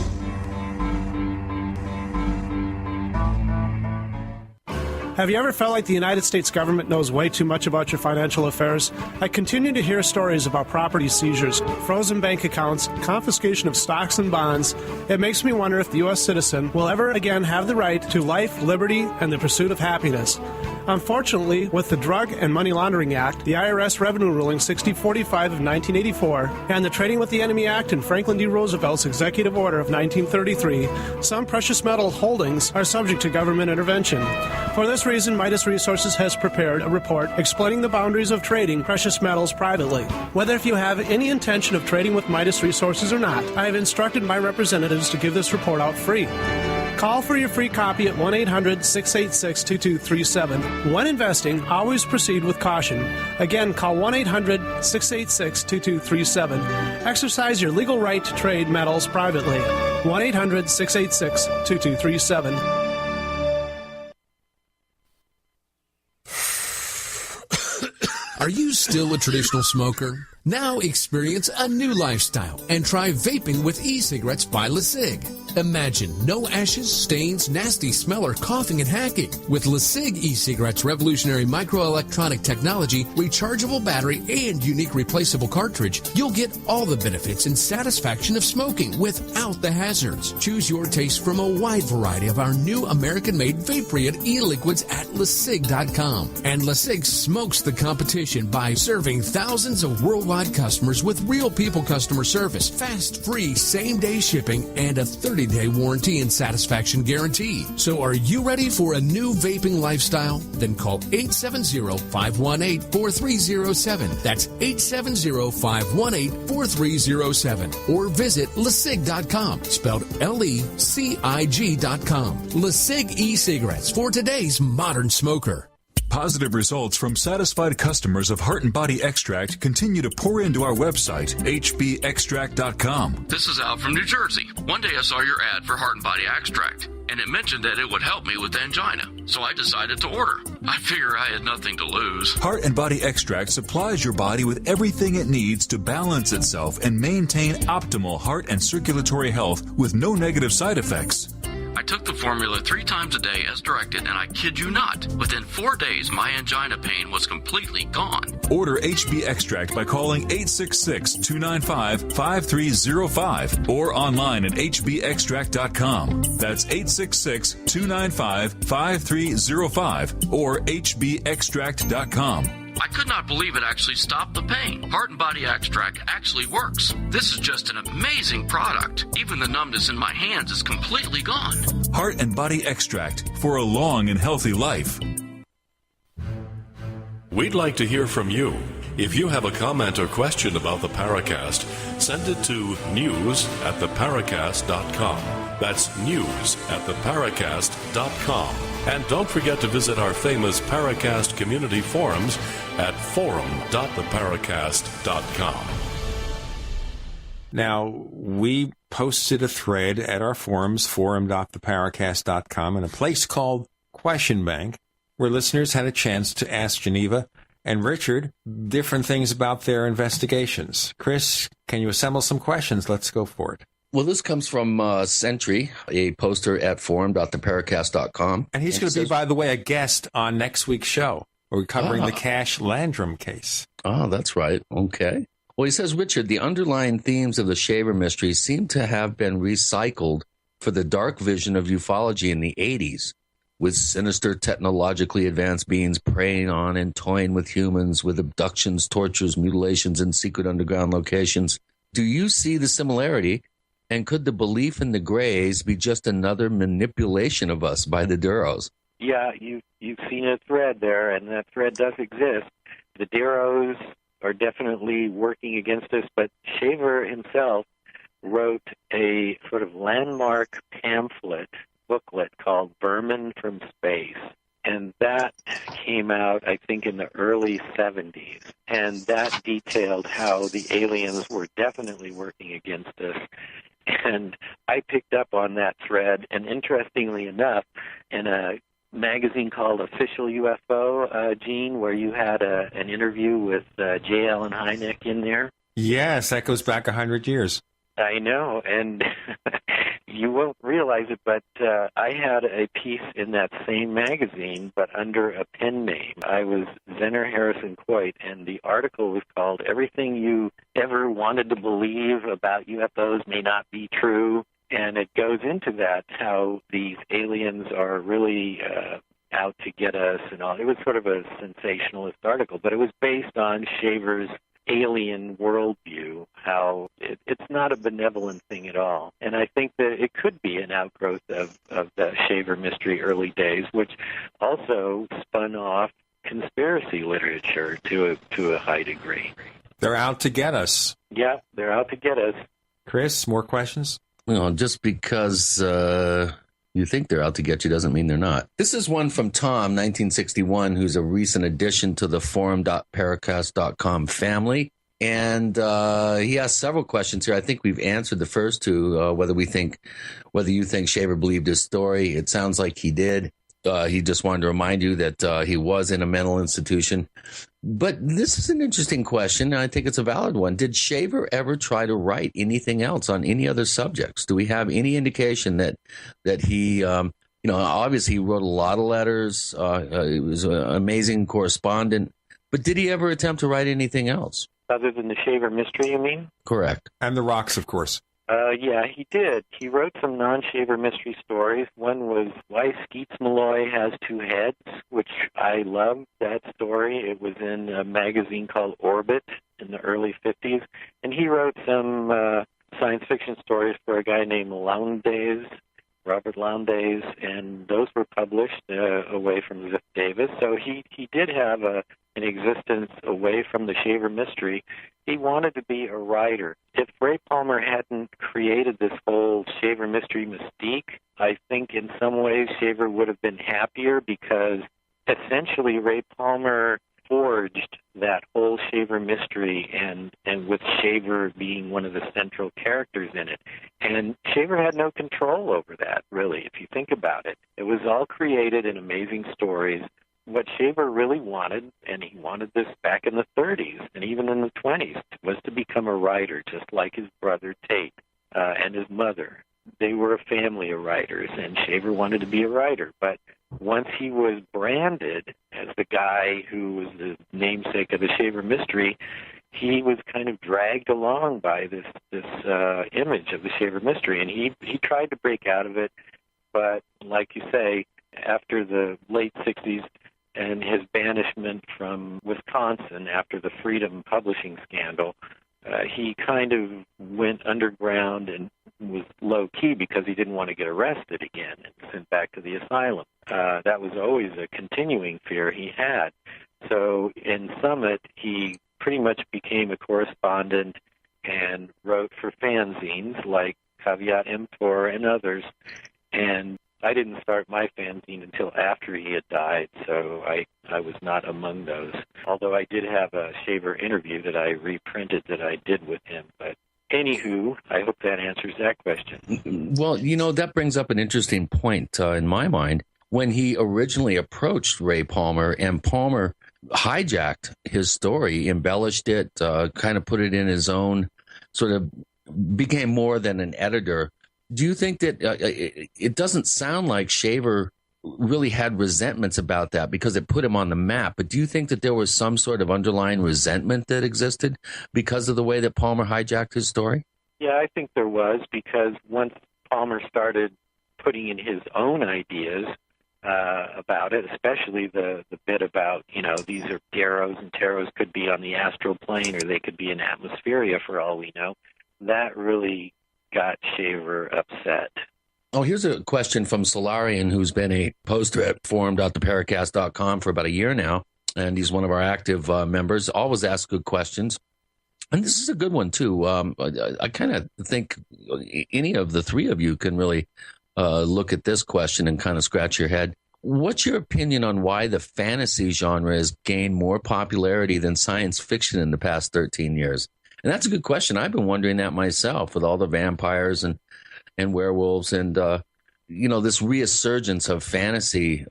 Have you ever felt like the United States government knows way too much about your financial affairs? I continue to hear stories about property seizures, frozen bank accounts, confiscation of stocks and bonds. It makes me wonder if the U.S. citizen will ever again have the right to life, liberty, and the pursuit of happiness. Unfortunately, with the Drug and Money Laundering Act, the IRS Revenue Ruling 6045 of 1984, and the Trading with the Enemy Act and Franklin D. Roosevelt's Executive Order of 1933, some precious metal holdings are subject to government intervention. For this reason, Midas Resources has prepared a report explaining the boundaries of trading precious metals privately. Whether if you have any intention of trading with Midas Resources or not, I have instructed my representatives to give this report out free. Call for your free copy at 1-800-686-2237. When investing, always proceed with caution. Again, call 1-800-686-2237. Exercise your legal right to trade metals privately. 1-800-686-2237. Are you still a traditional smoker? Now experience a new lifestyle and try vaping with e-cigarettes by LeSig. Imagine no ashes, stains, nasty smell, or coughing and hacking. With LeSig e-cigarettes' revolutionary microelectronic technology, rechargeable battery, and unique replaceable cartridge, you'll get all the benefits and satisfaction of smoking without the hazards. Choose your taste from a wide variety of our new American-made vape-free e-liquids at LeSig.com. And LeSig smokes the competition by serving thousands of worldwide customers with real people customer service, fast, free, same-day shipping, and a 30-day warranty and satisfaction guarantee. So are you ready for a new vaping lifestyle? Then call 870-518-4307. That's 870-518-4307. Or visit LeSig.com, spelled LECIG.com. LeSig e-cigarettes for today's modern smoker. Positive results from satisfied customers of Heart and Body Extract continue to pour into our website, hbextract.com. This is Al from New Jersey. One day I saw your ad for Heart and Body Extract, and it mentioned that it would help me with angina, so I decided to order. I figure I had nothing to lose. Heart and Body Extract supplies your body with everything it needs to balance itself and maintain optimal heart and circulatory health with no negative side effects. I took the formula 3 times a day as directed, and I kid you not, within 4 days, my angina pain was completely gone. Order HB Extract by calling 866-295-5305 or online at hbextract.com. That's 866-295-5305 or hbextract.com. I could not believe it actually stopped the pain. Heart and Body Extract actually works. This is just an amazing product. Even the numbness in my hands is completely gone. Heart and Body Extract for a long and healthy life. We'd like to hear from you. If you have a comment or question about the Paracast, send it to news@theparacast.com. That's news@theparacast.com. And don't forget to visit our famous Paracast community forums at forum.theparacast.com. Now, we posted a thread at our forums, forum.theparacast.com, in a place called Question Bank, where listeners had a chance to ask Geneva and Richard different things about their investigations. Chris, can you assemble some questions? Let's go for it. Well, this comes from Sentry, a poster at forum.theparacast.com. And he's going to be, by the way, a guest on next week's show. We're covering the Cash Landrum case. Oh, that's right. Okay. Well, he says, Richard, the underlying themes of the Shaver mystery seem to have been recycled for the dark vision of ufology in the 80s, with sinister technologically advanced beings preying on and toying with humans, with abductions, tortures, mutilations, and secret underground locations. Do you see the similarity? And could the belief in the Greys be just another manipulation of us by the Duros? Yeah, you've seen a thread there, and that thread does exist. The Duros are definitely working against us, but Shaver himself wrote a sort of landmark booklet called Vermin from Space. And that came out, I think, in the early 70s. And that detailed how the aliens were definitely working against us. And I picked up on that thread, and interestingly enough, in a magazine called Official UFO, Gene, where you had an interview with J. Allen Hynek in there. Yes, that goes back 100 years. I know, and You won't realize it, but I had a piece in that same magazine, but under a pen name. I was Zenner Harrison Coit, and the article was called "Everything You Ever Wanted to Believe About UFOs May Not Be True." And it goes into that, how these aliens are really out to get us and all. It was sort of a sensationalist article, but it was based on Shaver's alien worldview, how it's not a benevolent thing at all. And I think that it could be an outgrowth of the Shaver mystery early days, which also spun off conspiracy literature to a high degree. They're out to get us. Yeah, they're out to get us. Chris, more questions? Well, just because you think they're out to get you doesn't mean they're not. This is one from Tom, 1961, who's a recent addition to the forum.paracast.com family. And he has several questions here. I think we've answered the first two, whether you think Shaver believed his story. It sounds like he did. He just wanted to remind you that he was in a mental institution. But this is an interesting question, and I think it's a valid one. Did Shaver ever try to write anything else on any other subjects? Do we have any indication that he, obviously he wrote a lot of letters. He was an amazing correspondent. But did he ever attempt to write anything else? Other than the Shaver mystery, you mean? Correct. And the rocks, of course. Yeah, he did. He wrote some non-Shaver mystery stories. One was Why Skeets Malloy Has Two Heads, which I loved that story. It was in a magazine called Orbit in the early 50s. And he wrote some science fiction stories for a guy named Robert Lowndes, and those were published away from Ziff Davis. So he did have an existence away from the Shaver mystery. He wanted to be a writer. If Ray Palmer hadn't created this whole Shaver mystery mystique, I think in some ways Shaver would have been happier, because essentially Ray Palmer forged that whole Shaver mystery, and with Shaver being one of the central characters in it. And Shaver had no control over that, really, if you think about it. It was all created in amazing stories. What Shaver really wanted, and he wanted this back in the 30s and even in the 20s, was to become a writer, just like his brother Tate and his mother. They were a family of writers, and Shaver wanted to be a writer. But once he was branded as the guy who was the namesake of the Shaver mystery, he was kind of dragged along by this image of the Shaver mystery, and he tried to break out of it. But like you say, after the late 60s, and his banishment from Wisconsin after the Freedom Publishing scandal, he kind of went underground and was low-key because he didn't want to get arrested again and sent back to the asylum. That was always a continuing fear he had. So in Summit, he pretty much became a correspondent and wrote for fanzines like Caveat Emptor and others. And I didn't start my fanzine until after he had died, so I was not among those. Although I did have a Shaver interview that I reprinted that I did with him. But anywho, I hope that answers that question. Well, that brings up an interesting point in my mind. When he originally approached Ray Palmer, and Palmer hijacked his story, embellished it, kind of put it in his own, sort of became more than an editor. Do you think that it doesn't sound like Shaver really had resentments about that because it put him on the map, but do you think that there was some sort of underlying resentment that existed because of the way that Palmer hijacked his story? Yeah, I think there was, because once Palmer started putting in his own ideas about it, especially the bit about, these are Taros, and Taros could be on the astral plane or they could be in Atmospheria for all we know, that really got Shaver upset. Oh, here's a question from Solarian, who's been a poster at forum.theparacast.com for about a year now, and he's one of our active members. Always asks good questions. And this is a good one, too. I kind of think any of the three of you can really look at this question and kind of scratch your head. What's your opinion on why the fantasy genre has gained more popularity than science fiction in the past 13 years? And that's a good question. I've been wondering that myself with all the vampires and werewolves and, this resurgence of fantasy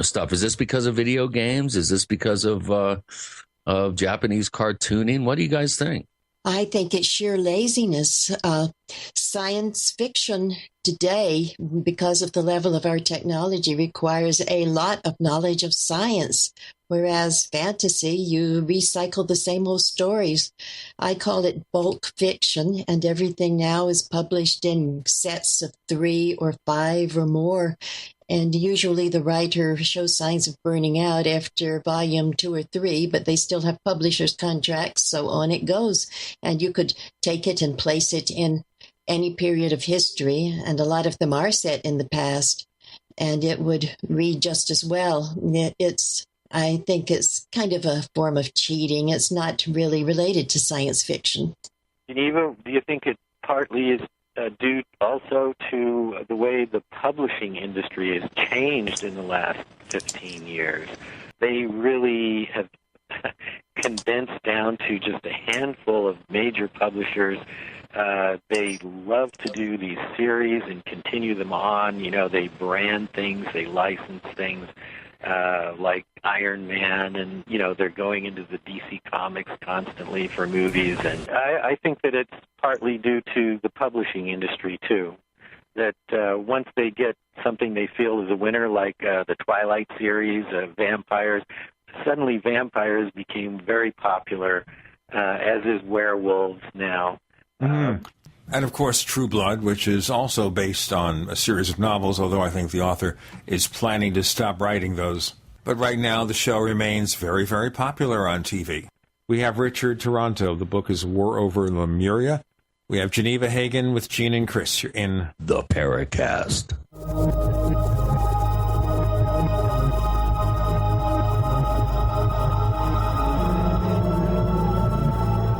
stuff. Is this because of video games? Is this because of Japanese cartooning? What do you guys think? I think it's sheer laziness. Science fiction today, because of the level of our technology, requires a lot of knowledge of science, whereas fantasy, you recycle the same old stories. I call it bulk fiction, and everything now is published in sets of 3 or 5 or more. And usually the writer shows signs of burning out after volume 2 or 3, but they still have publishers' contracts, so on it goes. And you could take it and place it in any period of history, and a lot of them are set in the past, and it would read just as well. I think it's kind of a form of cheating. It's not really related to science fiction. Geneva, do you think it partly is due also to the way the publishing industry has changed in the last 15 years? They really have condensed down to just a handful of major publishers. They love to do these series and continue them on. You know, they brand things, they license things like Iron Man, and, you know, they're going into the DC Comics constantly for movies. And I think that it's partly due to the publishing industry, too, that once they get something they feel is a winner, like the Twilight series, vampires, suddenly vampires became very popular, as is werewolves now. And, of course, True Blood, which is also based on a series of novels, although I think the author is planning to stop writing those. But right now, the show remains very, very popular on TV. We have Richard Toronto. The book is War Over Lemuria. We have Geneva Hagen with Gene and Chris. You're in the Paracast.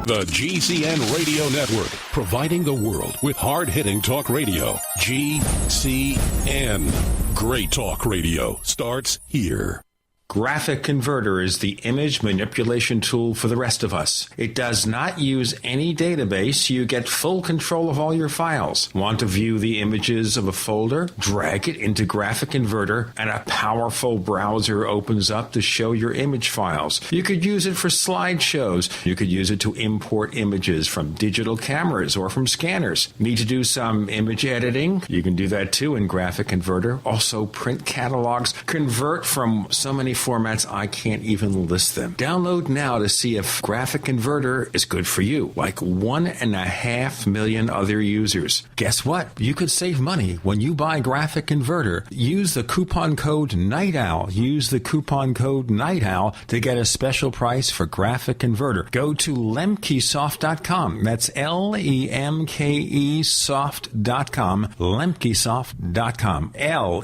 The GCN Radio Network, providing the world with hard-hitting talk radio. GCN. Great talk radio starts here. Graphic Converter is the image manipulation tool for the rest of us. It does not use any database. You get full control of all your files. Want to view the images of a folder? Drag it into Graphic Converter, and a powerful browser opens up to show your image files. You could use it for slideshows. You could use it to import images from digital cameras or from scanners. Need to do some image editing? You can do that too in Graphic Converter. Also print catalogs. Convert from so many formats I can't even list them. Download now to see if Graphic Converter is good for you, like 1.5 million other users. Guess what? You could save money when you buy Graphic Converter. Use the coupon code NIGHTOWL. Use the coupon code NIGHTOWL to get a special price for Graphic Converter. Go to lemkesoft.com. That's LEMKE soft.com. lemkesoft.com.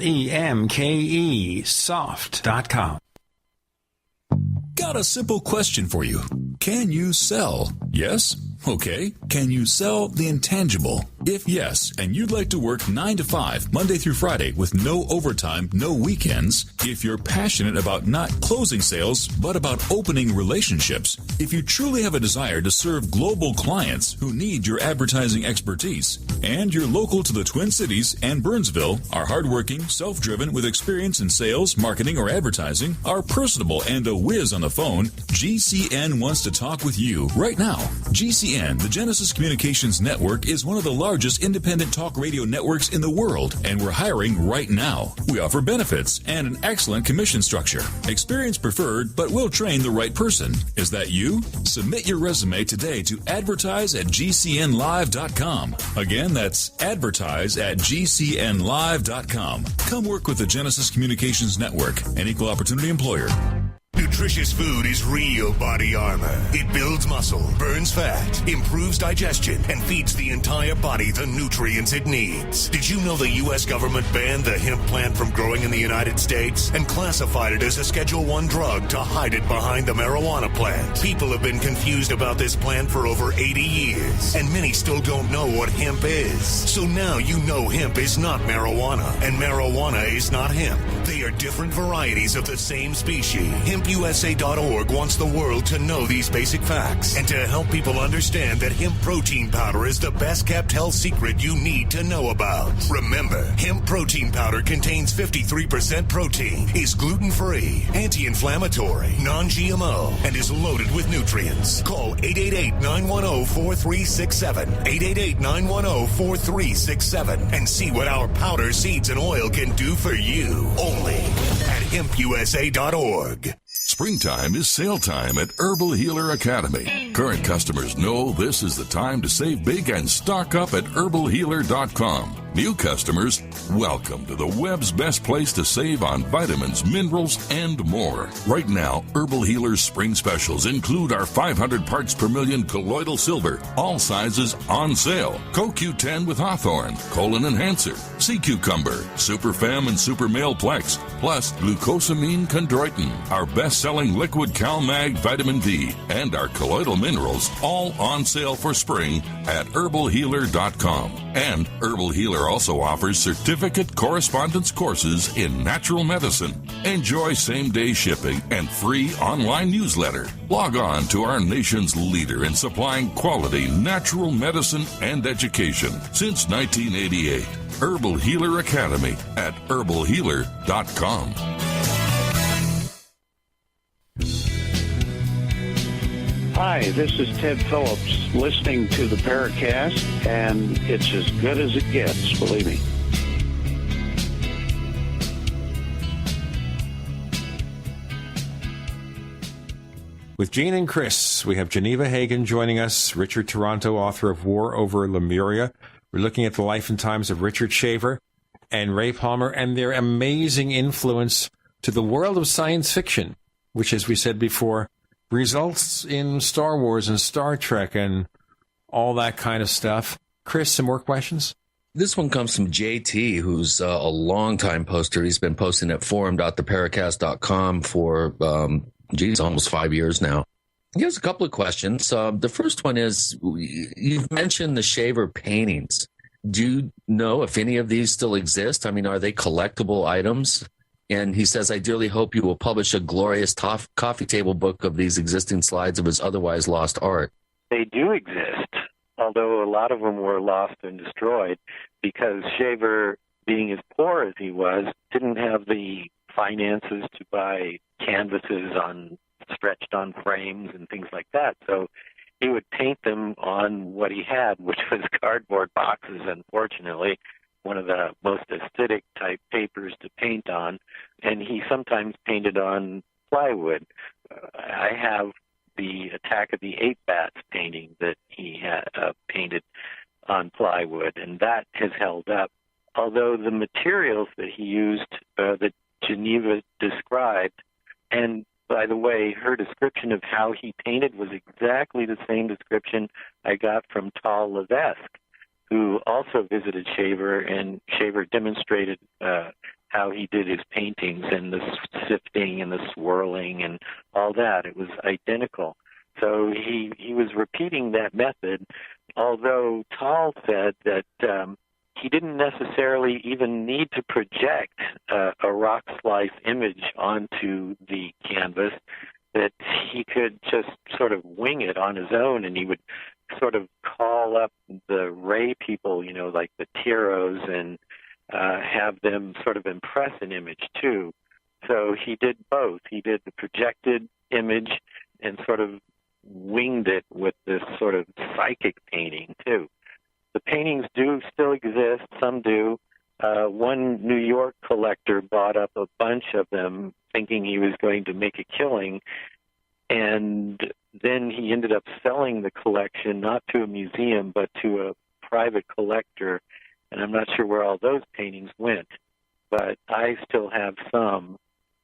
LEMKE soft.com. Got a simple question for you. Can you sell? Yes? Okay. Can you sell the intangible? If yes, and you'd like to work 9 to 5, Monday through Friday, with no overtime, no weekends, if you're passionate about not closing sales, but about opening relationships, if you truly have a desire to serve global clients who need your advertising expertise, and you're local to the Twin Cities and Burnsville, are hardworking, self-driven, with experience in sales, marketing, or advertising, are personable and a whiz on the phone, GCN wants to talk with you right now. GCN, the Genesis Communications Network, is one of the largest independent talk radio networks in the world, and we're hiring right now. We offer benefits and an excellent commission structure. Experience preferred, but we'll train the right person. Is that you? Submit your resume today to advertise@gcnlive.com. Again, that's advertise@gcnlive.com. Come work with the Genesis Communications Network, an equal opportunity employer. Nutritious food is real body armor. It builds muscle, burns fat, improves digestion, and feeds the entire body the nutrients it needs. Did you know the U.S. government banned the hemp plant from growing in the United States and classified it as a Schedule I drug to hide it behind the marijuana plant? People have been confused about this plant for over 80 years, and many still don't know what hemp is. So now you know hemp is not marijuana, and marijuana is not hemp. They are different varieties of the same species. Hemp HempUSA.org wants the world to know these basic facts and to help people understand that hemp protein powder is the best kept health secret you need to know about. Remember, hemp protein powder contains 53% protein, is gluten-free, anti-inflammatory, non-GMO, and is loaded with nutrients. Call 888-910-4367, 888-910-4367, and see what our powder, seeds, and oil can do for you. Only at HempUSA.org. Springtime is sale time at Herbal Healer Academy. Current customers know this is the time to save big and stock up at herbalhealer.com. New customers, welcome to the web's best place to save on vitamins, minerals, and more. Right now, Herbal Healer's spring specials include our 500 parts per million colloidal silver, all sizes on sale. CoQ10 with Hawthorne, Colon Enhancer, Sea Cucumber, Super Fem and Super Male Plex, plus glucosamine chondroitin, our best-selling liquid CalMag vitamin D, and our colloidal minerals, all on sale for spring at herbalhealer.com. And Herbal Healer also offers certificate correspondence courses in natural medicine. Enjoy same-day shipping and free online newsletter. Log on to our nation's leader in supplying quality natural medicine and education since 1988. Herbal Healer Academy at herbalhealer.com. Hi, this is Ted Phillips, listening to the Paracast, and it's as good as it gets, believe me. With Gene and Chris, we have Geneva Hagen joining us, Richard Toronto, author of War Over Lemuria. We're looking at the life and times of Richard Shaver and Ray Palmer and their amazing influence to the world of science fiction, which, as we said before, results in Star Wars and Star Trek and all that kind of stuff. Chris, some more questions? This one comes from JT, who's a longtime poster. He's been posting at forum.theparacast.com for, almost 5 years now. He has a couple of questions. The first one is, you've mentioned the Shaver paintings. Do you know if any of these still exist? I mean, are they collectible items? And he says, I dearly hope you will publish a glorious coffee table book of these existing slides of his otherwise lost art. They do exist, although a lot of them were lost and destroyed because Shaver, being as poor as he was, didn't have the finances to buy canvases stretched on frames and things like that. So he would paint them on what he had, which was cardboard boxes, unfortunately. One of the most acidic type papers to paint on, and he sometimes painted on plywood. I have the Attack of the Eight Bats painting that he had painted on plywood, and that has held up. Although the materials that he used, that Geneva described, and by the way, her description of how he painted was exactly the same description I got from Tal Levesque, who also visited Shaver, and Shaver demonstrated how he did his paintings and the sifting and the swirling and all that. It was identical. So he was repeating that method, although Tal said that he didn't necessarily even need to project a rock slice image onto the canvas, that he could just sort of wing it on his own, and he would sort of call up the Ray people, like the Tiros, and have them sort of impress an image too. So he did both. He did the projected image and sort of winged it with this sort of psychic painting too. The paintings do still exist. Some do. One New York collector bought up a bunch of them thinking he was going to make a killing, and then he ended up selling the collection not to a museum but to a private collector, and I'm not sure where all those paintings went, but I still have some,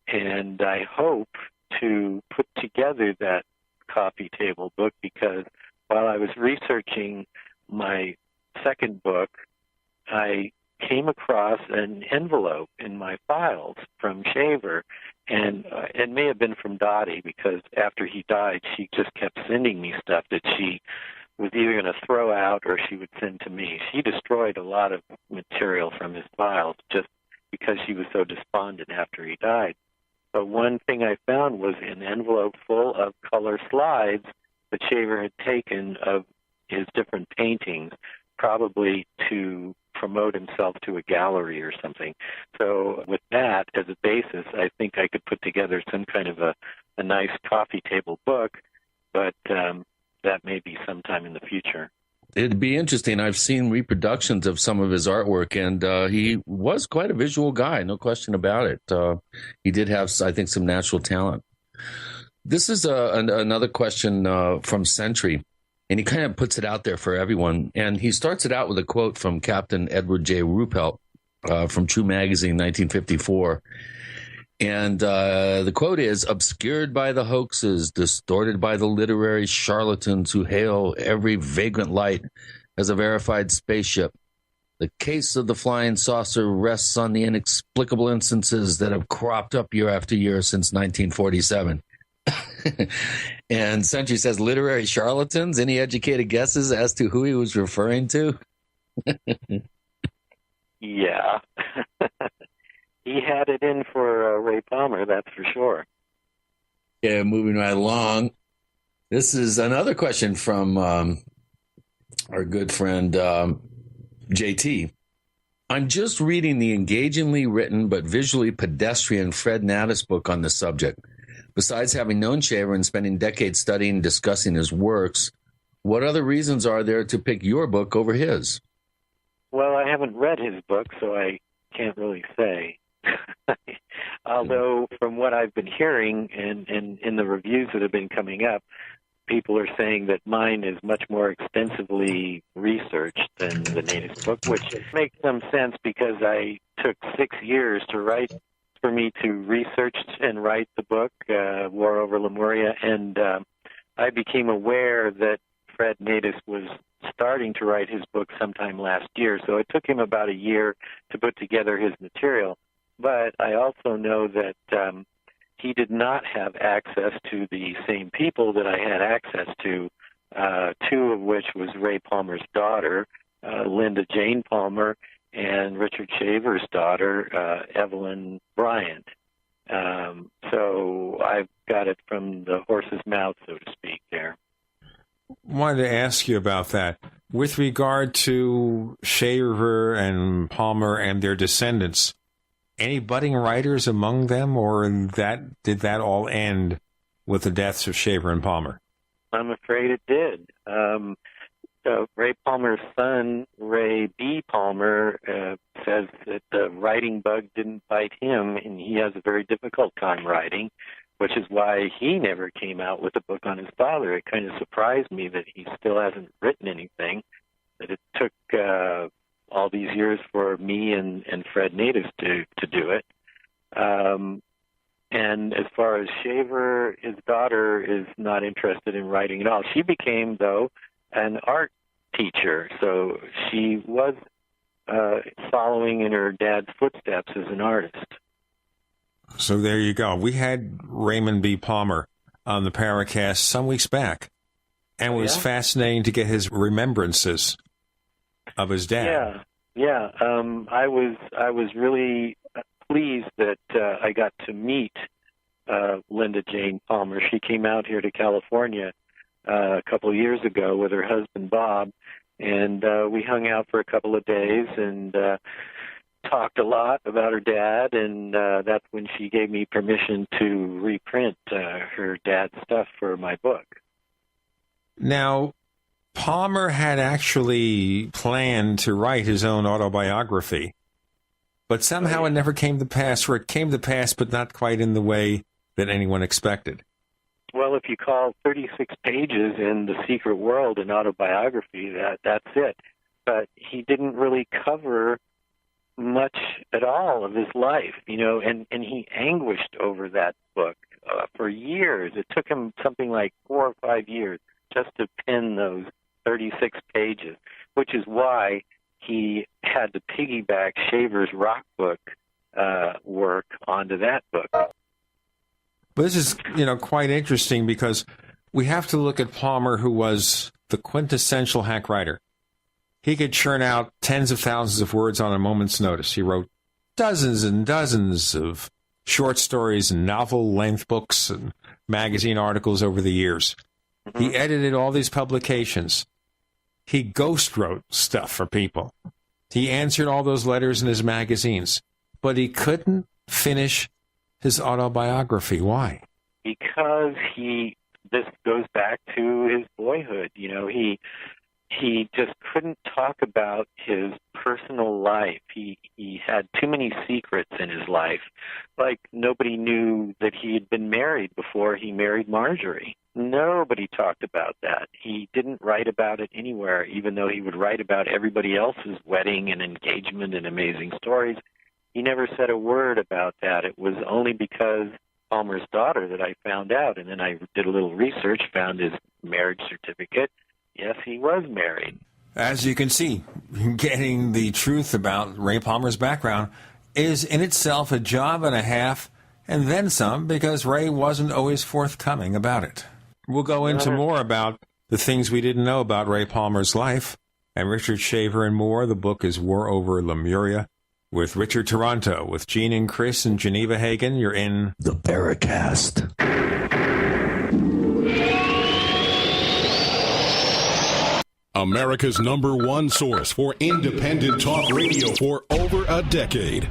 and I hope to put together that coffee table book, because while I was researching my second book, I came across an envelope in my files from Shaver, and it may have been from Dottie, because after he died, she just kept sending me stuff that she was either going to throw out or she would send to me. She destroyed a lot of material from his files just because she was so despondent after he died. But one thing I found was an envelope full of color slides that Shaver had taken of his different paintings, probably to promote himself to a gallery or something. So with that as a basis, I think I could put together some kind of a nice coffee table book, but that may be sometime in the future. It'd be interesting. I've seen reproductions of some of his artwork, and he was quite a visual guy, no question about it. He did have, I think, some natural talent. This is another question from Century, and he kind of puts it out there for everyone. And he starts it out with a quote from Captain Edward J. Ruppelt from True Magazine, 1954. And the quote is, "Obscured by the hoaxes, distorted by the literary charlatans who hail every vagrant light as a verified spaceship, the case of the flying saucer rests on the inexplicable instances that have cropped up year after year since 1947. And Century says, literary charlatans? Any educated guesses as to who he was referring to? Yeah. He had it in for Ray Palmer, that's for sure. Yeah, moving right along. This is another question from our good friend JT. I'm just reading the engagingly written but visually pedestrian Fred Natus book on the subject. Besides having known Shaver and spending decades studying and discussing his works, what other reasons are there to pick your book over his? Well, I haven't read his book, so I can't really say. Although from what I've been hearing and in the reviews that have been coming up, people are saying that mine is much more extensively researched than the Natus book, which makes some sense because I took 6 years for me to research and write the book, War Over Lemuria, and I became aware that Fred Natus was starting to write his book sometime last year, so it took him about a year to put together his material. But I also know that he did not have access to the same people that I had access to, two of which was Ray Palmer's daughter, Linda Jane Palmer, and Richard Shaver's daughter, Evelyn Bryant. So I've got it from the horse's mouth, so to speak, there. Wanted to ask you about that. With regard to Shaver and Palmer and their descendants, any budding writers among them, or did that all end with the deaths of Shaver and Palmer? I'm afraid it did. Ray Palmer's son, Ray B. Palmer, says that the writing bug didn't bite him, and he has a very difficult time writing, which is why he never came out with a book on his father. It kind of surprised me that he still hasn't written anything, that it took all these years for me and Fred Natus to do it. And as far as Shaver, his daughter is not interested in writing at all. She became, though, an art teacher, so she was following in her dad's footsteps as an artist. So there you go. We had Raymond B. Palmer on the Paracast some weeks back, and it was fascinating to get his remembrances of his dad. Yeah. I was really pleased that I got to meet Linda Jane Palmer. She came out here to California a couple of years ago with her husband Bob, and we hung out for a couple of days and talked a lot about her dad, and that's when she gave me permission to reprint her dad's stuff for my book. Now, Palmer had actually planned to write his own autobiography, but somehow it never came to pass, or it came to pass, but not quite in the way that anyone expected. Well, if you call 36 pages in The Secret World an autobiography, that's it. But he didn't really cover much at all of his life, and he anguished over that book for years. It took him something like 4 or 5 years just to pen those 36 pages, which is why he had to piggyback Shaver's rock book work onto that book. But this is, quite interesting because we have to look at Palmer, who was the quintessential hack writer. He could churn out tens of thousands of words on a moment's notice. He wrote dozens and dozens of short stories and novel-length books and magazine articles over the years. He edited all these publications. He ghost wrote stuff for people. He answered all those letters in his magazines. But he couldn't finish his autobiography. Why? Because this goes back to his boyhood. You know, he just couldn't talk about his personal life. He had too many secrets in his life. Like, nobody knew that he had been married before he married Marjorie. Nobody talked about that. He didn't write about it anywhere, even though he would write about everybody else's wedding and engagement and amazing stories. He never said a word about that. It was only because Palmer's daughter that I found out, and then I did a little research, found his marriage certificate. Yes, he was married. As you can see, getting the truth about Ray Palmer's background is in itself a job and a half, and then some, because Ray wasn't always forthcoming about it. We'll go into more about the things we didn't know about Ray Palmer's life. And Richard Shaver and more. The book is War Over Lemuria with Richard Toronto, with Gene and Chris and Geneva Hagen. You're in the Paracast. America's #1 source for independent talk radio for over a decade.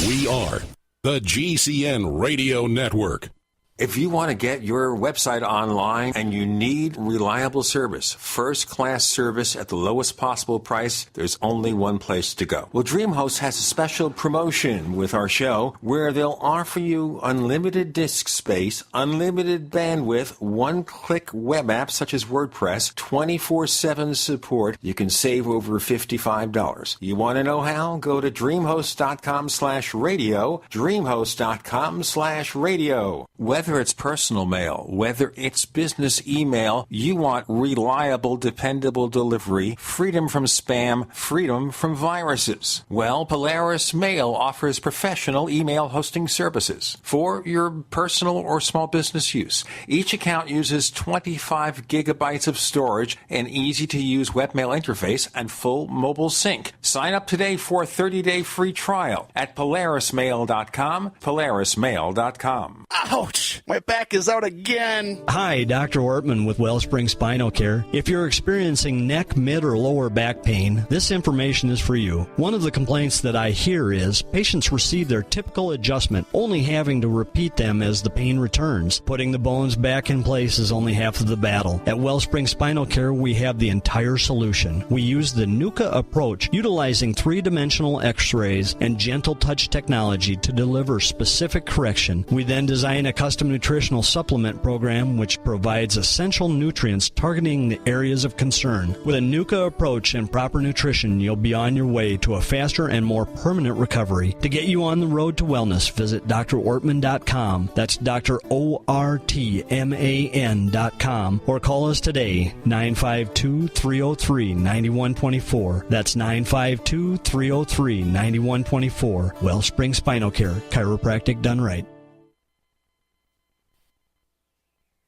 We are the GCN Radio Network. If you want to get your website online and you need reliable service, first-class service at the lowest possible price, there's only one place to go. Well, DreamHost has a special promotion with our show where they'll offer you unlimited disk space, unlimited bandwidth, one-click web apps such as WordPress, 24/7 support. You can save over $55. You want to know how? Go to dreamhost.com/radio, dreamhost.com/radio. Whether it's personal mail, whether it's business email, you want reliable, dependable delivery, freedom from spam, freedom from viruses. Well, Polaris Mail offers professional email hosting services for your personal or small business use. Each account uses 25 gigabytes of storage, an easy-to-use webmail interface, and full mobile sync. Sign up today for a 30-day free trial at polarismail.com, polarismail.com. Ouch! My back is out again. Hi, Dr. Ortman with Wellspring Spinal Care. If you're experiencing neck, mid, or lower back pain, this information is for you. One of the complaints that I hear is patients receive their typical adjustment, only having to repeat them as the pain returns. Putting the bones back in place is only half of the battle. At Wellspring Spinal Care, we have the entire solution. We use the NUCA approach, utilizing three-dimensional x-rays and gentle touch technology to deliver specific correction. We then design a custom nutritional supplement program which provides essential nutrients targeting the areas of concern. With a NUCA approach and proper nutrition, you'll be on your way to a faster and more permanent recovery. To get you on the road to wellness, visit drortman.com. That's drortman.com. Or call us today, 952-303-9124. That's 952-303-9124. Wellspring Spinal Care, chiropractic done right.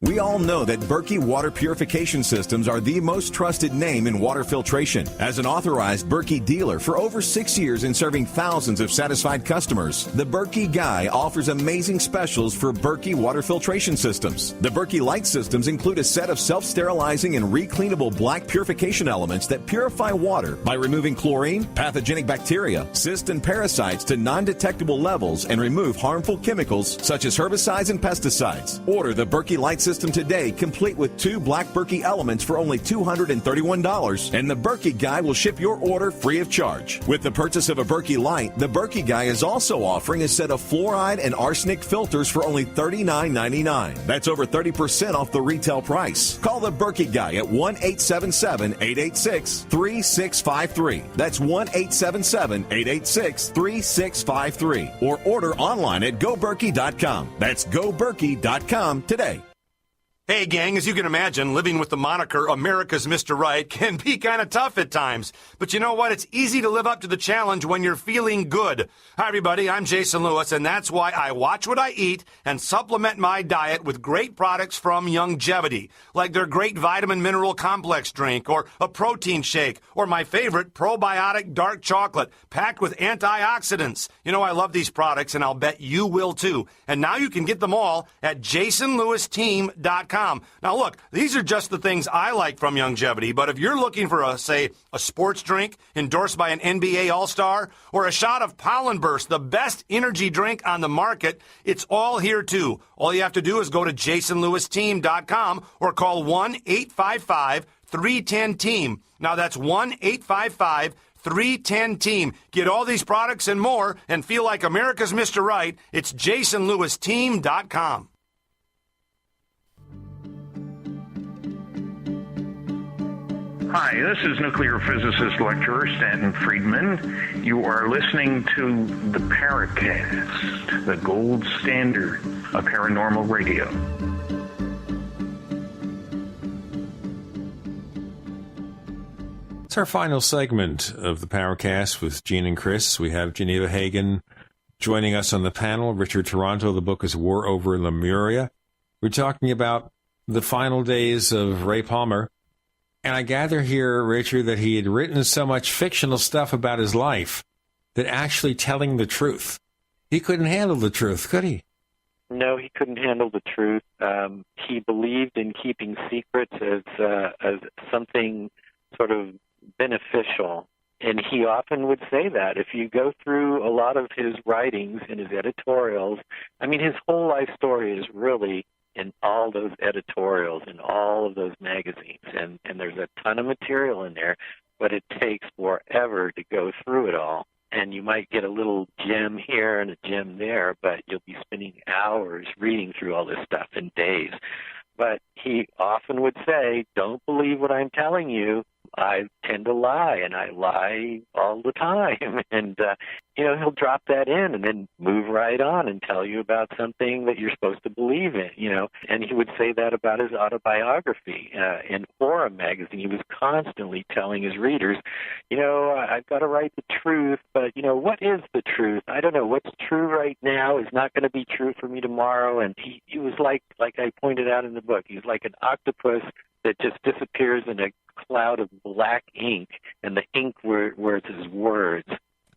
We all know that Berkey Water Purification Systems are the most trusted name in water filtration. As an authorized Berkey dealer for over 6 years and serving thousands of satisfied customers, the Berkey Guy offers amazing specials for Berkey Water Filtration Systems. The Berkey Light Systems include a set of self-sterilizing and recleanable black purification elements that purify water by removing chlorine, pathogenic bacteria, cysts, and parasites to non-detectable levels and remove harmful chemicals such as herbicides and pesticides. Order the Berkey Light System today, complete with 2 black Berkey elements for only $231, and the Berkey Guy will ship your order free of charge. With the purchase of a Berkey Light, the Berkey Guy is also offering a set of fluoride and arsenic filters for only $39.99. That's over 30% off the retail price. Call the Berkey Guy at 1-877-886-3653. That's 1-877-886-3653. Or order online at goberkey.com. That's goberkey.com today. Hey, gang, as you can imagine, living with the moniker America's Mr. Right can be kind of tough at times. But you know what? It's easy to live up to the challenge when you're feeling good. Hi, everybody. I'm Jason Lewis, and that's why I watch what I eat and supplement my diet with great products from Youngevity, like their great vitamin mineral complex drink or a protein shake or my favorite probiotic dark chocolate packed with antioxidants. You know, I love these products, and I'll bet you will too. And now you can get them all at jasonlewisteam.com. Now, look, these are just the things I like from Youngevity, but if you're looking for, a sports drink endorsed by an NBA All-Star or a shot of Pollen Burst, the best energy drink on the market, it's all here, too. All you have to do is go to jasonlewisteam.com or call 1-855-310-TEAM. Now, that's 1-855-310-TEAM. Get all these products and more and feel like America's Mr. Right. It's jasonlewisteam.com. Hi, this is nuclear physicist lecturer Stanton Friedman. You are listening to the Paracast, the gold standard of paranormal radio. It's our final segment of the Paracast with Gene and Chris. We have Geneva Hagen joining us on the panel. Richard Toronto, the book is War Over Lemuria. We're talking about the final days of Ray Palmer. And I gather here, Richard, that he had written so much fictional stuff about his life that actually telling the truth, he couldn't handle the truth, could he? No, he couldn't handle the truth. He believed in keeping secrets as something sort of beneficial. And he often would say that. If you go through a lot of his writings and his editorials, I mean, his whole life story is really in all those editorials, in all of those magazines. And there's a ton of material in there, but it takes forever to go through it all. And you might get a little gem here and a gem there, but you'll be spending hours reading through all this stuff in days. But he often would say, don't believe what I'm telling you. I tend to lie, and I lie all the time. And, he'll drop that in and then move right on and tell you about something that you're supposed to believe in, And he would say that about his autobiography. In Forum magazine, he was constantly telling his readers, I've got to write the truth, but, what is the truth? I don't know. What's true right now is not going to be true for me tomorrow. And he was like I pointed out in the book, he's like an octopus that just disappears in a cloud of black ink, and the ink where it's his words.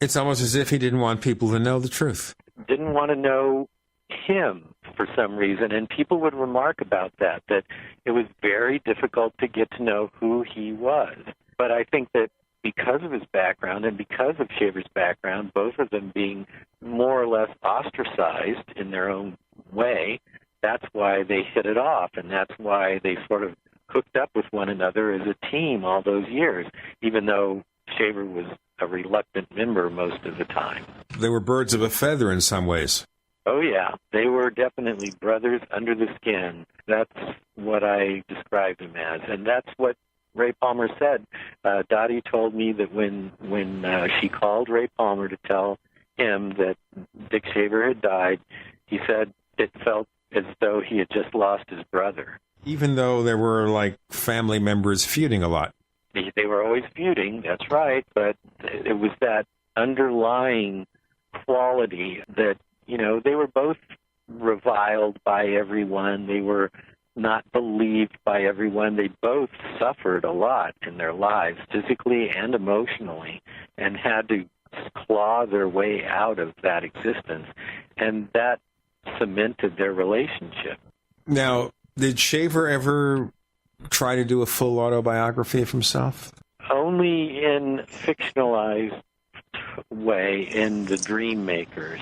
It's almost as if he didn't want people to know the truth. Didn't want to know him for some reason, and people would remark about that it was very difficult to get to know who he was. But I think that because of his background and because of Shaver's background, both of them being more or less ostracized in their own way, that's why they hit it off, and that's why they sort of hooked up with one another as a team all those years, even though Shaver was a reluctant member most of the time. They were birds of a feather in some ways. Oh, yeah. They were definitely brothers under the skin. That's what I described them as, and that's what Ray Palmer said. Dottie told me that when she called Ray Palmer to tell him that Dick Shaver had died, he said it felt as though he had just lost his brother. Even though there were, family members feuding a lot. They were always feuding, that's right, but it was that underlying quality that, they were both reviled by everyone. They were not believed by everyone. They both suffered a lot in their lives, physically and emotionally, and had to claw their way out of that existence. And that cemented their relationship. Now, did Shaver ever try to do a full autobiography of himself? Only in fictionalized way in The Dream Makers.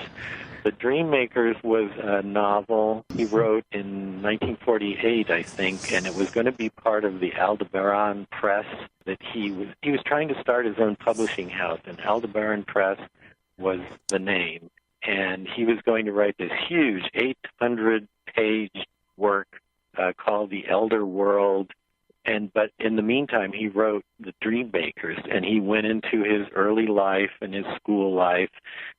The Dream Makers was a novel he wrote in 1948, I think, and it was going to be part of the Aldebaran Press that he was trying to start his own publishing house, and Aldebaran Press was the name. And he was going to write this huge 800-page work called The Elder World. But in the meantime, he wrote The Dream Makers, and he went into his early life and his school life,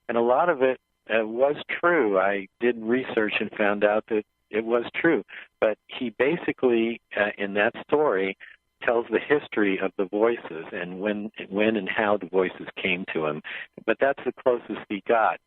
and a lot of it was true. I did research and found out that it was true. But he basically, in that story, tells the history of the voices and when and how the voices came to him. But that's the closest he got.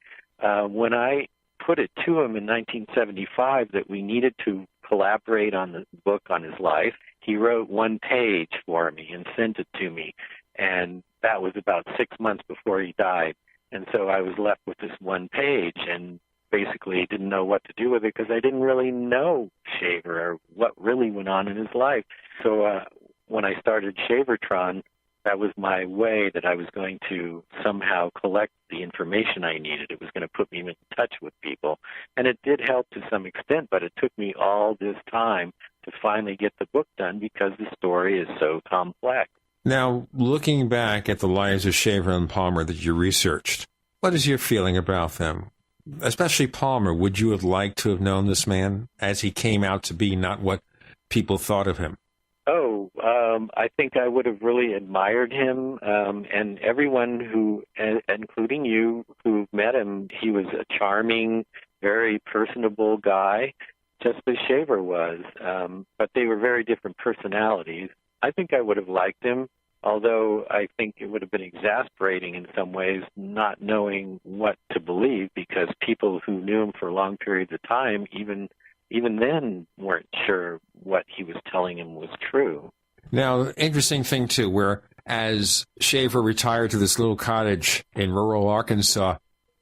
When I put it to him in 1975 that we needed to collaborate on the book on his life, he wrote one page for me and sent it to me. And that was about 6 months before he died. And so I was left with this one page and basically didn't know what to do with it because I didn't really know Shaver or what really went on in his life. So when I started Shavertron, that was my way that I was going to somehow collect the information I needed. It was going to put me in touch with people. And it did help to some extent, but it took me all this time to finally get the book done because the story is so complex. Now, looking back at the lives of Shaver and Palmer that you researched, what is your feeling about them? Especially Palmer, would you have liked to have known this man as he came out to be, not what people thought of him? I think I would have really admired him, and everyone who, including you, who met him, he was a charming, very personable guy, just as Shaver was. But they were very different personalities. I think I would have liked him, although I think it would have been exasperating in some ways not knowing what to believe because people who knew him for long periods of time, even then, weren't sure what he was telling him was true. Now, interesting thing, too, where as Shaver retired to this little cottage in rural Arkansas,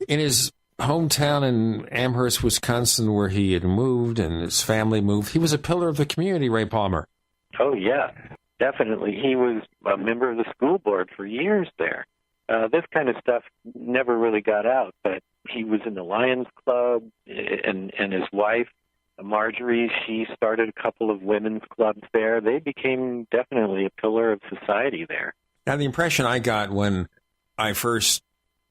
in his hometown in Amherst, Wisconsin, where he had moved and his family moved, he was a pillar of the community, Ray Palmer. Oh, yeah, definitely. He was a member of the school board for years there. This kind of stuff never really got out, but he was in the Lions Club, and his wife, Marjorie, she started a couple of women's clubs there. They became definitely a pillar of society there. Now, the impression I got when I first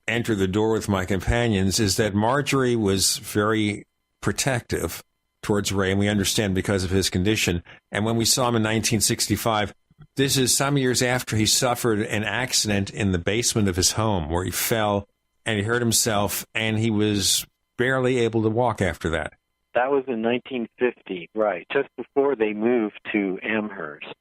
entered the door with my companions is that Marjorie was very protective towards Ray, and we understand because of his condition. And when we saw him in 1965, this is some years after he suffered an accident in the basement of his home where he fell and he hurt himself, and he was barely able to walk after that. That was in 1950, right, just before they moved to Amherst.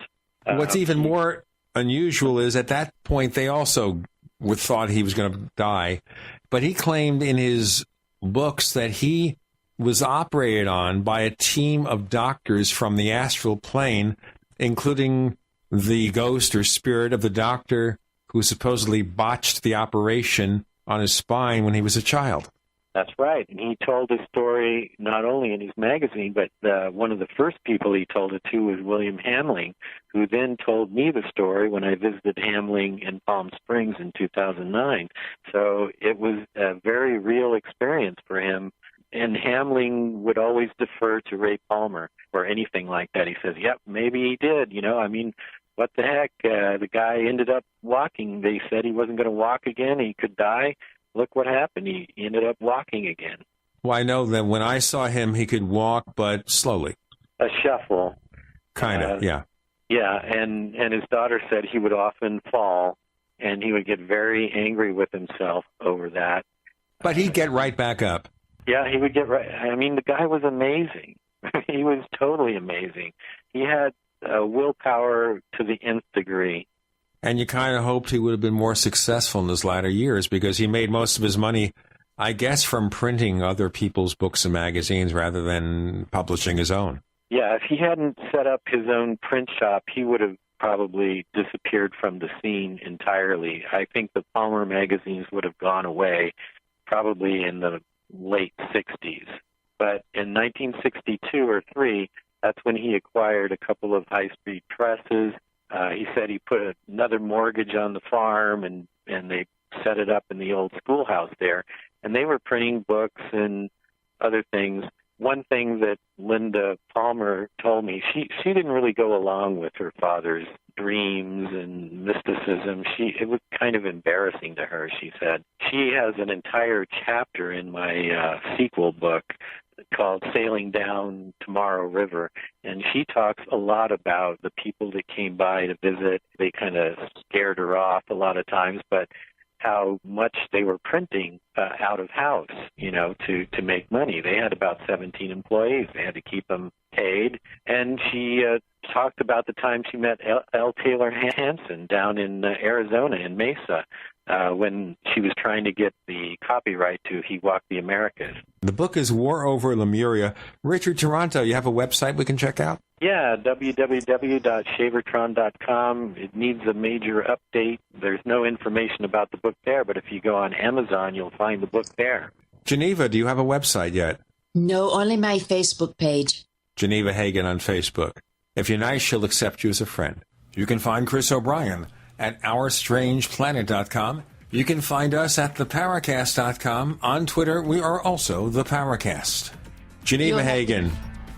What's even more unusual is at that point they also thought he was going to die, but he claimed in his books that he was operated on by a team of doctors from the astral plane, including the ghost or spirit of the doctor who supposedly botched the operation on his spine when he was a child. That's right. And he told his story not only in his magazine, but one of the first people he told it to was William Hamling, who then told me the story when I visited Hamling in Palm Springs in 2009. So it was a very real experience for him. And Hamling would always defer to Ray Palmer for anything like that. He says, yep, maybe he did. What the heck? The guy ended up walking. They said he wasn't going to walk again. He could die. Look what happened. He ended up walking again. Well, I know that when I saw him, he could walk, but slowly. A shuffle. Kind of, yeah. Yeah, and his daughter said he would often fall, and he would get very angry with himself over that. But he'd get right back up. Yeah, he would get right. I mean, the guy was amazing. He was totally amazing. He had willpower to the nth degree. And you kind of hoped he would have been more successful in his latter years because he made most of his money, I guess, from printing other people's books and magazines rather than publishing his own. Yeah, if he hadn't set up his own print shop, he would have probably disappeared from the scene entirely. I think the Palmer magazines would have gone away probably in the late 60s. But in 1962 or 3, that's when he acquired a couple of high-speed presses. He said he put another mortgage on the farm, and they set it up in the old schoolhouse there. And they were printing books and other things. One thing that Linda Palmer told me, she didn't really go along with her father's dreams and mysticism. It was kind of embarrassing to her, she said. She has an entire chapter in my sequel book called Sailing Down Tomorrow River, and she talks a lot about the people that came by to visit. They kind of scared her off a lot of times, but how much they were printing out of house, to make money. They had about 17 employees. They had to keep them paid. And she talked about the time she met L. Taylor Hansen down in Arizona, in Mesa, when she was trying to get the copyright to He Walked the Americas. The book is War Over Lemuria. Richard Toronto, you have a website we can check out? Yeah, www.shavertron.com. It needs a major update. There's no information about the book there, but if you go on Amazon, you'll find the book there. Geneva, do you have a website yet? No, only my Facebook page. Geneva Hagen on Facebook. If you're nice, she'll accept you as a friend. You can find Chris O'Brien at OurStrangePlanet.com. You can find us at theparacast.com. On Twitter, we are also The Paracast. Geneva Hagen,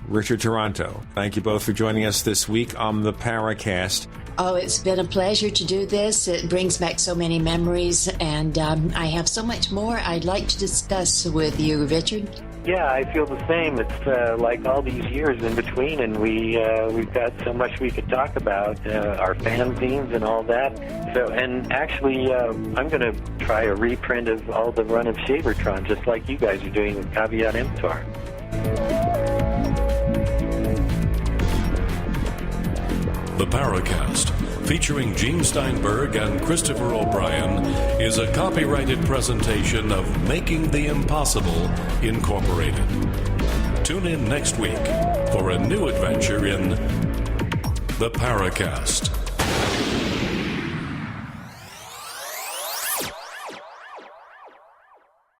Richard Toronto, thank you both for joining us this week on The Paracast. Oh, it's been a pleasure to do this. It brings back so many memories, and I have so much more I'd like to discuss with you, Richard. Yeah, I feel the same. It's like all these years in between, and we've got so much we could talk about, our fanzines and all that. So, and actually, I'm going to try a reprint of all the run of Shavertron, just like you guys are doing with Caveat Emptor. The Paracast, featuring Gene Steinberg and Christopher O'Brien, is a copyrighted presentation of Making the Impossible Incorporated. Tune in next week for a new adventure in The Paracast.